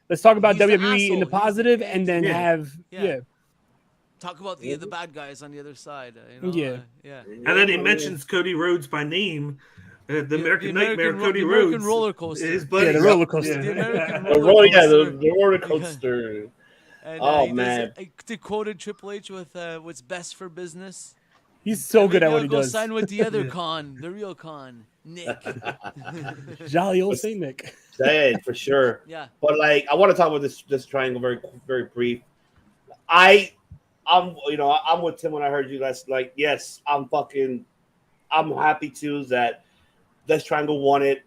let's talk about WWE in the positive, and then talk about the bad guys on the other side. And then he mentions Cody Rhodes by name. The American Nightmare, Cody Rhodes. American roller coaster. His buddy. The roller coaster. The roller coaster. And, man. They quoted Triple H with what's best for business. He's so good at what he go does. Sign with the other con, the real con, Nick. Jolly old Saint Nick. That for sure. Yeah. But like, I want to talk about this triangle very, very brief. I'm with Tim when I heard you guys. Like, yes, I'm happy too that this triangle won it.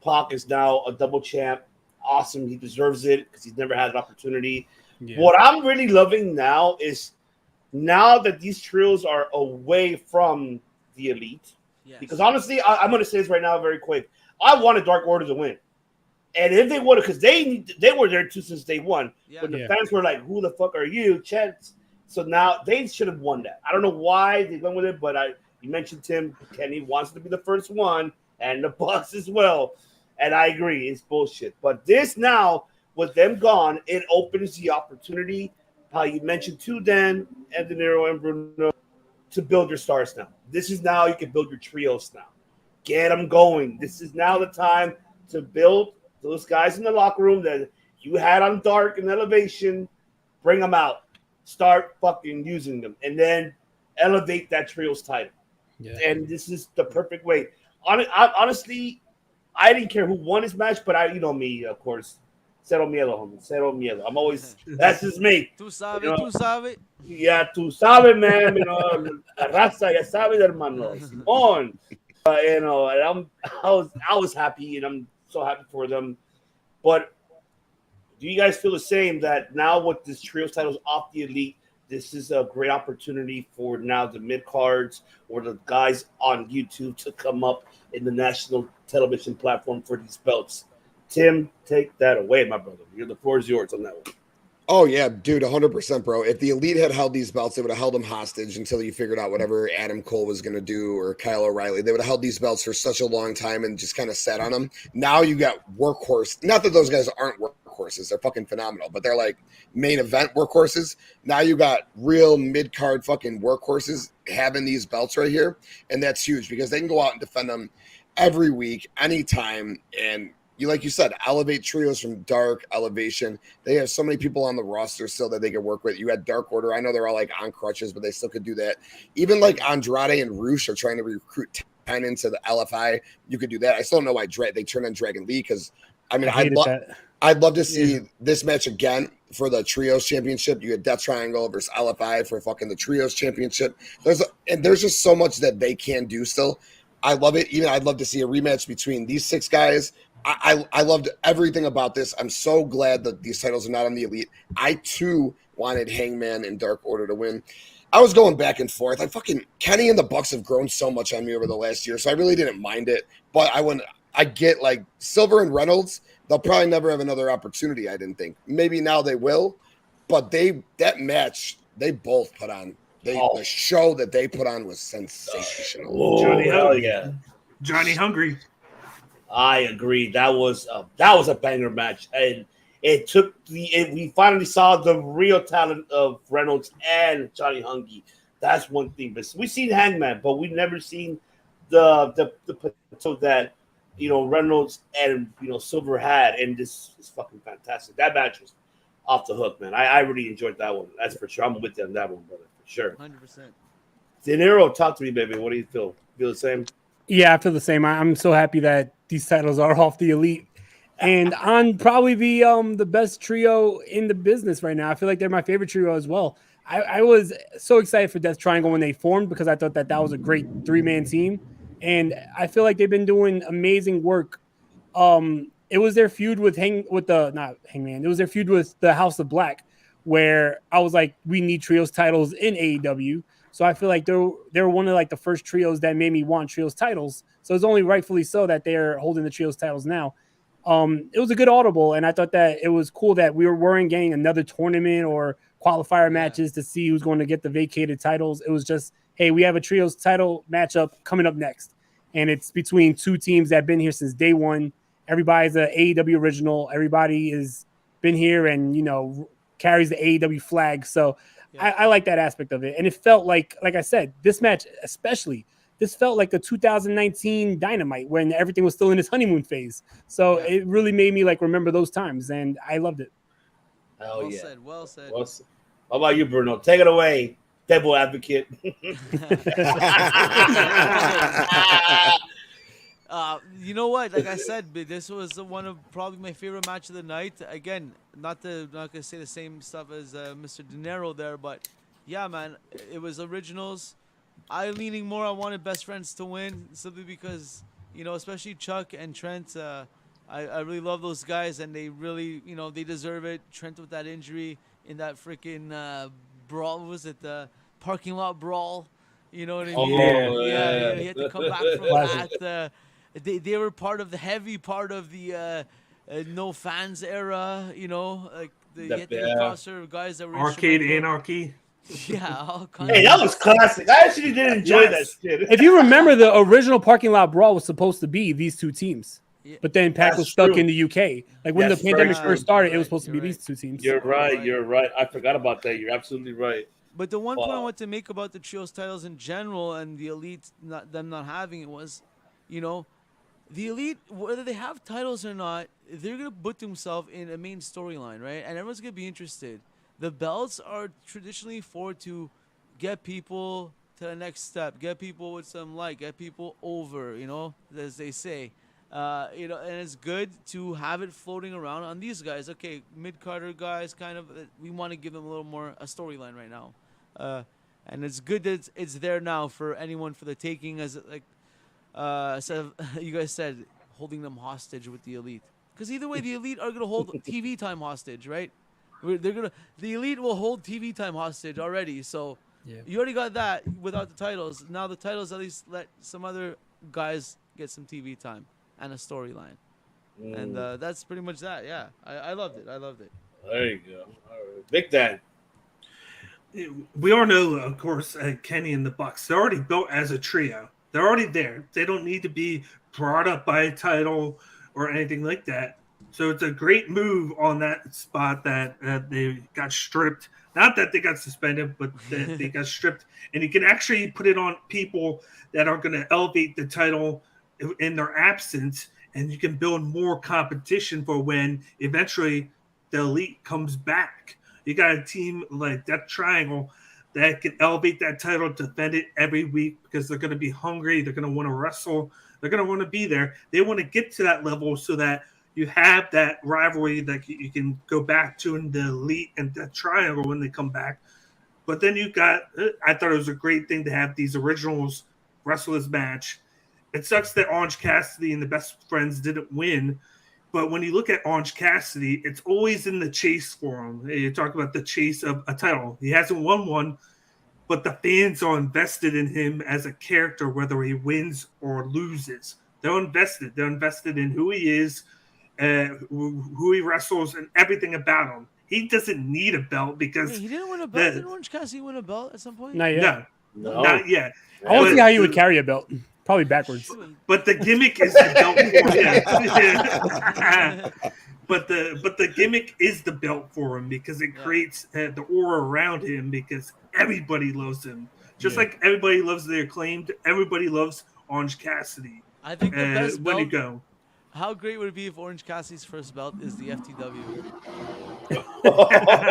Pac is now a double champ. Awesome. He deserves it because he's never had an opportunity. Yeah. What I'm really loving now is now that these trios are away from the elite. Yes. Because honestly, I'm going to say this right now very quick. I wanted Dark Order to win. And if they would have, because they were there too since day one. Yeah. But the fans were like, "Who the fuck are you, Chet?" So now they should have won that. I don't know why they went with it, but you mentioned Tim. Kenny wants to be the first one, and the Bucks as well. And I agree, it's bullshit. But this now, with them gone, it opens the opportunity. How you mentioned too, Dan, and De Niro and Bruno, to build your stars now. This is now you can build your trios now. Get them going. This is now the time to build those guys in the locker room that you had on Dark and Elevation. Bring them out. Start fucking using them, and then elevate that trios title. Yeah. And this is the perfect way. Honestly, I didn't care who won this match, but you know me, of course. Cero miedo, homie. Cero miedo. I'm always, that's just me. Tú sabes, You know? tú sabes. Yeah, tú sabes, man. You know, la raza, ya sabes, hermano. Simón. You know, and I was happy, and I'm so happy for them. But do you guys feel the same that now with this trios titles off the Elite, this is a great opportunity for now the mid cards or the guys on YouTube to come up in the national television platform for these belts? Tim, take that away, my brother. The floor is yours on that one. Oh, yeah, dude, 100%, bro. If the Elite had held these belts, they would have held them hostage until you figured out whatever Adam Cole was going to do or Kyle O'Reilly. They would have held these belts for such a long time and just kind of sat on them. Now you got workhorse. Not that those guys aren't workhorses. They're fucking phenomenal, but they're like main event workhorses. Now you got real mid-card fucking workhorses having these belts right here, and that's huge because they can go out and defend them every week, anytime, and like you said, elevate trios from Dark, Elevation. They have so many people on the roster still that they can work with. You had Dark Order. I know they're all like on crutches, but they still could do that. Even like Andrade and Roosh are trying to recruit 10 into the LFI. You could do that. I still don't know why they turned on Dragon Lee because, I mean, I'd love to see this match again for the Trios Championship. You had Death Triangle versus LFI for fucking the Trios Championship. There's just so much that they can do still. I love it. Even I'd love to see a rematch between these 6 guys. I loved everything about this. I'm so glad that these titles are not on the Elite. I I wanted Hangman and Dark Order to win. I was going back and forth. Kenny and the Bucks have grown so much on me over the last year, so I really didn't mind it. But I get like Silver and Reynolds, they'll probably never have another opportunity, I didn't think. Maybe now they will, but that match they both put on. The show that they put on was sensational. Johnny Hungry. I agree. That was a banger match, and we finally saw the real talent of Reynolds and Johnny Hungy. That's one thing. But we've seen Hangman, but we've never seen the potential that Reynolds and Silver had, and this is fucking fantastic. That match was off the hook, man. I really enjoyed that one. That's for sure. I'm with you on that one, brother, for sure. 100%. De Niro, talk to me, baby. What do you feel? Feel the same? Yeah, I feel the same. I'm so happy that these titles are off the Elite and on probably the best trio in the business right now. I feel like they're my favorite trio as well. I was so excited for Death Triangle when they formed because I thought that was a great 3-man team, and I feel like they've been doing amazing work. It was their feud with not Hangman. It was their feud with the House of Black, where I was like, we need trios titles in AEW. So I feel like they're one of like the first trios that made me want trios titles. So it's only rightfully so that they're holding the trios titles now. It was a good audible, and I thought that it was cool that we weren't getting another tournament or qualifier matches to see who's going to get the vacated titles. It was just, hey, we have a trios title matchup coming up next, and it's between 2 teams that have been here since day one. Everybody's an AEW original. Everybody has been here and carries the AEW flag. So I like that aspect of it. And it felt like I said, this match especially, this felt like the 2019 Dynamite when everything was still in its honeymoon phase. So it really made me remember those times, and I loved it. Oh, well yeah. said. Well said. How about you, Bruno? Take it away, devil advocate. You know what? Like I said, this was one of probably my favorite match of the night. Again, not gonna say the same stuff as Mr. De Niro there, but yeah, man, it was originals. I leaning more. I wanted Best Friends to win simply because especially Chuck and Trent. I really love those guys, and they really they deserve it. Trent with that injury in that freaking brawl, what was it the parking lot brawl? You know what I mean? Yeah. He had to come back from that. They were part of the heavy part of the no fans era, like the roster of guys that were Arcade Anarchy. Yeah, all kinds. Hey, that was classic. I actually did enjoy that shit. If you remember, the original parking lot brawl was supposed to be these 2 teams, but then Pac was stuck in the UK. Like when the pandemic first started, it was supposed to be these 2 teams. You're right. I forgot about that. You're absolutely right. But the one point I want to make about the trios titles in general and the Elite them not having it was, the Elite, whether they have titles or not, they're going to put themselves in a main storyline, right? And everyone's going to be interested. The belts are traditionally to get people to the next step, get people with some get people over, as they say. You know, and it's good to have it floating around on these guys. Okay, mid-carder guys, kind of. We want to give them a little more a storyline right now, and it's good that it's there now for anyone for the taking. As like, so you guys said, holding them hostage with the elite. Because either way, the elite are gonna hold TV time hostage, right? The elite will hold TV time hostage already. So you already got that without the titles. Now the titles at least let some other guys get some TV time and a storyline. And that's pretty much that. Yeah, I loved it. There you go. All right. Big Dan. We all know, of course, Kenny and the Bucks. They're already built as a trio. They're already there. They don't need to be brought up by a title or anything like that. So it's a great move on that spot that they got stripped. Not that they got suspended, but that they got stripped. And you can actually put it on people that are going to elevate the title in their absence, and you can build more competition for when eventually the elite comes back. You got a team like that Triangle that can elevate that title, defend it every week because they're going to be hungry. They're going to want to wrestle. They're going to want to be there. They want to get to that level so that you have that rivalry that you can go back to in the elite and that Triangle when they come back. But then you got, I thought it was a great thing to have these originals wrestle this match. It sucks that Orange Cassidy and the Best Friends didn't win. But when you look at Orange Cassidy, it's always in the chase for him. You talk about the chase of a title. He hasn't won one, but the fans are invested in him as a character, whether he wins or loses. They're invested. They're invested in who he is, who he wrestles, and everything about him. He doesn't need a belt because he didn't win a belt. Did Orange Cassidy win a belt at some point? Not yet. No. Not yet. I want to see how you would carry a belt. Probably backwards. But the gimmick is the belt for him. But the gimmick is the belt for him because it creates the aura around him because everybody loves him. Just like everybody loves the Acclaimed, everybody loves Orange Cassidy. I think the best when belt. you go. How great would it be if Orange Cassidy's first belt is the FTW?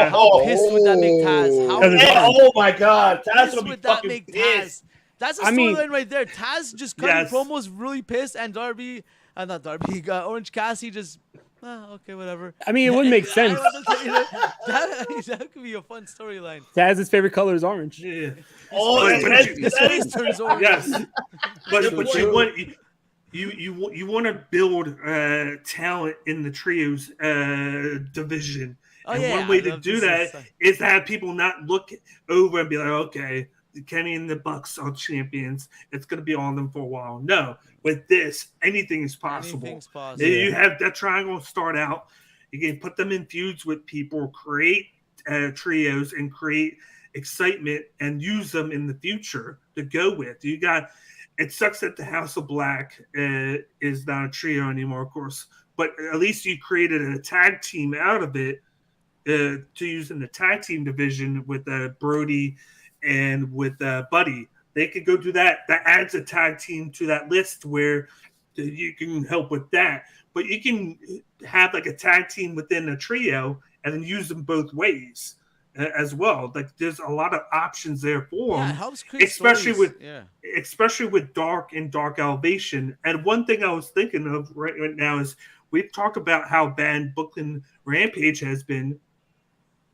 How pissed would that make Taz? Oh my God, Taz would be fucking pissed. That's a storyline right there. Taz just cutting promos really pissed, and Darby, not Darby, Orange Cassidy just, okay, whatever. I mean, it would make sense. that could be a fun storyline. Taz's favorite color is orange. Yeah. His face turns orange. Yes. But you want to build talent in the trios division. One way to do that is to have people not look over and be like, okay, Kenny and the Bucks are champions. It's going to be on them for a while. No, with this, anything is possible. Anything's possible. You have that Triangle start out. You can put them in feuds with people, create trios, and create excitement, and use them in the future to go with. You got. It sucks that the House of Black is not a trio anymore, of course. But at least you created a tag team out of it to use in the tag team division with Brody and with Buddy. They could go do that. That adds a tag team to that list where you can help with that. But you can have like a tag team within a trio and then use them both ways as well. Like there's a lot of options there for them. It helps create especially stories. especially with Dark and Dark Elevation. And one thing I was thinking of right now is we've talked about how bad Brooklyn Rampage has been.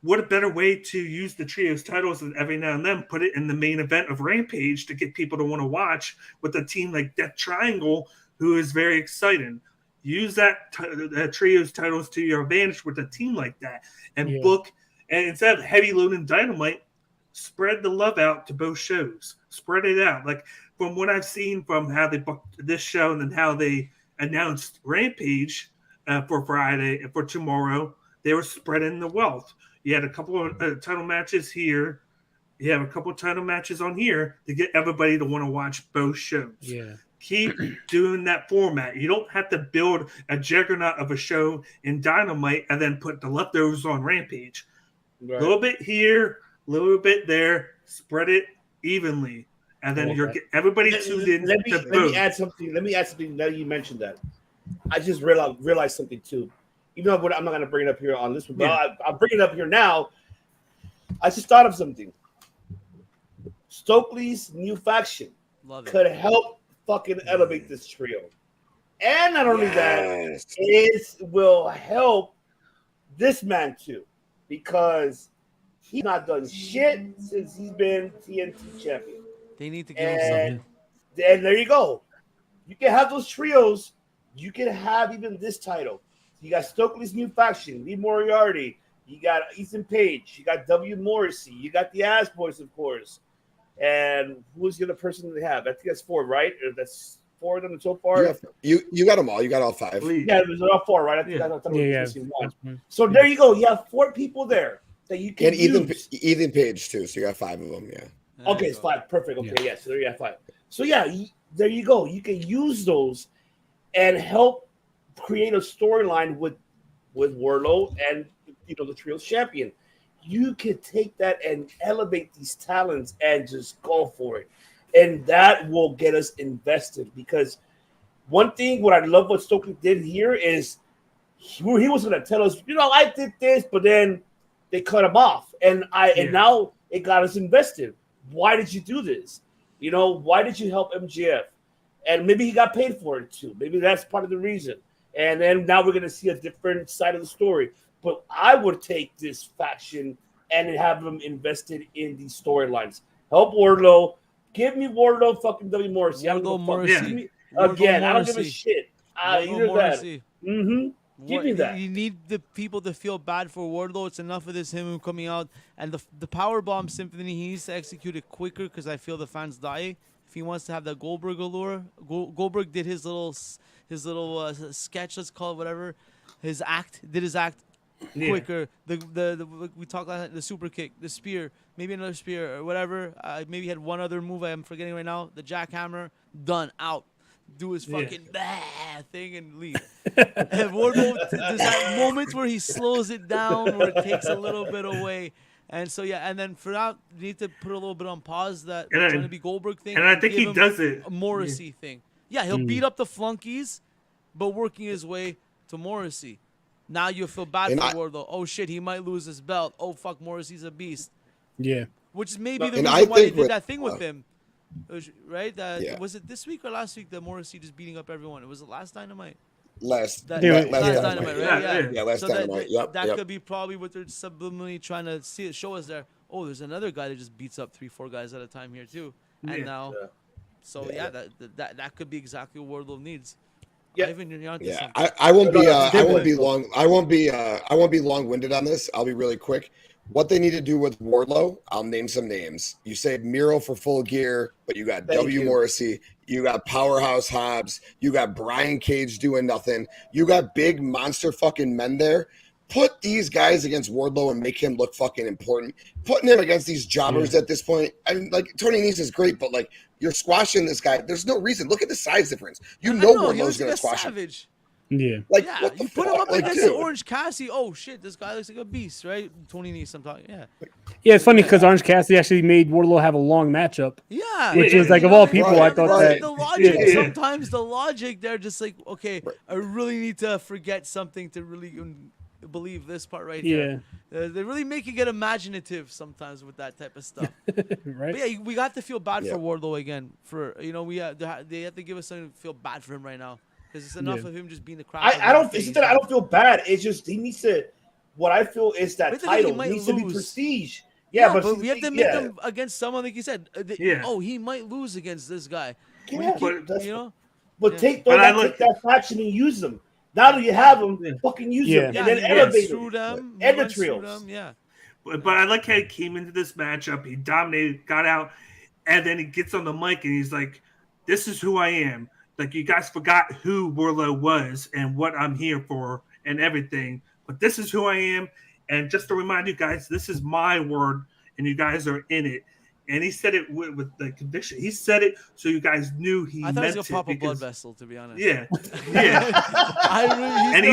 What a better way to use the trios titles than every now and then put it in the main event of Rampage to get people to want to watch with a team like Death Triangle, who is very exciting. Use that trios titles to your advantage with a team like that and book. And instead of heavy loading Dynamite, spread the love out to both shows. Spread it out. Like from what I've seen from how they booked this show and then how they announced Rampage for Friday and for tomorrow, they were spreading the wealth. You had a couple of title matches here. You have a couple of title matches on here to get everybody to want to watch both shows. Yeah. Keep doing that format. You don't have to build a juggernaut of a show in Dynamite and then put the leftovers on Rampage. A little bit here, a little bit there. Spread it evenly, and then you're everybody tuned in. Let me add something. Let me add something. Now you mentioned that, I just realized something too. Even though I'm not going to bring it up here on this one, but I'll bring it up here now. I just thought of something. Stokely's new faction could help fucking elevate this trio. And not only that, it will help this man too, because he's not done shit since he's been TNT champion. They need to give him something. And there you go. You can have those trios. You can have even this title. You got Stokely's new faction, Lee Moriarty. You got Ethan Page. You got W. Morrissey. You got the Ass Boys, of course. And who's the other person they have? I think that's 4, right? Or that's 4 of them so far. You got them all. You got all 5. Yeah, it was all 4, right? I thought it was just 1. So there you go. You have 4 people there that you can use. Ethan Page too. So you got 5 of them. Yeah. Okay, it's 5. Perfect. Okay, yeah. So there you have 5. So yeah, there you go. You can use those and help create a storyline with Wardlow and the Trios champion. You could take that and elevate these talents and just go for it. And that will get us invested, because one thing what I love what Stokely did here is he was going to tell us, I did this, but then they cut him off. And now it got us invested. Why did you do this? Why did you help MJF? And maybe he got paid for it too. Maybe that's part of the reason. And then now we're going to see a different side of the story. But I would take this faction and have them invested in these storylines. Help Wardlow. Give me Wardlow fucking W. Morrissey. Wardlow Morrissey. Again, I don't give a shit. Either that. Give me that. You need the people to feel bad for Wardlow. It's enough of this him coming out. And the Powerbomb Symphony, he needs to execute it quicker, because I feel the fans die. If he wants to have that Goldberg allure. Goldberg did his little sketch, let's call it whatever. His act quicker. We talked about the super kick, the spear, maybe another spear or whatever. Maybe he had one other move I'm forgetting right now. The jackhammer, done, out. Do his fucking thing and leave. And Wardlow, there's that moment where he slows it down, where it takes a little bit away. And so and then for now, you need to put a little bit on pause that trying to be Goldberg thing. And I think he does it. A Morrissey thing. Yeah, he'll beat up the flunkies, but working his way to Morrissey. Now you feel bad for Wardlow. Oh shit, he might lose his belt. Oh fuck, Morrissey's a beast. Yeah. Which is maybe the reason why they did that thing with him. Right? Was it this week or last week that Morrissey just beating up everyone? Was it last Dynamite? Last Dynamite, right? Yeah, last Dynamite. That could be probably what they're subliminally trying to show us there. Oh, there's another guy that just beats up 3-4 guys at a time here too. And now, that could be exactly what Wardlow needs. Yeah, Ivan, you're onto something. I won't be long. I won't be long-winded on this. I'll be really quick. What they need to do with Wardlow, I'll name some names. You say Miro for Full Gear, but you got Morrissey, you got Powerhouse Hobbs, you got Brian Cage doing nothing, you got big monster fucking men there. Put these guys against Wardlow and make him look fucking important. Putting him against these jobbers at this point, I mean, like, Tony Nese is great, but like, you're squashing this guy. There's no reason. Look at the size difference. Wardlow's going to squash him. Yeah. Like, what the put him up against the Orange Cassidy. Oh shit, this guy looks like a beast, right? Tony Nese, I'm talking. Yeah. Yeah, it's funny because Orange Cassidy actually made Wardlow have a long matchup. Yeah. Which was like, of all people, I thought that. The logic, sometimes the logic, they're just like, okay, I really need to forget something to really believe this part right here. They're really making it imaginative sometimes with that type of stuff. Right. But yeah, we got to feel bad for Wardlow again. They have to give us something to feel bad for him right now. Because it's enough of him just being the crap. I don't feel bad. It's just he needs to. What I feel is that title needs to be prestige. Yeah, but we have to make him against someone like you said. Oh, he might lose against this guy. Yeah, take that faction and use them. Now that you have them, fucking use them and then elevate them. And the trios. But I like how he came into this matchup. He dominated, got out, and then he gets on the mic and he's like, "This is who I am." Like, you guys forgot who Wardlow was and what I'm here for and everything. But this is who I am. And just to remind you guys, this is my word, and you guys are in it. And he said it with the conviction. He said it so you guys knew he meant it. I thought he was going to pop a blood vessel, to be honest. Yeah. He's going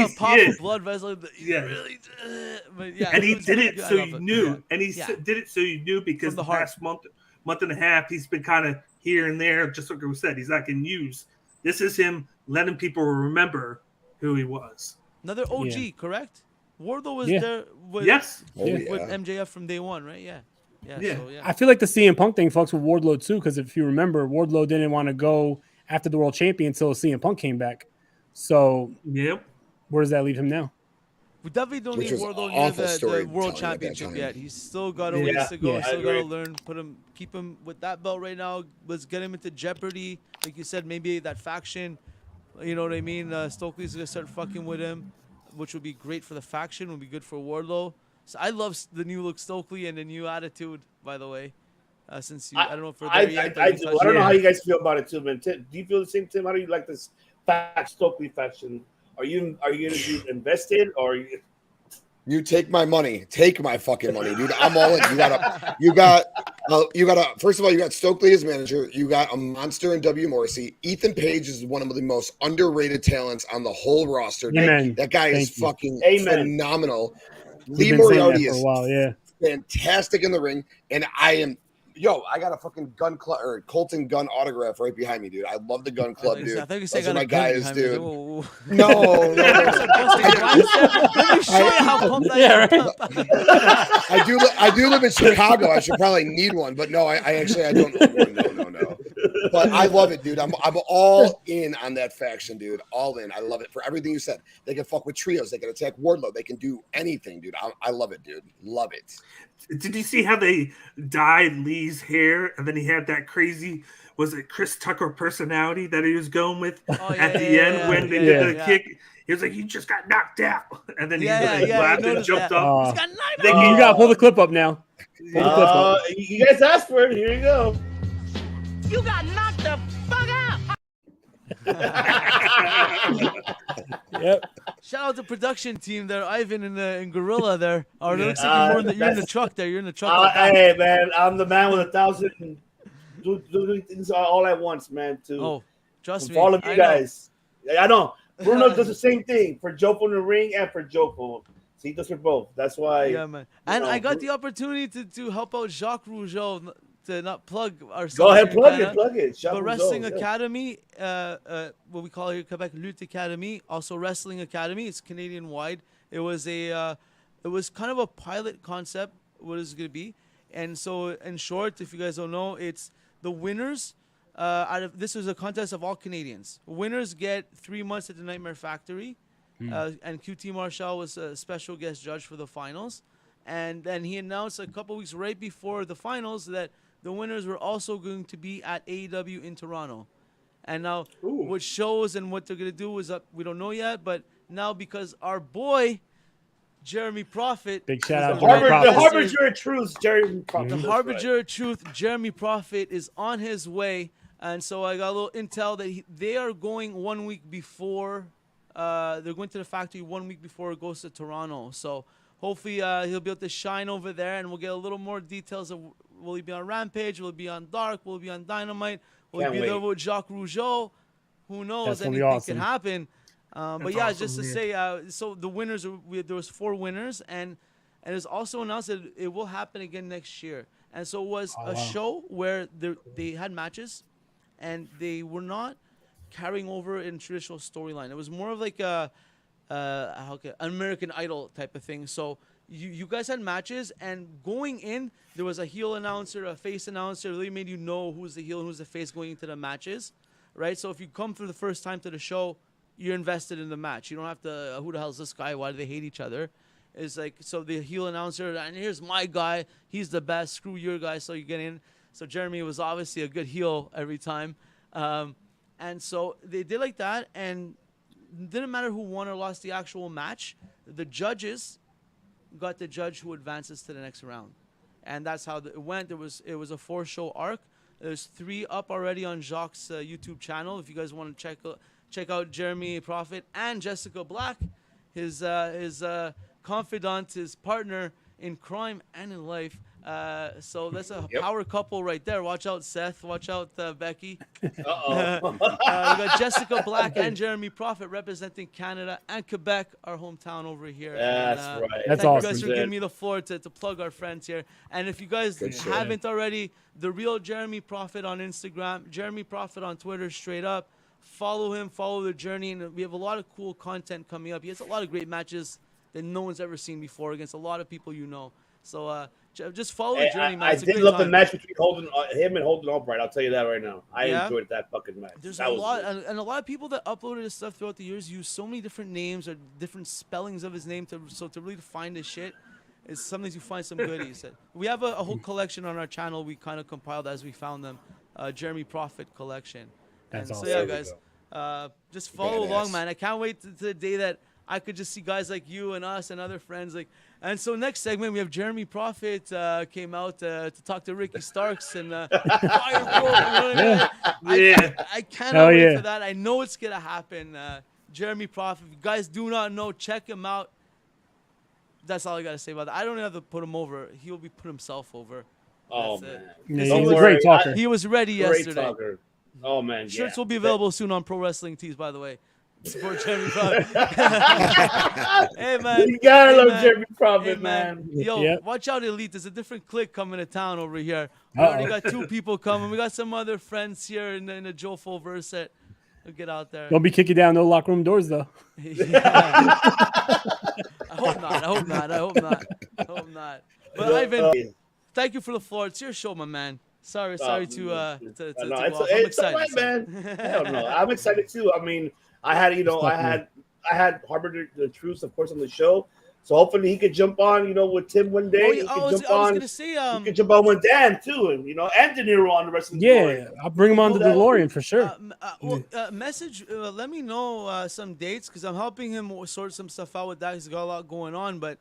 to pop a blood vessel. And he did it so you knew. Yeah. And he did it so you knew because the past month and a half, he's been kind of here and there, just like we said. He's not getting used. This is him letting people remember who he was. Another OG, correct? Wardlow was there with MJF from day one, right? Yeah. So, I feel like the CM Punk thing fucks with Wardlow too, because if you remember, Wardlow didn't want to go after the world champion until CM Punk came back. So, Yep. where does that leave him now? We definitely don't Which need was Wardlow awful near the storytelling World at that Championship time. yet. He's still got a Yeah. ways to go. Yeah, Still I got to agree. learn. Keep him with that belt right now. Let's get him into Jeopardy. Like you said, maybe that faction. You know what I mean? Stokely's gonna start fucking with him, which would be great for the faction. Would be good for Wardlow. So I love the new look Stokely and the new attitude. By the way, since I don't know if we're there yet. I do. I don't know how you guys feel about it too, man. Tim, do you feel the same, Tim? How do you like this Stokely faction? Are you gonna be invested or? You take my money. Take my fucking money, dude. I'm all in. You got first of all, you got Stokely as manager. You got a monster in W. Morrissey. Ethan Page is one of the most underrated talents on the whole roster. Amen. That guy is Thank you. fucking Amen. phenomenal. We've Lee been saying that Moriarty for a is while, yeah. fantastic in the ring, and I got a fucking gun club or Colton gun autograph right behind me, dude. I love the gun club, dude. I think you Those said are my guys, dude. No. No. Let me show you how pumped I am. I do live in Chicago. I should probably need one, but no, I don't own one. No. But I love it, dude. I'm all in on that faction, dude. All in. I love it for everything you said. They can fuck with trios. They can attack Wardlow. They can do anything, dude. I love it, dude. Love it. Did you see how they dyed Lee's hair and then he had that crazy, was it Chris Tucker personality that he was going with at the end when they did the kick? He was like, "You just got knocked out," and then he laughed and jumped up. You gotta pull the clip up now. Pull the clip up. You guys asked for it. Here you go. You got knocked the fuck out. Yep. Shout out to production team there, Ivan and Gorilla there. Or it looks like you're in the truck there. You're in the truck. Hey man, I'm the man with 1,000 do things all at once, man. Trust me. For all of you guys. I know. Bruno does the same thing for Jopo in the ring and for Jopo. So he does for both. That's why. Yeah, man. And I got the opportunity to help out Jacques Rougeau, to not plug ourselves. Go ahead, plug it. But Wrestling Academy, what we call here Quebec Lutte Academy, also Wrestling Academy. It's Canadian wide. It was kind of a pilot concept. What is it going to be? And so, in short, if you guys don't know, it's the winners. This is a contest of all Canadians. Winners get 3 months at the Nightmare Factory, and QT Marshall was a special guest judge for the finals. And then he announced a couple weeks right before the finals that the winners were also going to be at AEW in Toronto. And now what shows and what they're going to do is up. We don't know yet, but now because our boy Jeremy Prophet, big shout out, the Harbinger of Truth, Jeremy Prophet. The Harbinger of Truth, Jeremy Prophet is on his way. And so I got a little intel that they are going 1 week before. They're going to the factory 1 week before it goes to Toronto. So hopefully he'll be able to shine over there, and we'll get a little more details of will he be on Rampage, will he be on Dark, will he be on Dynamite, will he be there with Jacques Rougeau? Who knows? Anything can happen. But yeah, awesome, just to say, so the winners, there was 4 winners, and it was also announced that it will happen again next year. And so it was a show where they had matches, and they were not carrying over in traditional storyline. It was more of like an American Idol type of thing. So you guys had matches, and going in, there was a heel announcer, a face announcer. It really made you know who's the heel and who's the face going into the matches, right? So if you come for the first time to the show, you're invested in the match. You don't have to, who the hell is this guy? Why do they hate each other? It's like, so the heel announcer, and here's my guy. He's the best. Screw your guy. So you get in. So Jeremy was obviously a good heel every time. And so they did like that, and it didn't matter who won or lost the actual match. The judges got the judge who advances to the next round. And that's how it went. It was a 4-show arc. There's 3 up already on Jacques' YouTube channel. If you guys want to check out Jeremy Prophet and Jessica Black, his confidant, his partner in crime and in life. So that's a power couple right there. Watch out, Seth. Watch out, Becky. We got Jessica Black and Jeremy Prophet representing Canada and Quebec, our hometown over here. That's right. That's thank awesome. you guys for giving me the floor to plug our friends here. And if you guys haven't already, the real Jeremy Prophet on Instagram, Jeremy Prophet on Twitter, straight up. Follow him, follow the journey, and we have a lot of cool content coming up. He has a lot of great matches that no one's ever seen before against a lot of people you know. So Just follow the journey, man. I It's a did great love the time. match between him and Holden Albright. I'll tell you that right now. I enjoyed that fucking match. There's that a was lot, good. and a lot of people that uploaded his stuff throughout the years use so many different names or different spellings of his name to really find his shit. Is sometimes you find some goodies. We have a whole collection on our channel. We kind of compiled as we found them. Jeremy Prophet collection. That's awesome. So yeah, guys, just follow along, man. I can't wait to the day that I could just see guys like you and us and other friends like. And so next segment we have Jeremy Prophet came out to talk to Ricky Starks and Fire Pro. You know what I mean? I cannot wait for that. I know it's gonna happen. Jeremy Prophet. If you guys do not know, check him out. That's all I gotta say about that. I don't have to put him over. He'll be put himself over. Oh That's man, he's a great talker. He was ready yesterday. Talker. Oh man, Shirts will be available soon on Pro Wrestling Tees, by the way. Support Jeremy Prophet. Hey man, you gotta love Jeremy Prophet, man. Yo, watch out, Elite. There's a different clique coming to town over here. We already got 2 people coming. We got some other friends here in the Joe Fulver set. We'll get out there. Don't be kicking down no locker room doors though. I hope not. But Ivan, thank you for the floor. It's your show, my man. Sorry to I'm excited, right, man. Hell no, I'm excited too. I mean, I had Harbored the Truth, of course, on the show. So hopefully he could jump on, with Tim one day. I was gonna say, he could jump on with Dan too, and and De Niro on the Wrestling Delorean. I'll bring him on the DeLorean for sure. Message, let me know some dates because I'm helping him sort some stuff out with that. He's got a lot going on, but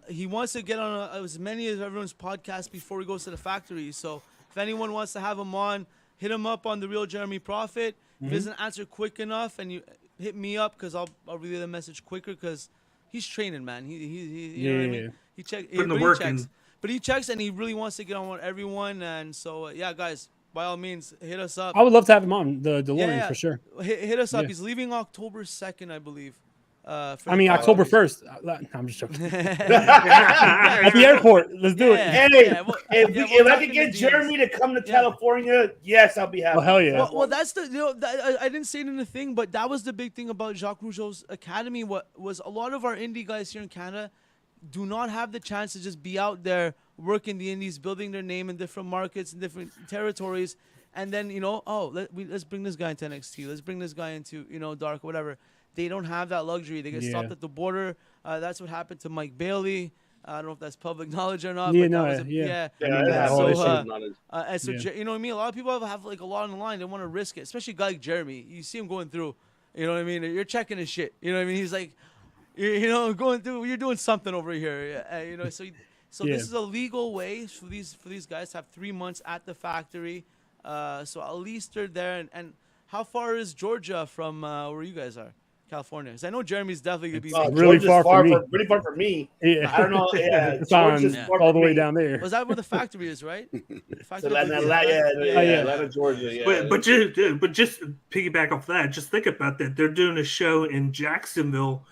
he wants to get on as many of everyone's podcasts before he goes to the factory. So if anyone wants to have him on, hit him up on The Real Jeremy Prophet. If he doesn't answer quick enough, and you hit me up because I'll relay the message quicker because he's training, man. He you know what I mean? He checks, but he checks and he really wants to get on with everyone. And so guys, by all means, hit us up. I would love to have him on the DeLorean for sure. Hit us up. He's leaving October 2nd, I believe. October 1st. I'm just joking. At the airport. Let's do it. Hey, if I could get Jeremy to come to California, yes, I'll be happy. Oh, hell yeah. Well, that's I didn't say it in the thing, but that was the big thing about Jacques Rougeau's Academy. What was a lot of our indie guys here in Canada do not have the chance to just be out there working the indies, building their name in different markets and different territories. And then, let's bring this guy into NXT. Let's bring this guy into, Dark, whatever. They don't have that luxury. They get stopped at the border. That's what happened to Mike Bailey. I don't know if that's public knowledge or not. And so, you know what I mean? A lot of people have like a lot on the line. They want to risk it, especially a guy like Jeremy. You see him going through. You know what I mean? You're checking his shit. You know what I mean? He's like, going through. You're doing something over here. So this is a legal way for these guys to have 3 months at the factory. So at least they're there. And how far is Georgia from where you guys are? California. Because I know Jeremy's definitely going to be really far from me. Really far from me. Yeah. I don't know. Yeah, it's all the way down there. Was that where the factory is, right? Atlanta, Georgia. Yeah. But just piggyback off that. Just think about that. They're doing a show in Jacksonville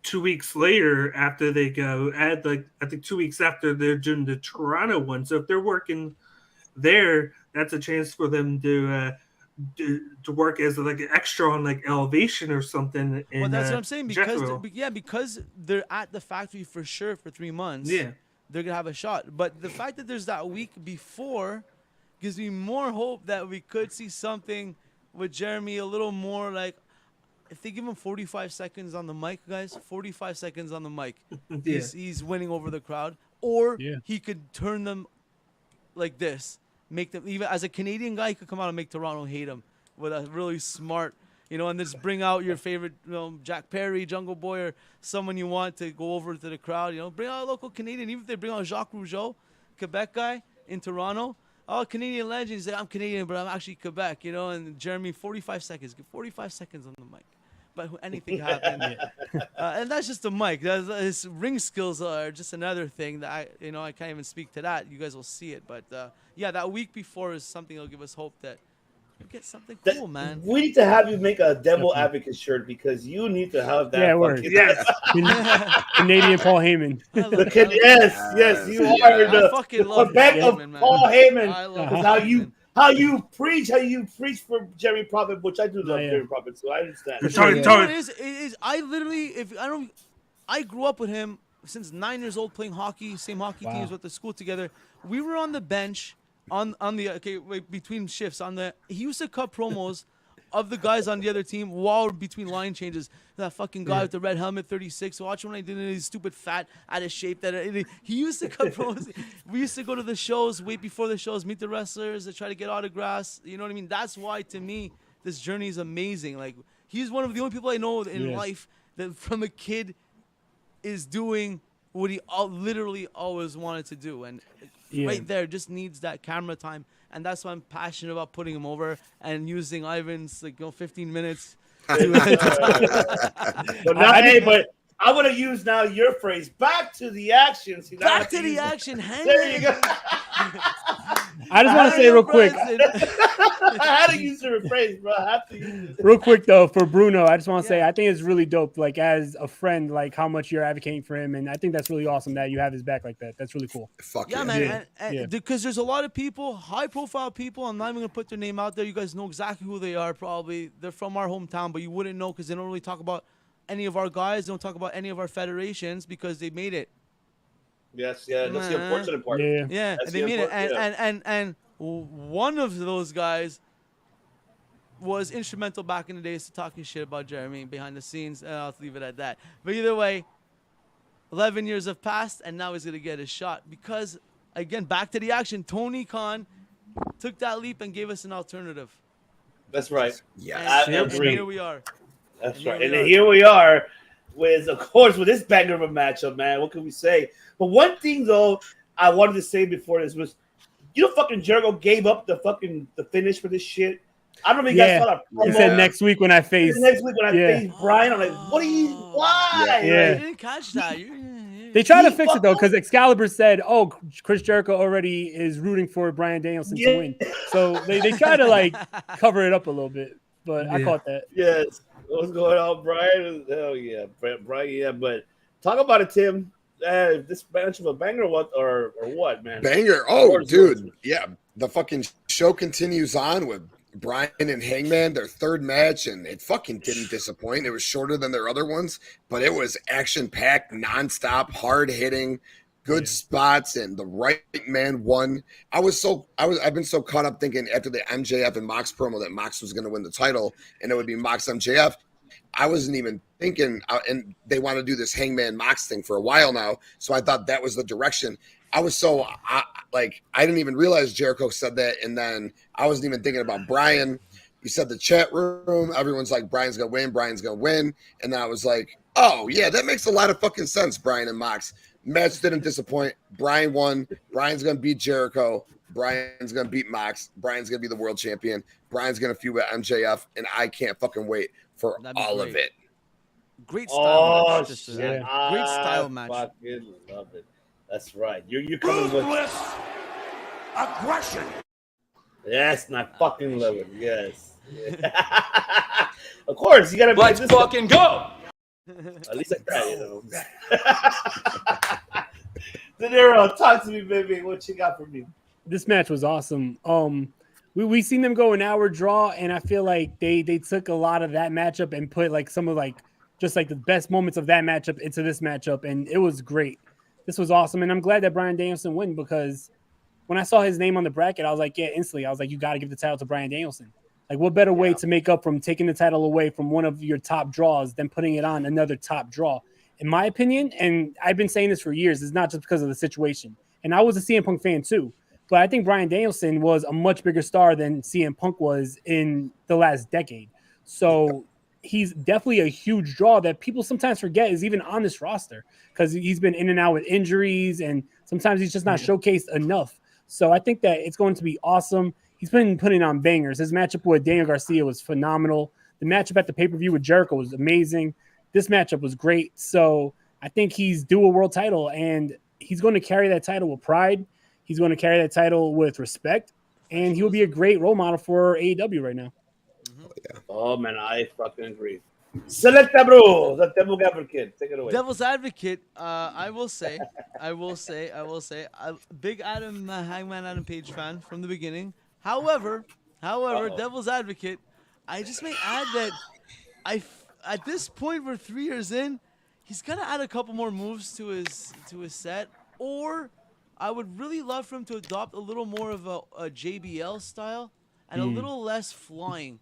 2 weeks later after they go. I think 2 weeks after they're doing the Toronto one. So if they're working there, that's a chance for them to work as like an extra on like Elevation or something. Well, that's what I'm saying because they're at the factory for sure for 3 months. Yeah, they're gonna have a shot. But the fact that there's that week before gives me more hope that we could see something with Jeremy a little more like if they give him 45 seconds on the mic, guys. 45 seconds on the mic, he's winning over the crowd, or he could turn them like this. Make them, even as a Canadian guy, he could come out and make Toronto hate him with a really smart, and just bring out your favorite, Jack Perry, Jungle Boy, or someone you want to go over to the crowd. Bring out a local Canadian. Even if they bring out Jacques Rougeau, Quebec guy in Toronto, Canadian legend. He's like, I'm Canadian, but I'm actually Quebec. And Jeremy, 45 seconds. Get 45 seconds on the mic. But anything can happen. And that's just the mic. His ring skills are just another thing that I can't even speak to that. You guys will see it. But that week before is something that'll give us hope that we'll get something cool, man. We need to have you make a Devil Advocate shirt because you need to have that. Yeah, word. Yes. Canadian Paul Heyman. Yes, you are the Quebec of Paul Heyman. How you preach for Jeremy Prophet, which I do love Jeremy Prophet, so I understand. I literally, I grew up with him since 9 years old playing hockey, same hockey teams with the school together. We were on the bench on the between shifts he used to cut promos of the guys on the other team while between line changes. That fucking guy with the red helmet, 36. Watch him when I did his stupid fat out of shape. He used to cut promos. We used to go to the shows, wait before the shows, meet the wrestlers, try to get autographs. You know what I mean? That's why, to me, this journey is amazing. Like, he's one of the only people I know in life that from a kid is doing what he literally always wanted to do. And right there just needs that camera time. And that's why I'm passionate about putting him over and using Ivan's 15 minutes. But I want to use now your phrase. Back to the action. See, back to the action. There you go. I just want to say real quick. I had to use the phrase, bro. I have to use it. Real quick though, for Bruno, I just want to say I think it's really dope. Like, as a friend, like how much you're advocating for him, and I think that's really awesome that you have his back like that. That's really cool. Fuck yeah, man. Because there's a lot of people, high-profile people. I'm not even gonna put their name out there. You guys know exactly who they are. Probably they're from our hometown, but you wouldn't know because they don't really talk about any of our guys. They don't talk about any of our federations because they made it. Yes, that's the unfortunate part. Yeah, they made it, and one of those guys was instrumental back in the days to talking shit about Jeremy behind the scenes, and I'll leave it at that. But either way, 11 years have passed, and now he's gonna get his shot because, again, back to the action. Tony Khan took that leap and gave us an alternative. That's right. Yeah, I agree. And here we are. That's right. And here we are with, of course, with this banger of a matchup, man. What can we say? But one thing, though, I wanted to say before this was, fucking Jericho gave up the finish for this shit. I don't know if you guys saw that promo. He said next week when I face Brian, I'm like, why? I didn't catch that. They try to fix it though, because Excalibur said, "Oh, Chris Jericho already is rooting for Bryan Danielson to win." So they try to cover it up a little bit, but I caught that. Yes, what's going on, Brian? Oh yeah, Brian. Yeah, but talk about it, Tim. This match of a banger, or what, man? Banger. Oh, dude, yeah. The fucking show continues on with Brian and Hangman, their third match, and it fucking didn't disappoint. It was shorter than their other ones, but it was action-packed, nonstop, hard-hitting, good spots, and the right man won. I've been so caught up thinking after the MJF and Mox promo that Mox was going to win the title, and it would be Mox MJF. I wasn't even thinking, and they want to do this Hangman Mox thing for a while now, so I thought that was the direction. I was so I didn't even realize Jericho said that, and then I wasn't even thinking about Brian. You said the chat room, everyone's like, Brian's gonna win, and then I was like, oh yeah, that makes a lot of fucking sense. Brian and Mox match didn't disappoint. Brian won. Brian's gonna beat Jericho. Brian's gonna beat Mox. Brian's gonna be the world champion. Brian's gonna feud with MJF, and I can't fucking wait for all of it. Great style match. Yeah. Great style match. I fucking love it. That's right. You're coming Ruthless aggression. Yes, and I fucking love it. Yes. Of course, you gotta. Let's fucking go. At least like that, De Niro, talk to me, baby. What you got for me? This match was awesome. We seen them go an hour draw, and I feel like they took a lot of that matchup and put some of just the best moments of that matchup into this matchup, and it was great. This was awesome, and I'm glad that Bryan Danielson won because when I saw his name on the bracket, I was like, instantly. I was like, you got to give the title to Bryan Danielson. What better way to make up from taking the title away from one of your top draws than putting it on another top draw? In my opinion, and I've been saying this for years, it's not just because of the situation. And I was a CM Punk fan too, but I think Bryan Danielson was a much bigger star than CM Punk was in the last decade. So he's definitely a huge draw that people sometimes forget is even on this roster because he's been in and out with injuries and sometimes he's just not showcased enough. So I think that it's going to be awesome. He's been putting on bangers. His matchup with Daniel Garcia was phenomenal. The matchup at the pay-per-view with Jericho was amazing. This matchup was great. So I think he's due a world title and he's going to carry that title with pride. He's going to carry that title with respect and he will be a great role model for AEW right now. Oh man, I fucking agree. Selecta, bro. The Devil's Advocate. Take it away. Devil's Advocate. I will say, big Hangman Adam Page fan from the beginning. However, Devil's Advocate. I just may add that at this point, we're 3 years in. he's got to add a couple more moves to his set, or I would really love for him to adopt a little more of a JBL style and a little less flying.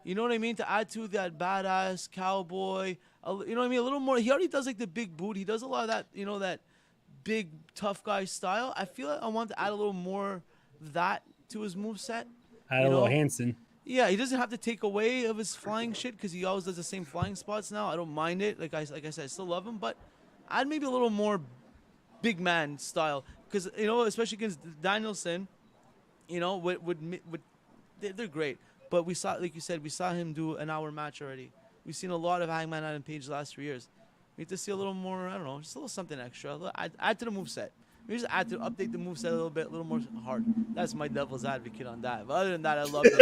You know what I mean? To add to that badass cowboy, you know what I mean? A little more. He already does like the big boot. He does a lot of that, you know, that big tough guy style. I feel like I want to add a little more of that to his moveset. Add a little Hanson. Yeah, he doesn't have to take away of his flying shit because he always does the same flying spots now. I don't mind it. Like I said, I still love him, but add maybe a little more big man style because, you know, especially against Danielson, you know, they're great. But we saw, like you said, we saw him do an hour match already. We've seen a lot of Hangman Adam Page the last 3 years. We need to see a little more, I don't know, just a little something extra. Add to the moveset. Maybe just update the moveset a little bit, a little more hard. That's my devil's advocate on that. But other than that, I loved it.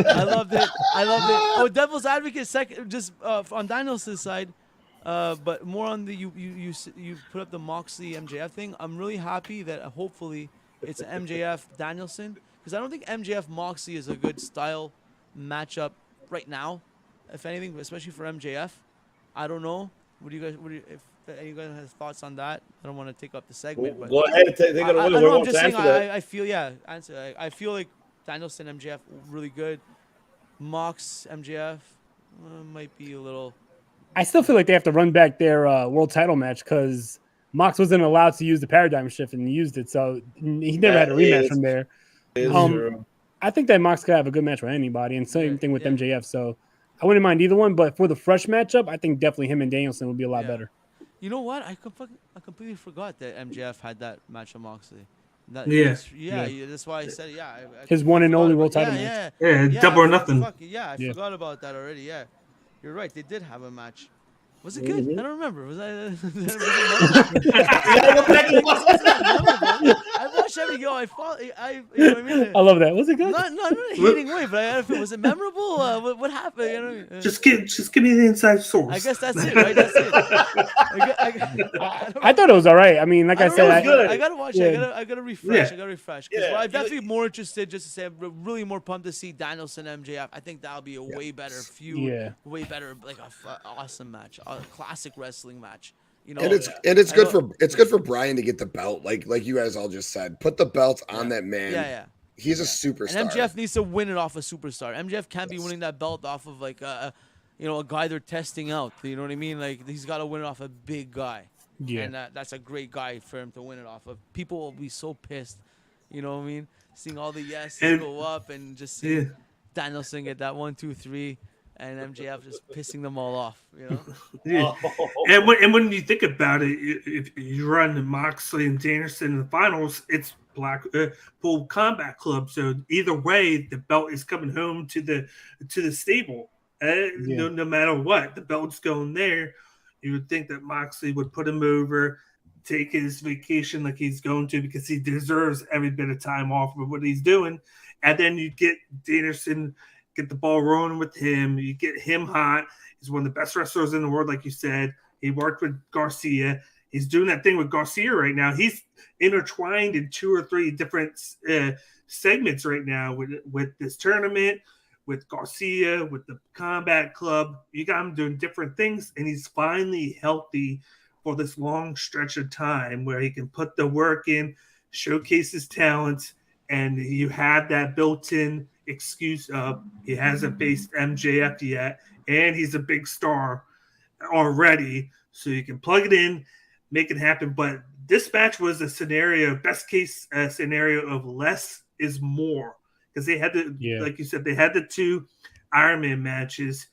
I loved it. Oh, devil's advocate second, just on Danielson's side, but more on the you put up the Moxley MJF thing. I'm really happy that hopefully it's MJF Danielson. Because I don't think MJF Moxley is a good style matchup right now, if anything, especially for MJF. I don't know. If any of you guys have thoughts on that? I don't want to take up the segment. But go ahead and take it away. I'm just saying. I feel like Danielson MJF really good. Mox MJF might be a little. I still feel like they have to run back their world title match because Mox wasn't allowed to use the paradigm shift and he used it, so he never had a rematch from there. I think that Mox could have a good match with anybody, and same thing with MJF. So I wouldn't mind either one, but for the fresh matchup, I think definitely him and Danielson would be a lot better. You know what? I completely forgot that MJF had that match with Moxley. That's why I said his one and only world title match. Double or nothing. I forgot about that already. Yeah, you're right. They did have a match. Was it good? I don't remember. Was I watched every go. I follow. You know what I mean? I love that. Was it good? Not in a hating way, but was it memorable? What happened? You know what I mean? Just give me the inside source. I guess that's it, right? That's it. I thought it was all right. I mean, like I said, I gotta watch it. I gotta refresh. I gotta refresh. I'm definitely more interested. Just to say, I'm really more pumped to see Danielson MJF. I think that'll be a way better feud. Way better, like a awesome match. A classic wrestling match, you know. And it's good for Brian to get the belt, like you guys all just said. Put the belt on that man. Yeah. He's a superstar. And MJF needs to win it off a superstar. MJF can't be winning that belt off of like a guy they're testing out. You know what I mean? Like he's got to win it off a big guy. Yeah. And that's a great guy for him to win it off of. People will be so pissed. You know what I mean? Seeing all the yeses go up and just seeing Danielson get that 1, 2, 3. And MJF just pissing them all off, you know. And when you think about it, if you run Moxley and Danielson in the finals, it's Blackpool Combat Club. So either way, the belt is coming home to the stable. No matter what, the belt's going there. You would think that Moxley would put him over, take his vacation like he's going to because he deserves every bit of time off of what he's doing, and then you get Danielson. Get the ball rolling with him. You get him hot. He's one of the best wrestlers in the world, like you said. He worked with Garcia. He's doing that thing with Garcia right now. He's intertwined in 2 or 3 different segments right now with this tournament, with Garcia, with the Combat Club. You got him doing different things, and he's finally healthy for this long stretch of time where he can put the work in, showcase his talents, and you have that built-in excuse of he hasn't faced MJF yet, and he's a big star already, so you can plug it in, make it happen. But this match was a scenario, best case scenario of less is more, because they had like you said, they had the 2 Iron Man matches.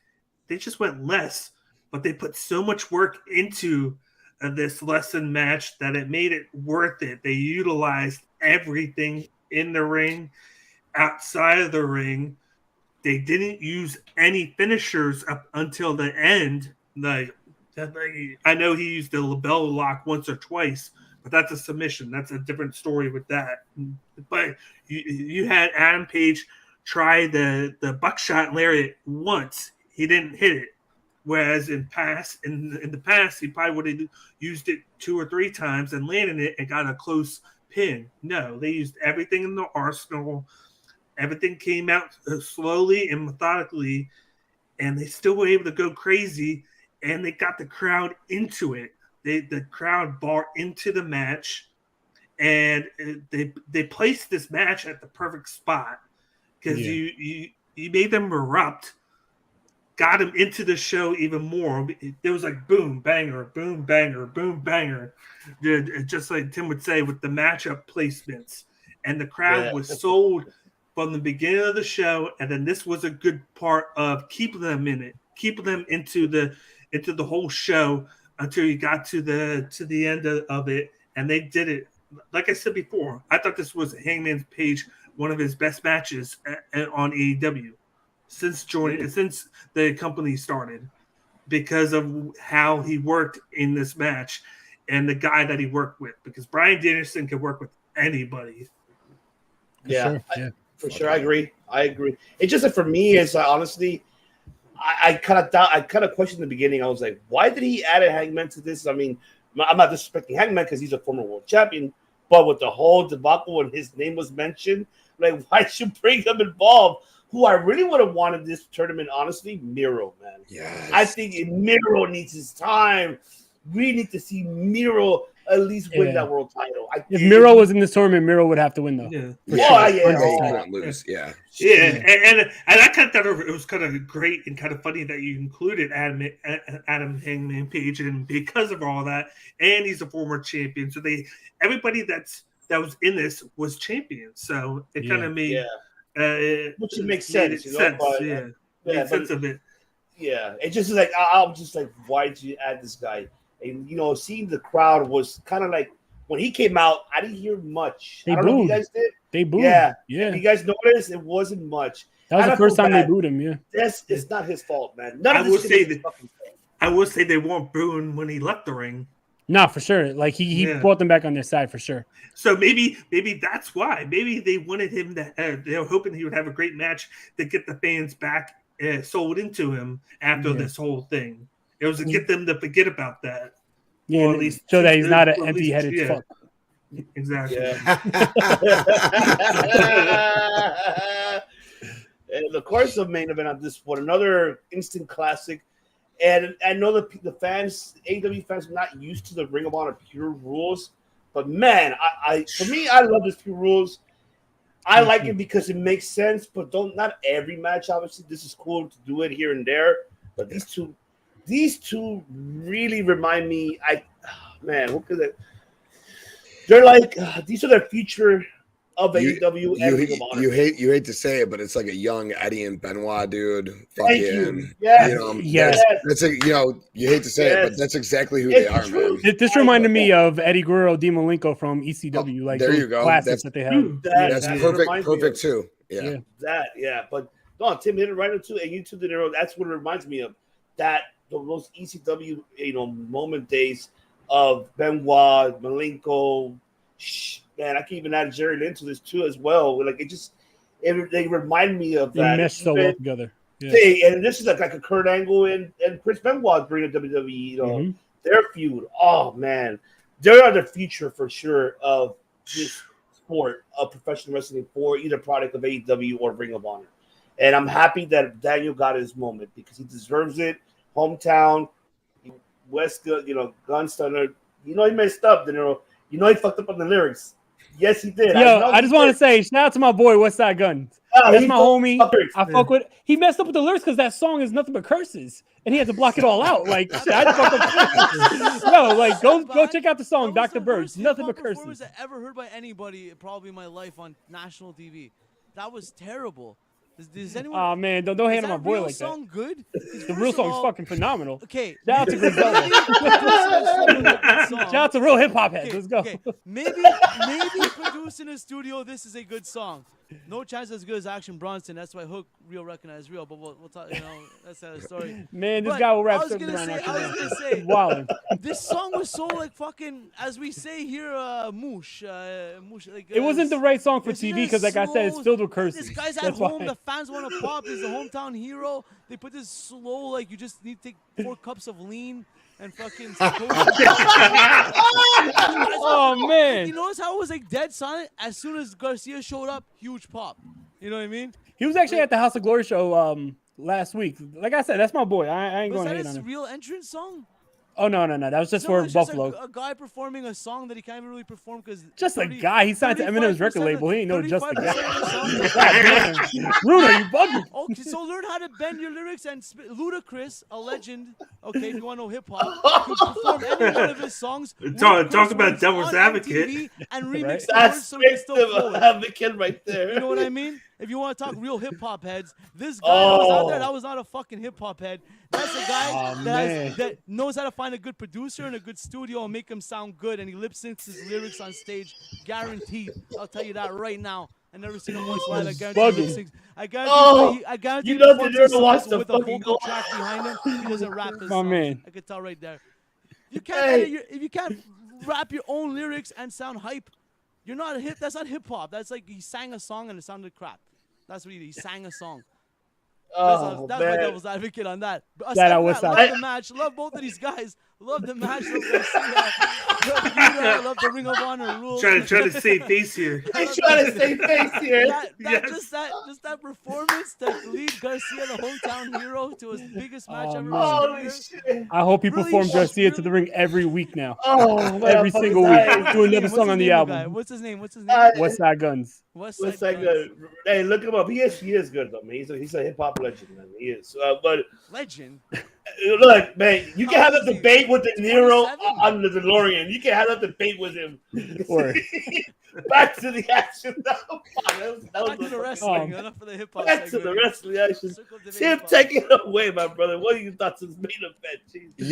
They just went less, but they put so much work into this lesson match that it made it worth it. They utilized everything in the ring. Outside of the ring, they didn't use any finishers up until the end. Like I know he used the labella lock once or twice, but that's a submission. That's a different story with that. But you had Adam Page try the buckshot lariat once. He didn't hit it. Whereas in the past, he probably would have used it 2 or 3 times and landed it and got a close pin. No, they used everything in the arsenal. Everything came out slowly and methodically, and they still were able to go crazy and they got the crowd into it. The crowd bought into the match, and they placed this match at the perfect spot because you made them erupt, got them into the show even more. There was like boom, banger, boom, banger, boom, banger, just like Tim would say with the matchup placements, and the crowd was sold from the beginning of the show, and then this was a good part of keeping them in it, keeping them into the whole show until you got to the end of it, and they did it. Like I said before, I thought this was Hangman Page, one of his best matches on AEW since the company started, because of how he worked in this match and the guy that he worked with. Because Bryan Danielson can work with anybody. For sure, I agree. It's just that for me, is honestly, I kind of questioned in the beginning. I was like, why did he add a Hangman to this? I mean, I'm not disrespecting Hangman because he's a former world champion, but with the whole debacle when his name was mentioned, like, why should you bring him involved? Who I really would have wanted this tournament, honestly, Miro, man. Yes. I think Miro needs his time. We need to see Miro at least win that world title. If Miro was in this tournament, Miro would have to win, though. Yeah. He couldn't lose. Yeah. And I kind of thought it was kind of great and kind of funny that you included Adam Hangman Page, and because of all that, and he's a former champion, so everybody that was in this was champions. So it kind of made which makes sense, you know. But, made sense of it. Yeah, it just is like I'm just like, why did you add this guy? And seeing the crowd was kind of like when he came out, I didn't hear much. They I don't know if you guys did. They booed. Yeah. If you guys noticed, it wasn't much. That was the first time they booed him. Yeah, it's not his fault, man. I will say they weren't booing when he left the ring. No, for sure. Like he brought them back on their side for sure. So maybe that's why. Maybe they wanted him to. They were hoping he would have a great match to get the fans back sold into him after this whole thing. It was to get them to forget about that. Yeah, or at least show that he's not an empty-headed fuck. Exactly. Yeah. And of course, the main event of this one, another instant classic. And I know the fans, AEW fans, are not used to the Ring of Honor Pure Rules, but man, for me, I love this Pure Rules. I like it because it makes sense, but not every match. Obviously, this is cool to do it here and there, but these two really remind me. What could they? They're like these are the future of AEW and Ring of Honor. You hate to say it, but it's like a young Eddie and Benoit dude. Thank you. Yes. That's you hate to say it, but that's exactly who they are, man. This reminded me of Eddie Guerrero, Di Malenko from ECW. Like there you go. Classics that they have. That's perfect too. Yeah. But no, Tim hit it right on too, and you two did it. That's what it reminds me of. That those ECW moment days of Benoit, Malenko. Man, I can even add Jerry Lynn to this too as well. Like they remind me of that. They mesh so well together. Yeah. And this is like a Kurt Angle and Chris Benoit bringing WWE, their feud. Oh man, they are the future for sure of this sport of professional wrestling for either product of AEW or Ring of Honor. And I'm happy that Daniel got his moment because he deserves it. Hometown, West, Gunstunner. He messed up. He fucked up on the lyrics. Yes, he did. I just want to say, shout out to my boy, Westside Guns. That's my homie. I fuck with. He messed up with the lyrics because that song is nothing but curses, and he had to block it all out. Like, shit, I just fucked up. No, like, go check out the song, Dr. Bird. Nothing but curses. Was that ever heard by anybody? Probably in my life on national TV. That was terrible. Does anyone? Oh man, don't hate on my boy like that. Song good? The real song is fucking phenomenal. Okay, shout out to Griselda. Shout out to real hip hop heads. Let's go. Okay. Maybe produced in a studio. This is a good song. No chance as good as Action Bronson. That's why Hook real recognized real. But we'll talk. That's a story. Man, this guy will rap. I was gonna say, this song was so like fucking, as we say here, moosh. Like, it wasn't the right song for TV because, like I said, it's filled with curses. This guy's at home. The fans want to pop. He's the hometown hero. They put this slow, like you just need to take 4 cups of lean and fucking. Oh man! You notice how it was like dead silent as soon as Garcia showed up? Huge pop. You know what I mean? He was actually at the House of Glory show last week. Like I said, that's my boy. I ain't Was going to that hate on his him. real entrance song? Oh no. That was just No, for it's just Buffalo. a guy performing a song that he can't even really perform because Just a guy. He signed to Eminem's record label. He ain't no just a guy. God damn. Ruda, you bugging. Okay, so learn how to bend your lyrics and Ludacris, a legend. Okay, if you want to know hip hop, could perform any one of his songs. Talk about devil's advocate. MTV and remix the words That's so he can still victim flow it. advocate right there. You know what I mean? If you want to talk real hip hop heads, this guy that was out there, that was not a fucking hip hop head. That's a guy that knows how to find a good producer and a good studio and make him sound good, and he lip syncs his lyrics on stage, guaranteed. I'll tell you that right now. I never seen him once live. I guarantee lip syncs. I guarantee you know he the nerd wants songs to with a fucking vocal go. track behind him. He doesn't rap his My songs. man. I could tell right there. You can't if you can't rap your own lyrics and sound hype, you're not a hip. That's not hip hop. That's like he sang a song and it sounded crap. That's what he did. He sang a song. That's my devil's advocate on that. But aside from that, love the match. Love both of these guys. Love the match. Love Garcia. Love Yuta. Love the Ring of Honor rules. Trying to save face here. He's trying to save face here. Just that performance that lead Garcia, the hometown hero, to his biggest match ever. Holy shit. I hope he performs Garcia to the ring every week now. Oh, every single week. Do another song on the album. What's his name? Westside Guns. Westside Guns. Hey, look him up. He is good though, man. He's a hip hop legend, man. He is. But legend. Look, man, you can have a debate with De Niro on the DeLorean. You can have a debate with him. Back to the action. Back to the wrestling. Enough for the hip hop. Back to the wrestling action. Tim, take it away, my brother. What are your thoughts on this main event? Jesus.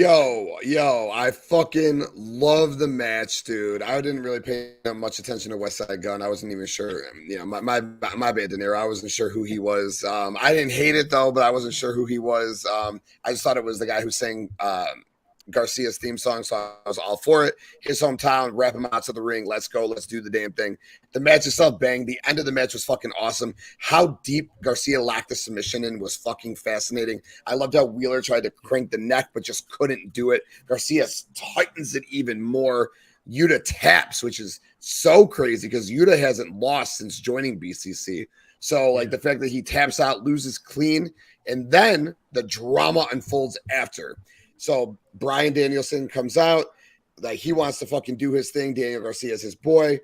Yo, I fucking love the match, dude. I didn't really pay much attention to Westside Gun. I wasn't even sure. You know, my bad, De Niro. I wasn't sure who he was. I didn't hate it though, but I wasn't sure who he was. I just thought it was the guy who sang Garcia's theme song, so I was all for it. His hometown, wrap him out to the ring. Let's go. Let's do the damn thing. The match itself banged. The end of the match was fucking awesome. How deep Garcia locked the submission in was fucking fascinating. I loved how Wheeler tried to crank the neck, but just couldn't do it. Garcia tightens it even more. Yuta taps, which is so crazy because Yuta hasn't lost since joining BCC. So, like, the fact that he taps out, loses clean, and then the drama unfolds after. So Bryan Danielson comes out, like he wants to fucking do his thing. Daniel Garcia is his boy.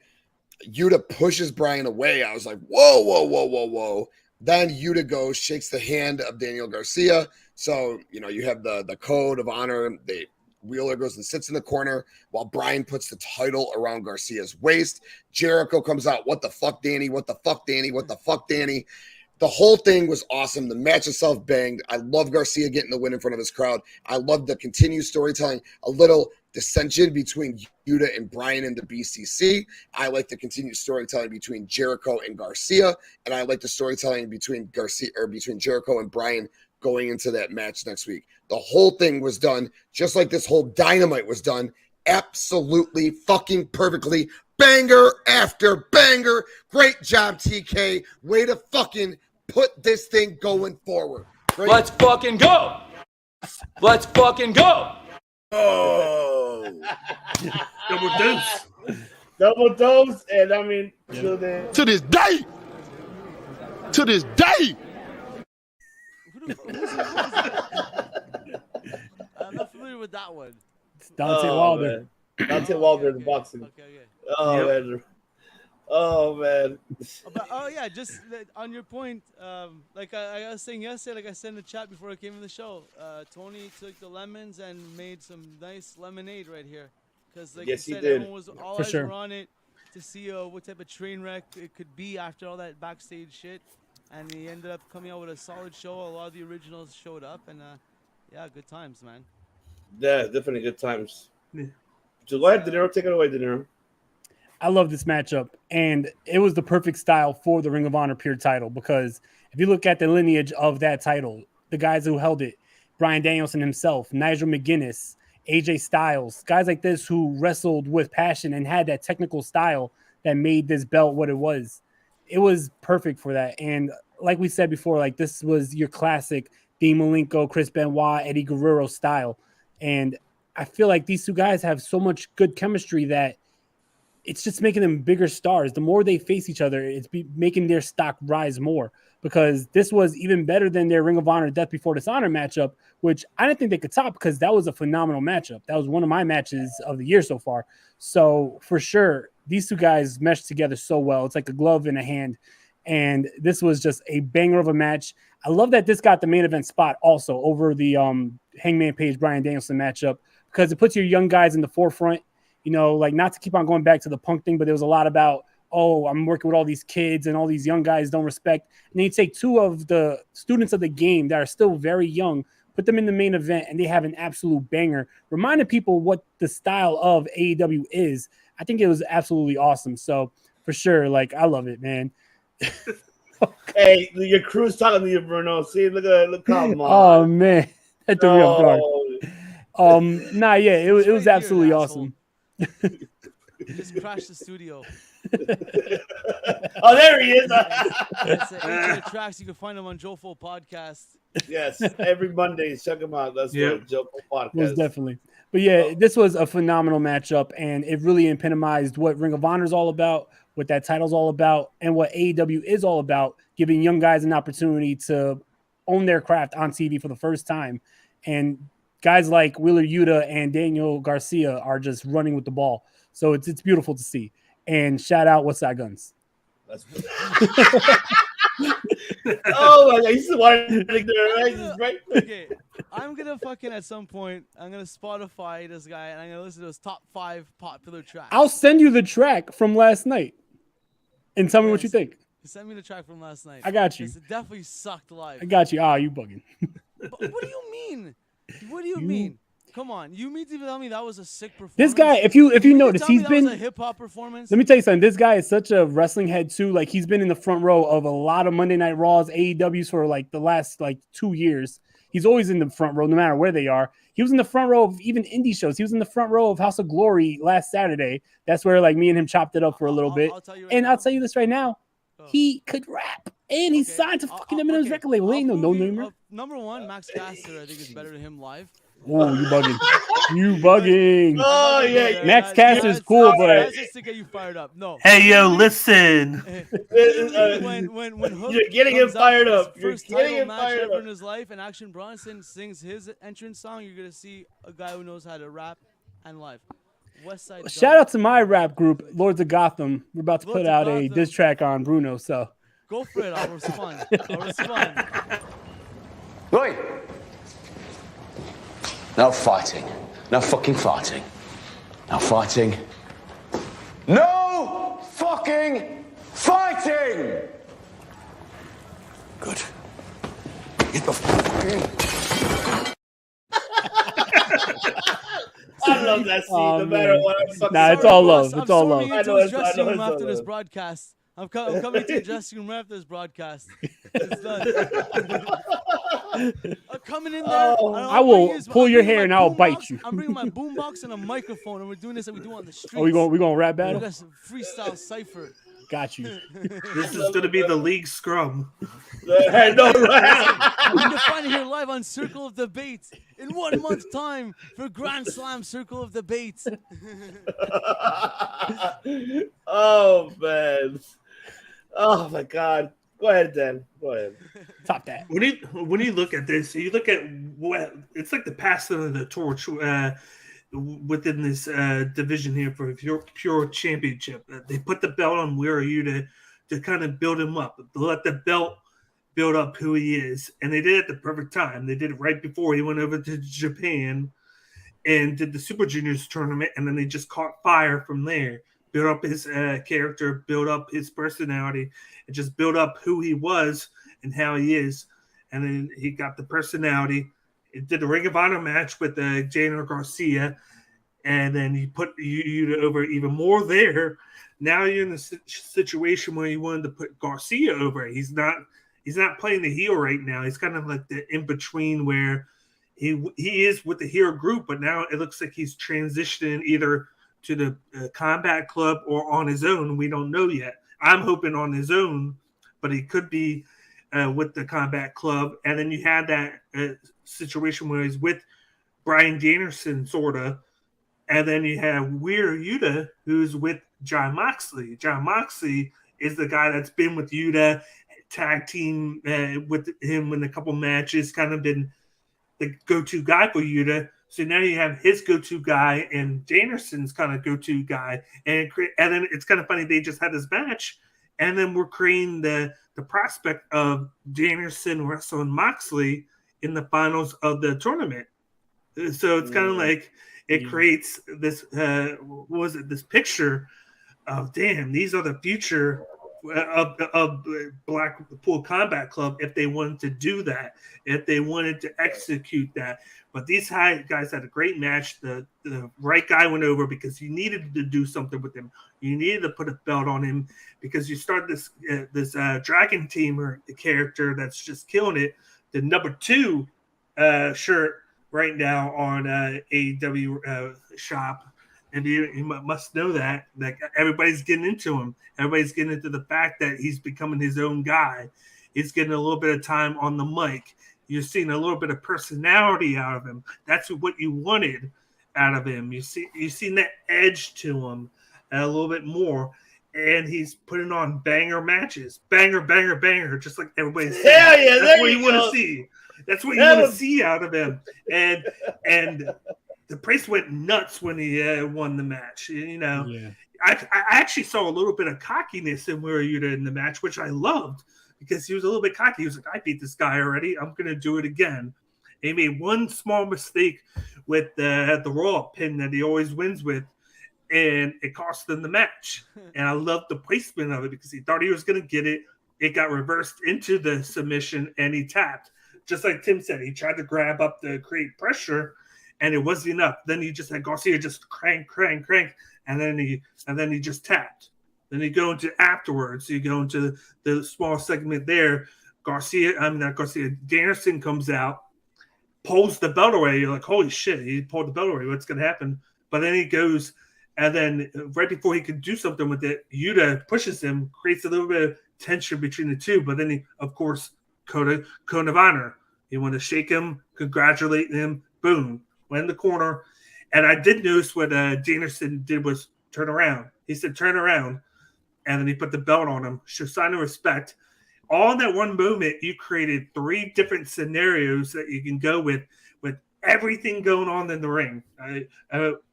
Yuta pushes Bryan away. I was like, whoa. Then Yuta goes, shakes the hand of Daniel Garcia. So, you know, you have the code of honor. Wheeler goes and sits in the corner while Bryan puts the title around Garcia's waist. Jericho comes out. What the fuck, Danny? What the fuck, Danny? What the fuck, Danny? The whole thing was awesome. The match itself banged. I love Garcia getting the win in front of his crowd. I love the continued storytelling, a little dissension between Yuta and Bryan in the BCC. I like the continued storytelling between Jericho and Garcia, and I like the storytelling between Jericho and Bryan going into that match next week. The whole thing was done just like this whole Dynamite was done, absolutely fucking perfectly. Banger after banger. Great job, TK. Way to fucking put this thing going forward. Great. Let's fucking go. Let's fucking go. Oh. Double dose. Double dose. And I mean, to this day. I'm not familiar with that one. It's Dante Wilder. Dante Wilder in the boxing. Okay. Oh man. Yeah, just on your point, like I was saying yesterday, like I said in the chat before I came in the show, Tony took the lemons and made some nice lemonade right here. Because like yes, you said, he did. everyone was all eyes were on it to see what type of train wreck it could be after all that backstage shit. And he ended up coming out with a solid show. A lot of the originals showed up, and yeah, good times, man. Yeah, definitely good times. Yeah. So go ahead, De Niro. Take it away, De Niro. I love this matchup, and it was the perfect style for the Ring of Honor Pure title because if you look at the lineage of that title, the guys who held it, Bryan Danielson himself, Nigel McGuinness, AJ Styles, guys like this who wrestled with passion and had that technical style that made this belt what it was. It was perfect for that. And like we said before, like this was your classic Dean Malenko, Chris Benoit, Eddie Guerrero style. And I feel like these two guys have so much good chemistry that it's just making them bigger stars. The more they face each other, it's making their stock rise more, because this was even better than their Ring of Honor Death Before Dishonor matchup, which I didn't think they could top, because that was a phenomenal matchup. That was one of my matches of the year so far. So for sure, these two guys meshed together so well. It's like a glove in a hand. And this was just a banger of a match. I love that this got the main event spot also over the Hangman Page Bryan Danielson matchup, because it puts your young guys in the forefront. You know, like, not to keep on going back to the Punk thing, but there was a lot about, oh, I'm working with all these kids and all these young guys don't respect. And then you take two of the students of the game that are still very young, put them in the main event, and they have an absolute banger, reminding people what the style of AEW is. I think it was absolutely awesome. So for sure, like, I love it, man. Hey, your crew's talking to you, Bruno. See, look, come on. Oh man, that threw me off guard. It was absolutely awesome. Just crashed the studio. Oh, there he is. It's AJ Tracks. You can find him on Jofo Podcast. Yes, every Monday. Check him out. That's what Jofo Podcast. Most definitely. But yeah, this was a phenomenal matchup, and it really epitomized what Ring of Honor is all about, what that title's all about, and what AEW is all about, giving young guys an opportunity to own their craft on TV for the first time. And guys like Wheeler Yuta and Daniel Garcia are just running with the ball. So it's beautiful to see. And shout out What's That Guns. That's oh my God, you just wanted to do right? Okay, I'm gonna fucking at some point, I'm gonna Spotify this guy and I'm gonna listen to his top 5 popular tracks. I'll send you the track from last night and tell me what you think. Send me the track from last night. I got you. It definitely sucked live. I got you. You bugging. But what do you mean? What do you mean? Come on, you mean to tell me that was a sick performance? This guy, if you notice, he's been a hip hop performance. Let me tell you something. This guy is such a wrestling head too. Like, he's been in the front row of a lot of Monday Night Raws, AEWs for like the last 2 years. He's always in the front row, no matter where they are. He was in the front row of even indie shows. He was in the front row of House of Glory last Saturday. That's where like me and him chopped it up for a little bit. I'll tell you this right now. He could rap, and he's signed to fucking Eminem's record label. He ain't no namer. Number one, Max Caster, I think is better than him live. Oh, you bugging. You bugging. Oh, yeah. Max Caster is cool, but that's just to get you fired up. No. Hey, yo, listen. when Hook you're getting him fired up. You're getting him fired up in his life, and Action Bronson sings his entrance song, you're gonna see a guy who knows how to rap and live. Westside. Shout out to my rap group, Lords of Gotham. We're about to put out a diss track on Bruno, so go for it. I'll respond. Oi! No fighting. No fucking fighting. No fighting. No fucking fighting! Good. Get the fucking... I love that scene, no matter what. It's all love. It's all love. I'm coming to the dressing room after this broadcast. I'm coming to the dressing room after this broadcast. It's done. I'm coming in there. I will pull your hair and I'll bite you. I'm bringing my boombox and a microphone, and we're doing this like we do on the streets. Oh, we going rap battle? We got some freestyle cipher. Got you. This is going to be the league scrum. I know, right? You can find it here live on Circle of Debate in 1 month's time for Grand Slam Circle of Debate. Oh, man. Oh, my God. Go ahead, Dan. Go ahead. Top that. When you look at this, you look at what it's like the passing of the torch within this division here for pure championship. They put the belt on Wheeler Yuta to kind of build him up, to let the belt build up who he is. And they did it at the perfect time. They did it right before he went over to Japan and did the Super Juniors tournament, and then they just caught fire from there. Build up his character, build up his personality, and just build up who he was and how he is. And then he got the personality. It did the Ring of Honor match with Daniel Garcia, and then you put you over even more there. Now you're in a situation where you wanted to put Garcia over. He's not playing the heel right now. He's kind of like the in between where he is with the heel group, but now it looks like he's transitioning either to the Combat Club or on his own. We don't know yet. I'm hoping on his own, but he could be with the Combat Club. And then you had that situation where he's with Bryan Danielson, sort of. And then you have Wheeler Yuta, who's with John Moxley. John Moxley is the guy that's been with Yuta, tag team with him in a couple matches, kind of been the go-to guy for Yuta. So now you have his go-to guy and Danielson's kind of go-to guy. And then it's kind of funny, they just had this match, and then we're creating the prospect of Danielson wrestling Moxley in the finals of the tournament. So it's kind of like it creates this this picture of, damn, these are the future of Blackpool Combat Club if they wanted to do that, if they wanted to execute that. But these guys had a great match. The right guy went over because you needed to do something with him. You needed to put a belt on him because you start this Dragon Tamer character that's just killing it. The number 2 shirt right now on AEW shop. And you must know that everybody's getting into him. Everybody's getting into the fact that he's becoming his own guy. He's getting a little bit of time on the mic. You're seeing a little bit of personality out of him. That's what you wanted out of him. You've seen that edge to him a little bit more. And he's putting on banger matches. Banger, banger, banger, just like everybody's saying. Yeah, that's what you want to see. That's what you want to see out of him. And the place went nuts when he won the match. You know, I actually saw a little bit of cockiness in Yuta in the match, which I loved because he was a little bit cocky. He was like, I beat this guy already. I'm going to do it again. He made one small mistake with the roll-up pin that he always wins with, and it cost him the match. And I loved the placement of it because he thought he was going to get it. It got reversed into the submission, and he tapped. Just like Tim said, he tried to grab up to create pressure, and it wasn't enough. Then he just had Garcia just crank, and then he just tapped. Then you go into afterwards. You go into the small segment there. Danielson comes out, pulls the belt away. You're like, holy shit, he pulled the belt away. What's going to happen? But then he goes, and then right before he can do something with it, Yuta pushes him, creates a little bit of tension between the two. But then he, of course, code of honor. You want to shake him, congratulate him, boom, went in the corner. And I did notice what Danielson did was turn around. He said, turn around. And then he put the belt on him. Show sign of respect. All in that one moment, you created 3 different scenarios that you can go with everything going on in the ring.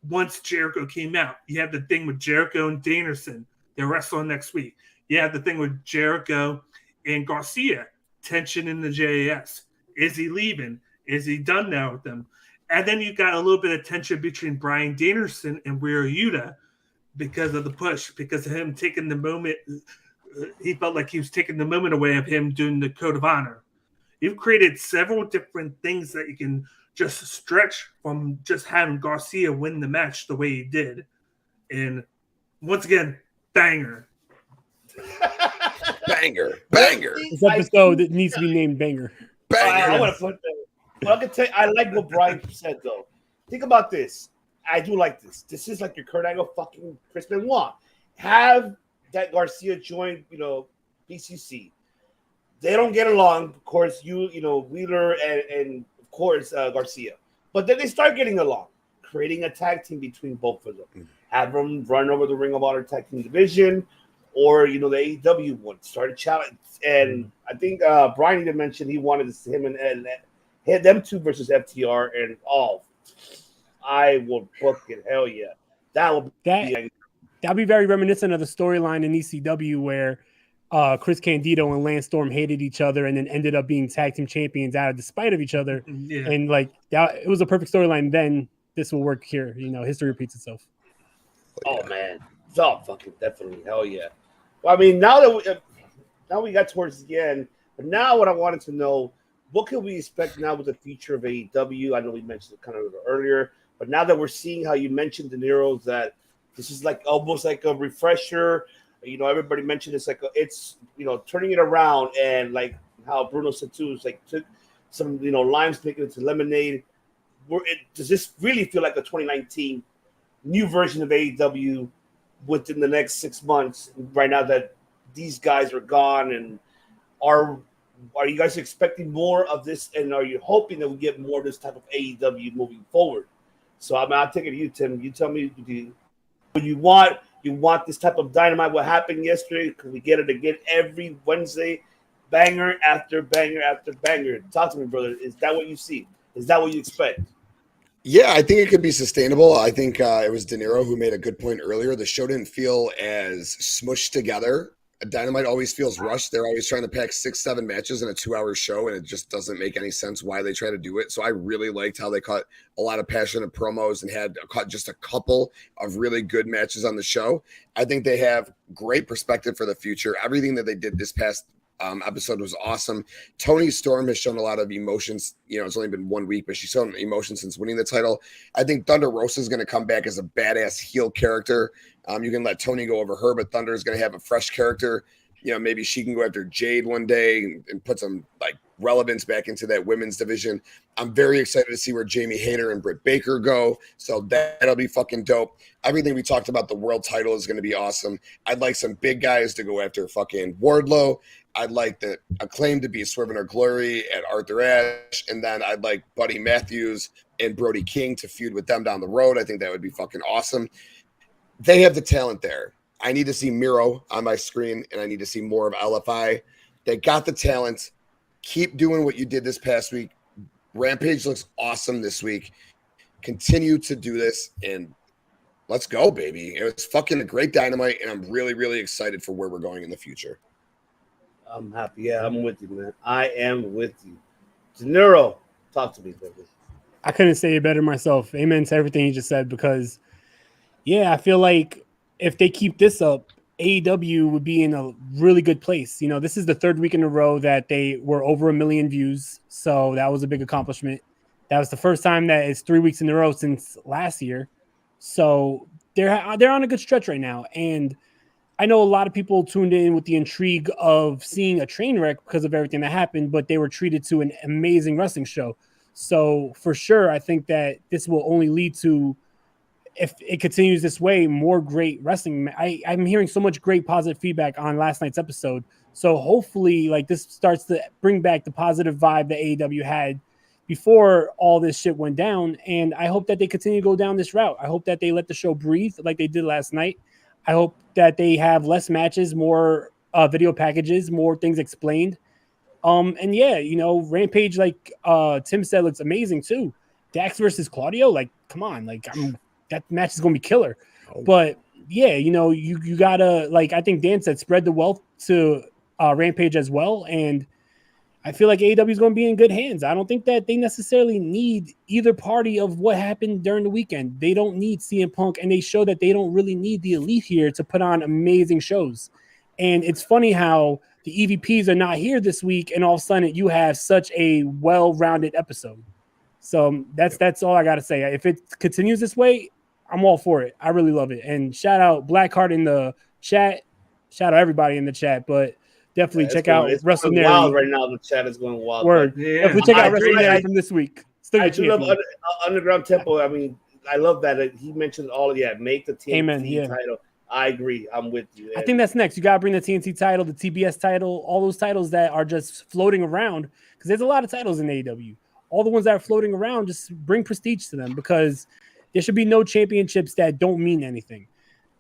Once Jericho came out, you have the thing with Jericho and Danielson. They're wrestling next week. You have the thing with Jericho and Garcia. Tension in the JAS. Is he leaving? Is he done now with them? And then you got a little bit of tension between Bryan Danielson and Yuta because of the push, because of him taking the moment. He felt like he was taking the moment away of him doing the code of honor. You've created several different things that you can just stretch from just having Garcia win the match the way he did. And once again, banger. Banger. This episode that needs to be named Banger. I want to put that. But I can tell you, I like what Brian said, though. Think about this. I do like this. This is like your Kurt Angle fucking Chris Benoit. Have that Garcia join, BCC. They don't get along, of course, Wheeler and of course, Garcia. But then they start getting along, creating a tag team between both of them. Have them run over the Ring of Honor tag team division, or, the AEW one. Start a challenge. And I think Brian even mentioned he wanted to see him and hit them 2 versus FTR. And, I will book it. Hell yeah. That'd be very reminiscent of the storyline in ECW where Chris Candido and Lance Storm hated each other and then ended up being tag team champions out of despite of each other. Yeah. And it was a perfect storyline. Then this will work here. History repeats itself. Oh man. Oh, fucking definitely. Hell yeah. Well, I mean, now we got towards the end, but now what I wanted to know, what can we expect now with the future of AEW? I know we mentioned it kind of earlier, but now that we're seeing how you mentioned De Niro's, that this is like almost like a refresher. Everybody mentioned it's like it's turning it around, and like how Bruno said too, it's like took some limes, making it to lemonade. Does this really feel like a 2019 new version of AEW within the next 6 months? Right now that these guys are gone, and are you guys expecting more of this? And are you hoping that we get more of this type of AEW moving forward? So I'll take it to you, Tim. You tell me, would you want You want this type of Dynamite. What happened yesterday? Could we get it again every Wednesday? Banger after banger after banger. Talk to me, brother. Is that what you see? Is that what you expect? Yeah, I think it could be sustainable. I think it was De Niro who made a good point earlier. The show didn't feel as smushed together. Dynamite always feels rushed. They're always trying to pack 6-7 matches in a 2-hour show, and it just doesn't make any sense why they try to do it. So I really liked how they cut a lot of passionate promos and had cut just a couple of really good matches on the show. I think they have great perspective for the future. Everything that they did this past episode was awesome. Toni Storm has shown a lot of emotions. You know, it's only been 1 week, but she's shown emotion since winning the title. I think Thunder Rosa is going to come back as a badass heel character. You can let Tony go over her, but Thunder is going to have a fresh character. You know, maybe she can go after Jade one day and put some like relevance back into that women's division. I'm very excited to see where Jamie Hayter and Britt Baker go. So that'll be fucking dope. Everything we talked about, the world title is going to be awesome. I'd like some big guys to go after fucking Wardlow. I'd like the Acclaim to be Swerve in Our Glory at Arthur Ashe. And then I'd like Buddy Matthews and Brody King to feud with them down the road. I think that would be fucking awesome. They have the talent there. I need to see Miro on my screen, and I need to see more of LFI. They got the talent. Keep doing what you did this past week. Rampage looks awesome this week. Continue to do this, and let's go, baby. It was fucking a great Dynamite, and I'm really, really excited for where we're going in the future. I'm happy. Yeah, I'm with you, man. I am with you. De Niro, talk to me, baby. I couldn't say it better myself. Amen to everything you just said, because yeah, I feel like if they keep this up, AEW would be in a really good place. You know, this is the third week in a row that they were over 1 million views. So that was a big accomplishment. That was the first time that it's 3 weeks in a row since last year. So they're on a good stretch right now. And I know a lot of people tuned in with the intrigue of seeing a train wreck because of everything that happened, but they were treated to an amazing wrestling show. So for sure, I think that this will only lead to, if it continues this way, more great wrestling. I'm hearing so much great positive feedback on last night's episode. So hopefully, like, this starts to bring back the positive vibe that AEW had before all this shit went down. And I hope that they continue to go down this route. I hope that they let the show breathe like they did last night. I hope that they have less matches, more video packages, more things explained. And yeah, you know, Rampage, like Tim said, looks amazing too. Dax versus Claudio, like, come on, like, that match is gonna be killer. But yeah, you know, you gotta, like, I think Dan said, spread the wealth to Rampage as well. And I feel like AEW is going to be in good hands. I don't think that they necessarily need either party of what happened during the weekend. They don't need CM Punk, and they show that they don't really need the Elite here to put on amazing shows. And it's funny how the EVPs are not here this week, and all of a sudden you have such a well-rounded episode. So that's all I got to say. If it continues this way, I'm all for it. I really love it. And shout out Blackheart in the chat. Shout out everybody in the chat, but definitely check out Wrestling Wild right now. The chat is going wild. Word. Yeah. Definitely check out Wrestling from this week. Still I do love Underground Tempo. I mean, I love that he mentioned all of make the TNT title. I agree. I'm with you. I think that's next. You gotta bring the TNT title, the TBS title, all those titles that are just floating around, because there's a lot of titles in AEW. All the ones that are floating around, just bring prestige to them, because there should be no championships that don't mean anything.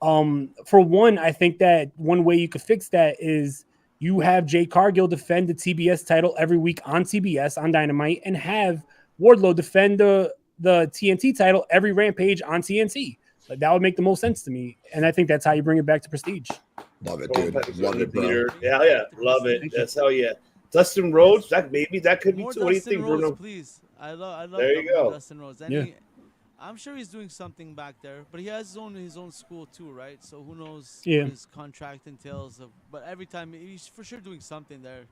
For one, I think that one way you could fix that is you have Jade Cargill defend the TBS title every week on TBS on Dynamite, and have Wardlow defend the TNT title every Rampage on TNT. Like, that would make the most sense to me, and I think that's how you bring it back to prestige. Love it, dude. Love it, bro. Yeah, love it. That's hell yeah. Dustin Rhodes, that could be more too. What do you think, Rhodes, Bruno? Please, I love. There you go, Dustin Rhodes. And I'm sure he's doing something back there, but he has his own school too, right? So who knows what his contract entails. But every time he's for sure doing something there.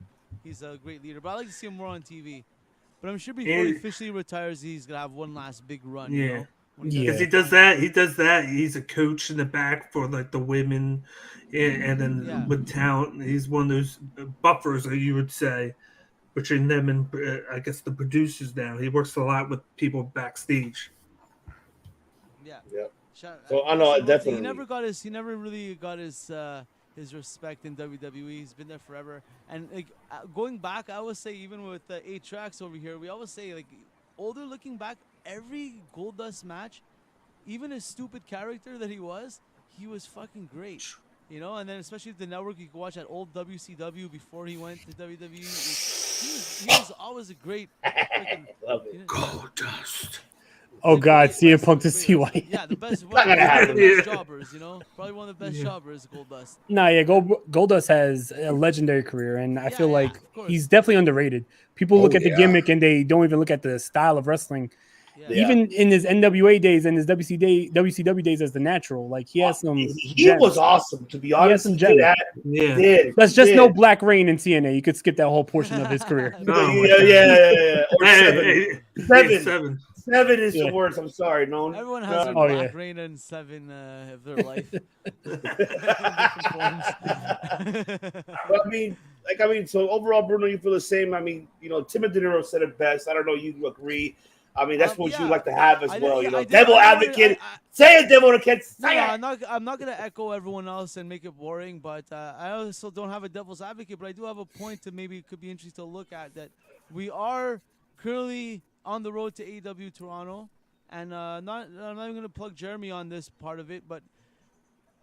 He's a great leader. But I like to see him more on TV. But I'm sure before he officially retires, he's gonna have one last big run. Yeah. You know? Because he does that. He's a coach in the back for like the women, and then with talent, he's one of those buffers, you would say, between them and I guess the producers. Now he works a lot with people backstage. Yeah. So I know definitely he never really got his respect in WWE. He's been there forever. And like going back, I always say, even with the 8 tracks over here, we always say, like, older looking back, every Goldust match, even his stupid character that he was, he was fucking great. You know, and then especially the network, you can watch that old WCW before he went to WWE. He was always a great freaking, Goldust. Oh God, CM Punk to CY. Yeah, the best, one of the best jobbers, you know, probably one of the best jobbers, Goldust. Nah, yeah, Goldust has a legendary career, and I feel like he's definitely underrated. People look at the gimmick and they don't even look at the style of wrestling. Yeah. Even in his NWA days and his WCW days as the Natural, like he has some. He was awesome, to be honest. He has some gems. There's just no Black Rain in TNA. You could skip that whole portion of his career. Yeah. Or seven. Seven is Yeah. the worst. I'm sorry. No, Everyone has their Black Rain and 7 of their life. But I mean, so overall, Bruno, you feel the same. I mean, you know, Tim De Niro said it best. I don't know, you agree. I mean, that's what you like to have as well. You know, devil advocate. Say it, devil advocate. I'm not gonna echo everyone else and make it boring, but I also don't have a devil's advocate. But I do have a point to maybe it could be interesting to look at, that we are currently on the road to AEW Toronto, and I'm not even gonna plug Jeremy on this part of it, but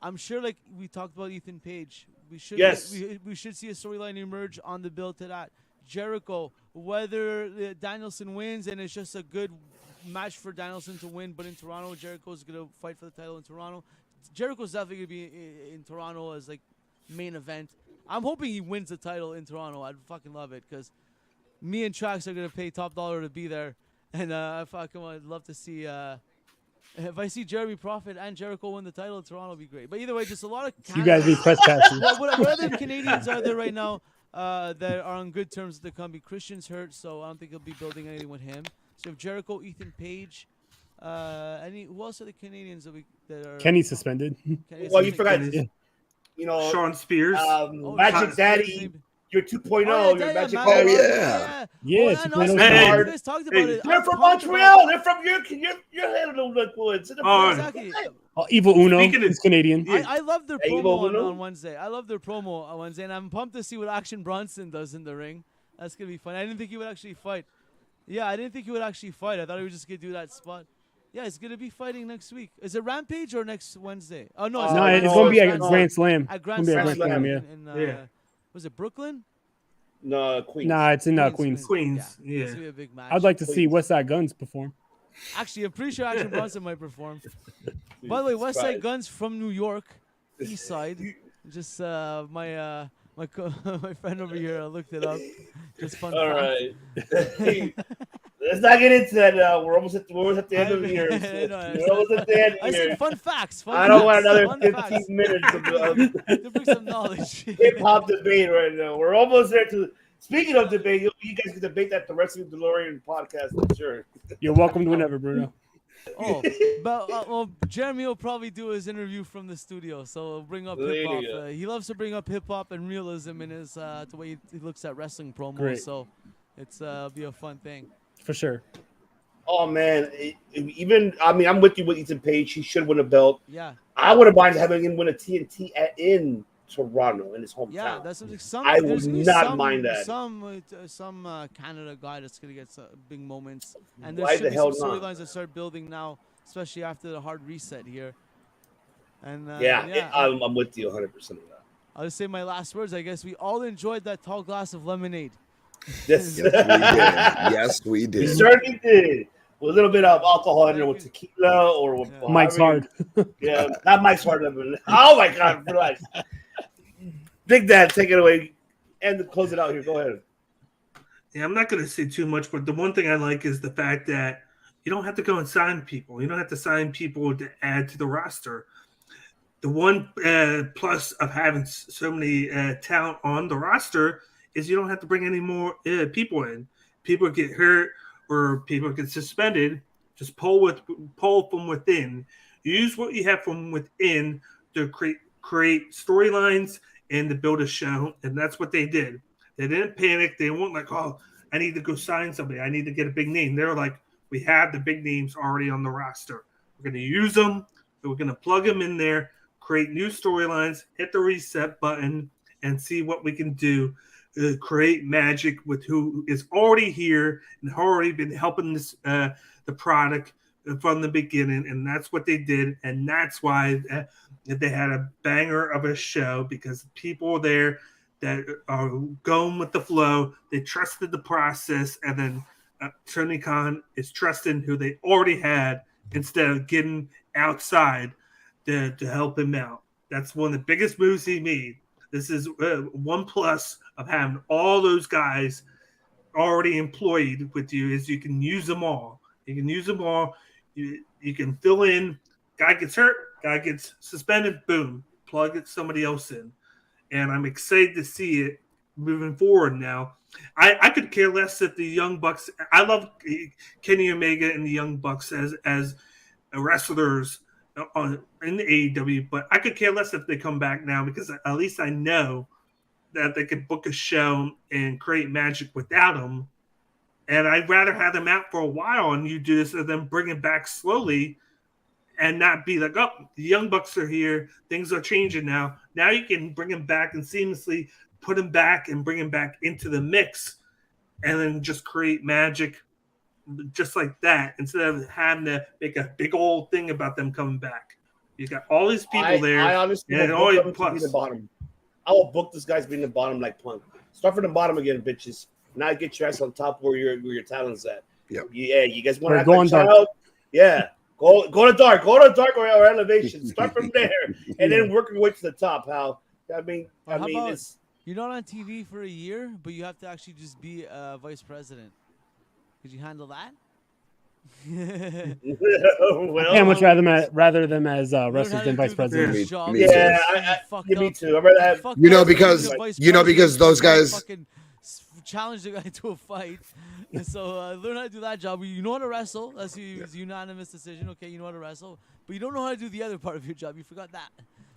I'm sure, like we talked about Ethan Page, we should we should see a storyline emerge on the build to that. Jericho, whether Danielson wins and it's just a good match for Danielson to win, but in Toronto, Jericho's going to fight for the title in Toronto. Jericho's definitely going to be in Toronto as like main event. I'm hoping he wins the title in Toronto. I'd fucking love it, because me and Trax are going to pay top dollar to be there. And I'd love to see if I see Jeremy Prophet and Jericho win the title in Toronto, it'd be great. But either way, just a lot of you guys be press passes. What other Canadians are there right now that are on good terms with the company? Christian's hurt, so I don't think he'll be building anything with him. So if Jericho, Ethan Page, who else are the Canadians that are? Kenny's suspended. Well, you forgot, you know, Sean Spears, Magic Daddy. Your 2.0, your Magic Daddy. You guys talked about it. They're from Montreal. They're from your head of the woods. Exactly. Evil Uno is Canadian. I love their promo on Wednesday. And I'm pumped to see what Action Bronson does in the ring. That's gonna be fun. I didn't think he would actually fight. I didn't think he would actually fight. I thought he was just gonna do that spot. Yeah, he's gonna be fighting next week. Is it Rampage or next Wednesday? Oh no, it's gonna be at Grand Slam. At Grand Slam, yeah. Was it Brooklyn? No, Queens. Nah, it's in Queens. Yeah. It's gonna be a big match. I'd like to see West Side Guns perform. Actually, I'm pretty sure Action Bronson might perform. By the way, West Side Guns from New York, East Side. Just my friend over here looked it up. Just fun. All right. Let's not get into that now. We're almost at the end of the year. We're almost at the end of the year. I said fun facts. I don't want another 15 minutes of to bring some knowledge. Hip hop debate right now. We're almost there to. Speaking of debate, you guys can debate that at the Wrestling Delorean Podcast, I'm sure. You're welcome whenever, Bruno. But Jeremy will probably do his interview from the studio, so he'll bring up hip hop. He loves to bring up hip hop and realism in his the way he looks at wrestling promos. Great. So it's be a fun thing for sure. Oh man, I'm with you with Ethan Page. He should win a belt. Yeah, I wouldn't mind having him win a TNT in Toronto, in his hometown. Yeah, that's what I would not mind that. Some Canada guy that's gonna get some big moments, and there Why should the be hell some not? storylines that start building now, especially after the hard reset here. And I'm with you 100% of that. I'll just say my last words. I guess we all enjoyed that tall glass of lemonade. Yes, Yes, we did. We certainly did. With a little bit of alcohol in there with tequila or with Mike's Hard. Yeah, not Mike's Hard. Oh my God, relax. Big Dad, take it away and close it out here. Go ahead. Yeah, I'm not going to say too much, but the one thing I like is the fact that you don't have to go and sign people. You don't have to sign people to add to the roster. The one plus of having so many talent on the roster is you don't have to bring any more people in. People get hurt or people get suspended. Just pull from within. Use what you have from within to create storylines and to build a show, and that's what they did. They didn't panic. They weren't like, oh, I need to go sign somebody. I need to get a big name. They were like, we have the big names already on the roster. We're going to use them. We're going to plug them in there, create new storylines, hit the reset button, and see what we can do. Create magic with who is already here and already been helping this the product from the beginning, and that's what they did, and that's why they had a banger of a show, because people there that are going with the flow, they trusted the process, and then Tony Khan is trusting who they already had instead of getting outside to help him out. That's one of the biggest moves he made. This is one plus of having all those guys already employed with you, is you can use them all. You can use them all. You can fill in. Guy gets hurt. Guy gets suspended. Boom. Plug it somebody else in. And I'm excited to see it moving forward now. I could care less if the Young Bucks. I love Kenny Omega and the Young Bucks as wrestlers in the AEW, but I could care less if they come back now, because at least I know that they could book a show and create magic without them. And I'd rather have them out for a while and you do this and then bring it back slowly and not be like, oh, the Young Bucks are here. Things are changing now. Now you can bring them back and seamlessly put them back and bring them back into the mix and then just create magic just like that, instead of having to make a big old thing about them coming back. You got all these people there. I honestly and will book them to be the bottom. I will book this guy's being the bottom like Punk. Start from the bottom again, bitches. Now get your ass on top where your talent's at. Yep. Yeah, you guys want to go on dark. Yeah. Go to dark. Go to dark or elevation. Start from there and then work your way to the top, pal. I mean, it's you're not on TV for a year, but you have to actually just be vice president. Could you handle that? well, I much rather them as wrestlers than vice president. Me too. I'd rather have because those guys challenge the guy to a fight. So learn how to do that job. You know how to wrestle. That's a unanimous decision. Okay, you know how to wrestle, but you don't know how to do the other part of your job. You forgot that.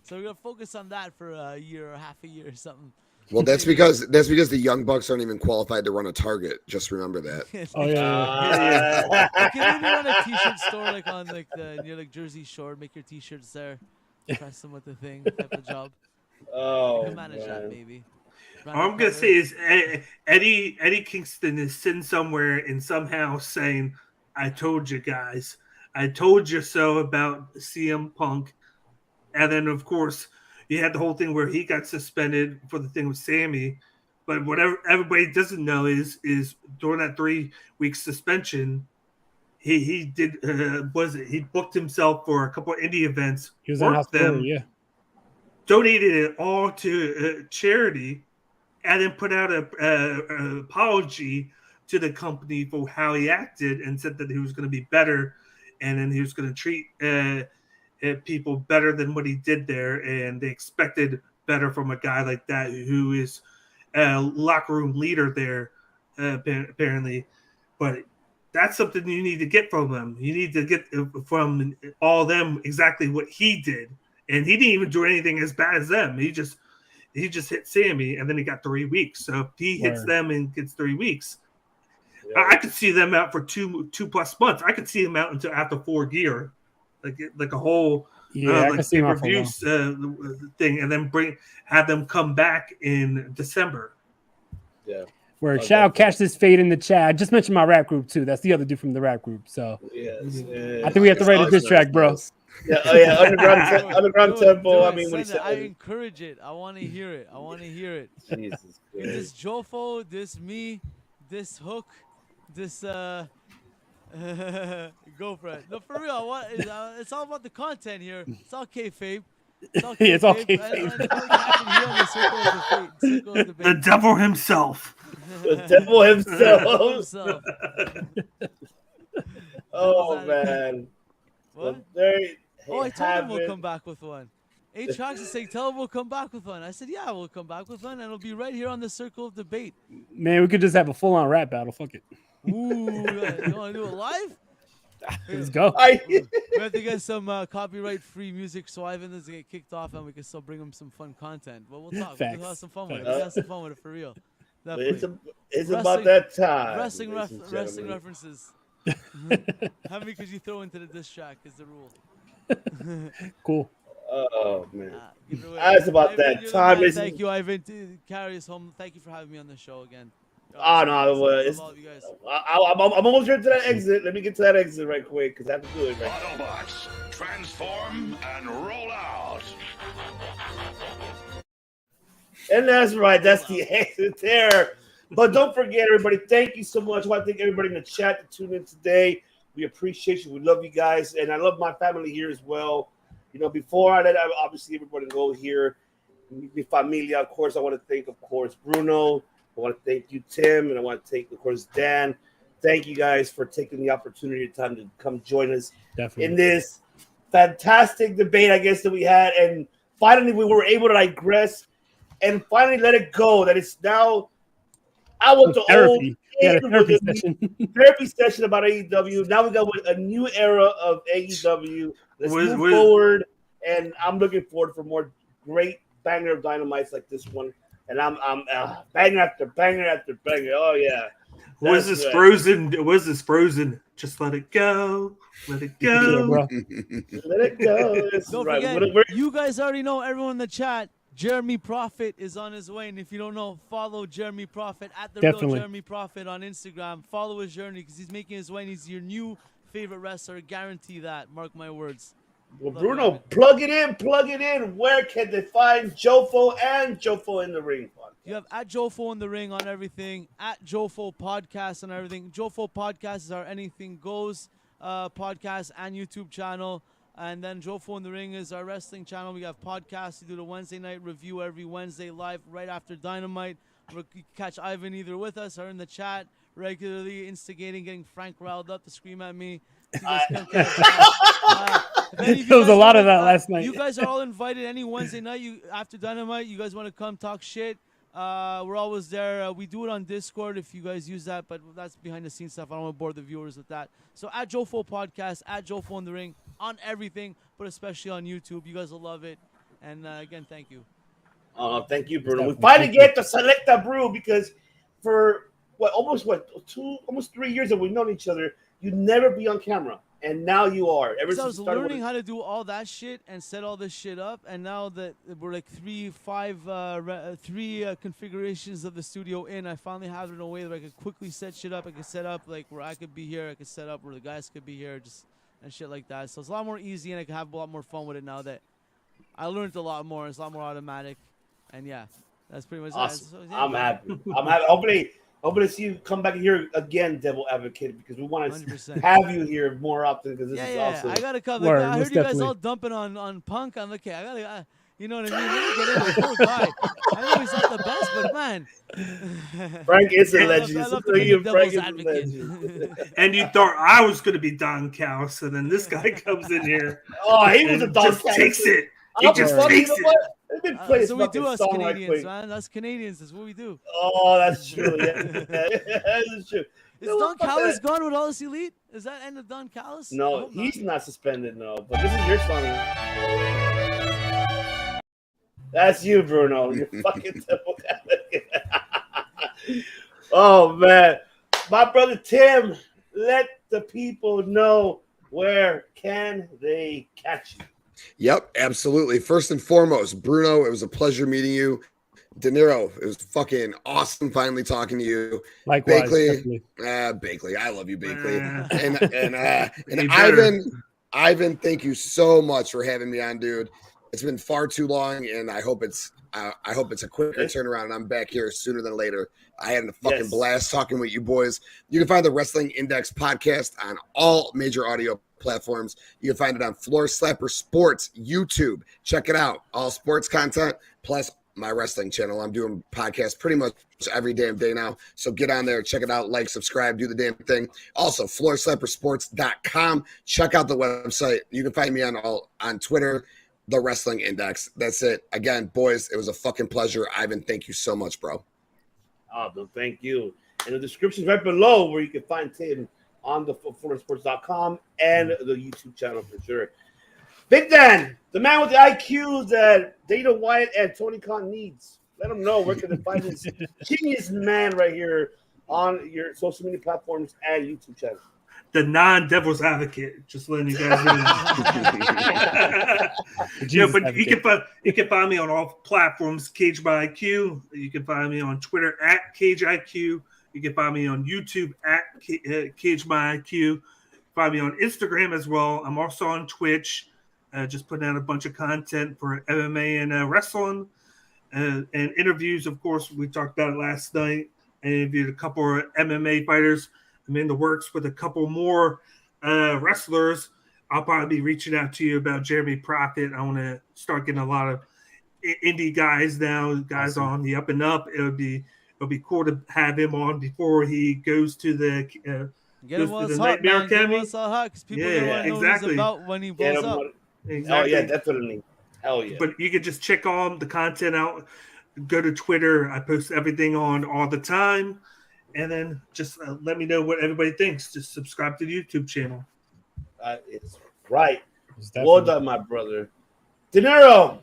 So we're gonna focus on that for a year or half a year or something. Well, that's because the Young Bucks aren't even qualified to run a Target. Just remember that. Oh yeah. You can maybe run a T-shirt store like on near like Jersey Shore. Make your T-shirts there. Press them with the thing. Type of job. Oh, you can manage that maybe. All I'm gonna say is Eddie Kingston is sitting somewhere and somehow saying, "I told you guys, I told you so" about CM Punk, and then of course. You had the whole thing where he got suspended for the thing with Sammy, but whatever everybody doesn't know is during that 3-week suspension, he did he booked himself for a couple of indie events. He was on hospital, yeah. Donated it all to charity, and then put out an apology to the company for how he acted, and said that he was going to be better, and then he was going to treat. People better than what he did there, and they expected better from a guy like that who is a locker room leader there, apparently. But that's something you need to get from them. You need to get from all of them exactly what he did, and he didn't even do anything as bad as them. He just hit Sammy, and then he got 3 weeks. So if he hits them and gets 3 weeks, I could see them out for 2+ months. I could see them out until after 4 gear. Like a whole review thing, and then have them come back in December. Yeah. Where Shao catch this fade in the chat. I just mentioned my rap group too. That's the other dude from the rap group. So I think we have to write a diss track, bro. Yeah, Underground Temple. I mean, I encourage it. I want to hear it. Jesus Christ. This Jofo, this me, this Hook, this go for it. No, for real. It's all about the content here. It's all kayfabe. It's all kayfabe. The devil himself. The devil himself. Oh man. What? I told him we'll come back with one. H-Hawks is saying, tell him we'll come back with one. I said, yeah, we'll come back with one, and it'll be right here on the Circle of Debate. Man, we could just have a full-on rap battle. Fuck it. Ooh, you want to do it live? Let's go. We have to get some copyright-free music so Ivan doesn't get kicked off, and we can still bring him some fun content. But we'll talk. We'll have some fun with it. We'll have some fun with it for real. It's about that time. Wrestling references. How many could you throw into the diss track is the rule. Cool. Oh man, it's about Ivan, that time. Thank you, Ivan. Carry us home. Thank you for having me on the show again. Oh no, Love all of you guys. I'm almost here to that exit. Let me get to that exit right quick because I have to do it. Right. Autobots, transform and roll out. And that's right. That's the exit there. But don't forget, everybody, thank you so much. I want to thank everybody in the chat that tuned in today. We appreciate you. We love you guys. And I love my family here as well. You know, before I let obviously everybody go here, mi familia, of course, I want to thank, of course, Bruno. I want to thank you, Tim. And I want to thank, of course, Dan. Thank you guys for taking the opportunity and time to come join us in this fantastic debate, I guess, that we had. And finally, we were able to digress and finally let it go. That it's now I want to therapy. Therapy session about AEW. Now we got a new era of AEW. Let's move forward, and I'm looking forward for more great banger of dynamites like this one. And I'm banger after banger after banger. Oh yeah. Was this frozen? Was this frozen? Just let it go. Let it go. Let it go. Don't forget, you guys already know, everyone in the chat, Jeremy Prophet is on his way. And if you don't know, follow Jeremy Prophet at the real Jeremy Prophet on Instagram. Follow his journey because he's making his way and he's your new favorite wrestler. Guarantee that. Mark my words. Well, Bruno, plug it in. Where can they find Jofo and Jofo in the Ring? You have at Jofo in the Ring on everything, at Jofo Podcast on everything. Jofo Podcast is our Anything Goes podcast and YouTube channel. And then Jofo in the Ring is our wrestling channel. We have podcasts. We do the Wednesday night review every Wednesday live right after Dynamite. You can catch Ivan either with us or in the chat regularly, instigating, getting Frank riled up to scream at me. There was a lot of that last night. You guys are all invited any Wednesday night. After Dynamite, you guys want to come talk shit. We're always there. We do it on Discord if you guys use that, but that's behind the scenes stuff. I don't want to bore the viewers with that. So at Jofo Podcast, at Jofo in the Ring, on everything, but especially on YouTube. You guys will love it. And again, thank you. Thank you, Bruno. We finally get to select a brew because for almost 3 years that we've known each other, you'd never be on camera. And now you are. I was learning how to do all that shit and set all this shit up. And now that we're like three configurations of the studio in, I finally have it in a way that I could quickly set shit up. I could set up like where I could be here. I could set up where the guys could be here, just and shit like that. So it's a lot more easy, and I can have a lot more fun with it now that I learned a lot more. It's a lot more automatic. And yeah, that's pretty much awesome. So, yeah. I'm happy. Hopefully see you come back here again, Devil Advocate, because we want to 100%. have you here more often. Because this is awesome. I gotta come. Like, I heard you guys all dumping on Punk. I'm like, okay, I gotta, you know what I mean? Let me get in with poor guy. I know he's not the best, but man, Frank is a legend. I love to be the Devil's Advocate. And you thought I was going to be Don Callis, and then this guy comes in here. Oh, he was a Don just Callis. Takes it. He just takes it. So we do us Canadians, man. Us Canadians is what we do. Oh, that's true. Yeah. That's true. Is Don Callis gone with All This Elite? Is that end of Don Callis? No, he's not suspended, no. But this is your song. That's you, Bruno. You're fucking Devil Advocate. Oh, man. My brother Tim, let the people know where can they catch you. Yep, absolutely. First and foremost, Bruno, it was a pleasure meeting you. De Niro, it was fucking awesome finally talking to you. Likewise. Bakley, I love you, Bakley. and Ivan, thank you so much for having me on, dude. It's been far too long, and I hope it's a quicker turnaround, and I'm back here sooner than later. I had a fucking blast talking with you boys. You can find the Wrestling Index podcast on all major audio platforms. You can find it on Floor Slapper Sports YouTube. Check it out. All sports content plus my wrestling channel. I'm doing podcasts pretty much every damn day now. So get on there, check it out, like, subscribe, do the damn thing. Also, floorslappersports.com. Check out the website. You can find me on Twitter, The Wrestling Index. That's it. Again, boys, it was a fucking pleasure. Ivan, thank you so much, bro. Oh, no, thank you. And the description is right below where you can find Tim on the FloridaSports.com and the YouTube channel for sure. Big Dan, the man with the IQ that Dana White and Tony Khan needs. Let them know where can they find this genius man right here on your social media platforms and YouTube channel. The non-Devil's Advocate, just letting you guys know. But you can find me on all platforms, Cage by IQ. You can find me on Twitter at Cage IQ. You can find me on YouTube at Cage My IQ. Find me on Instagram as well. I'm also on Twitch, just putting out a bunch of content for MMA and wrestling and interviews. Of course, we talked about it last night. I interviewed a couple of MMA fighters. I'm in the works with a couple more wrestlers. I'll probably be reaching out to you about Jeremy Prophet. I want to start getting a lot of indie guys now, guys awesome. On the up and up. It'll be cool to have him on before he goes to the get him while it's hot, man. Get him while it's hot, because people want to know what he's about when he blows up. Exactly. Oh yeah, definitely. Hell yeah. But you can just check all the content out. Go to Twitter. I post everything on all the time. And then just let me know what everybody thinks. Just subscribe to the YouTube channel. It's right. Well done, my brother. De Niro,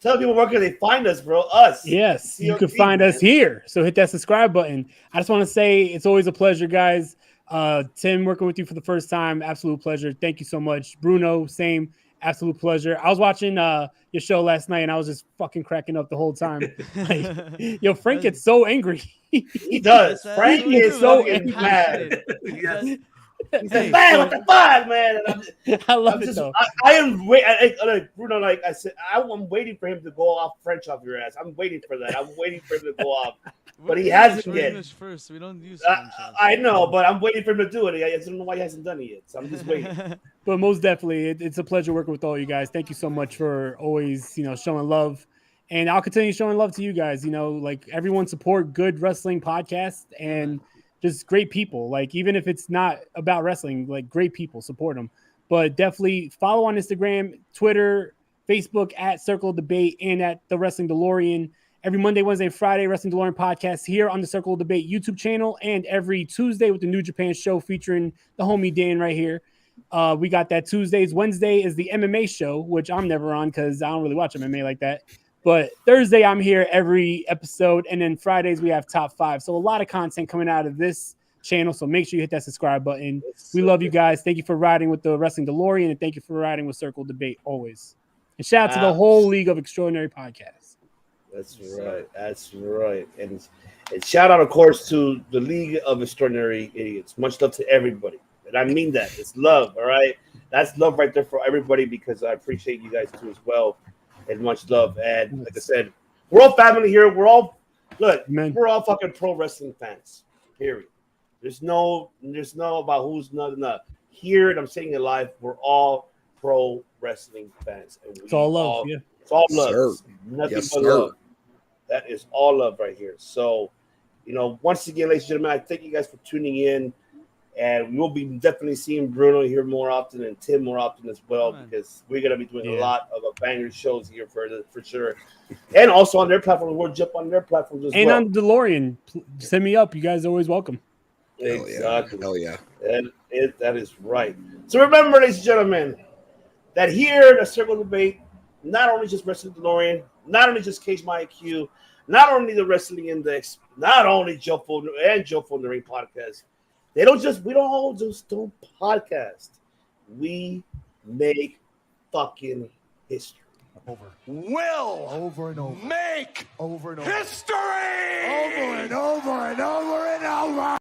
tell people where can they find us, bro? Us. Yes, you can find us here. So hit that subscribe button. I just want to say it's always a pleasure, guys. Tim, working with you for the first time, absolute pleasure. Thank you so much. Bruno, same, absolute pleasure. I was watching your show last night, and I was just fucking cracking up the whole time. Like, yo, Frank gets so angry. He does. Frank is so mad. Yes. He said, "Man, what the fuck, man?" And I love it though. I am waiting. Bruno, like I said, I'm waiting for him to go off French off your ass. I'm waiting for that. I'm waiting for him to go off, but he hasn't yet. English first. We don't use French. I know, but I'm waiting for him to do it. I don't know why he hasn't done it yet. So I'm just waiting. But most definitely, it's a pleasure working with all you guys. Thank you so much for always, showing love, and I'll continue showing love to you guys. Like everyone support good wrestling podcasts and. Just great people, like even if it's not about wrestling, like great people, support them. But definitely follow on Instagram, Twitter, Facebook at Circle of Debate and at the Wrestling Delorean. Every Monday, Wednesday, and Friday, Wrestling Delorean Podcast here on the Circle of Debate YouTube channel, and every Tuesday with the New Japan show featuring the homie Dan right here. We got that Tuesdays. Wednesday is the MMA show, which I'm never on because I don't really watch MMA like that. But Thursday, I'm here every episode. And then Fridays, we have top 5. So a lot of content coming out of this channel. So make sure you hit that subscribe button. We love you guys. Thank you for riding with the Wrestling DeLorean. And thank you for riding with Circle Debate always. And shout out to the whole League of Extraordinary Podcasts. That's right. That's right. And shout out, of course, to the League of Extraordinary Idiots. Much love to everybody. And I mean that. It's love, all right? That's love right there for everybody because I appreciate you guys too as well. And much love. And like I said, we're all family here. We're all we're all fucking pro wrestling fans. Period. There's no about who's not. Here, and I'm saying it live, we're all pro wrestling fans. And it's all love. Yeah. It's all love. Sir. Nothing Yes, but sir. love. That is all love right here. So, once again, ladies and gentlemen, I thank you guys for tuning in. And we will be definitely seeing Bruno here more often and Tim more often as well because we're going to be doing a lot of banger shows here for sure. And also on their platform, we'll jump on their platforms as well. And on DeLorean, send me up. You guys are always welcome. Exactly. Hell yeah. That is right. So remember, ladies and gentlemen, that here in the Circle Debate, not only just Wrestling DeLorean, not only just Cage My IQ, not only the Wrestling Index, not only Joe Full and Joe Full in the Ring podcast, we don't all just do podcast. We make fucking history. Over and over. Make over and over. History! Over and over and over and over.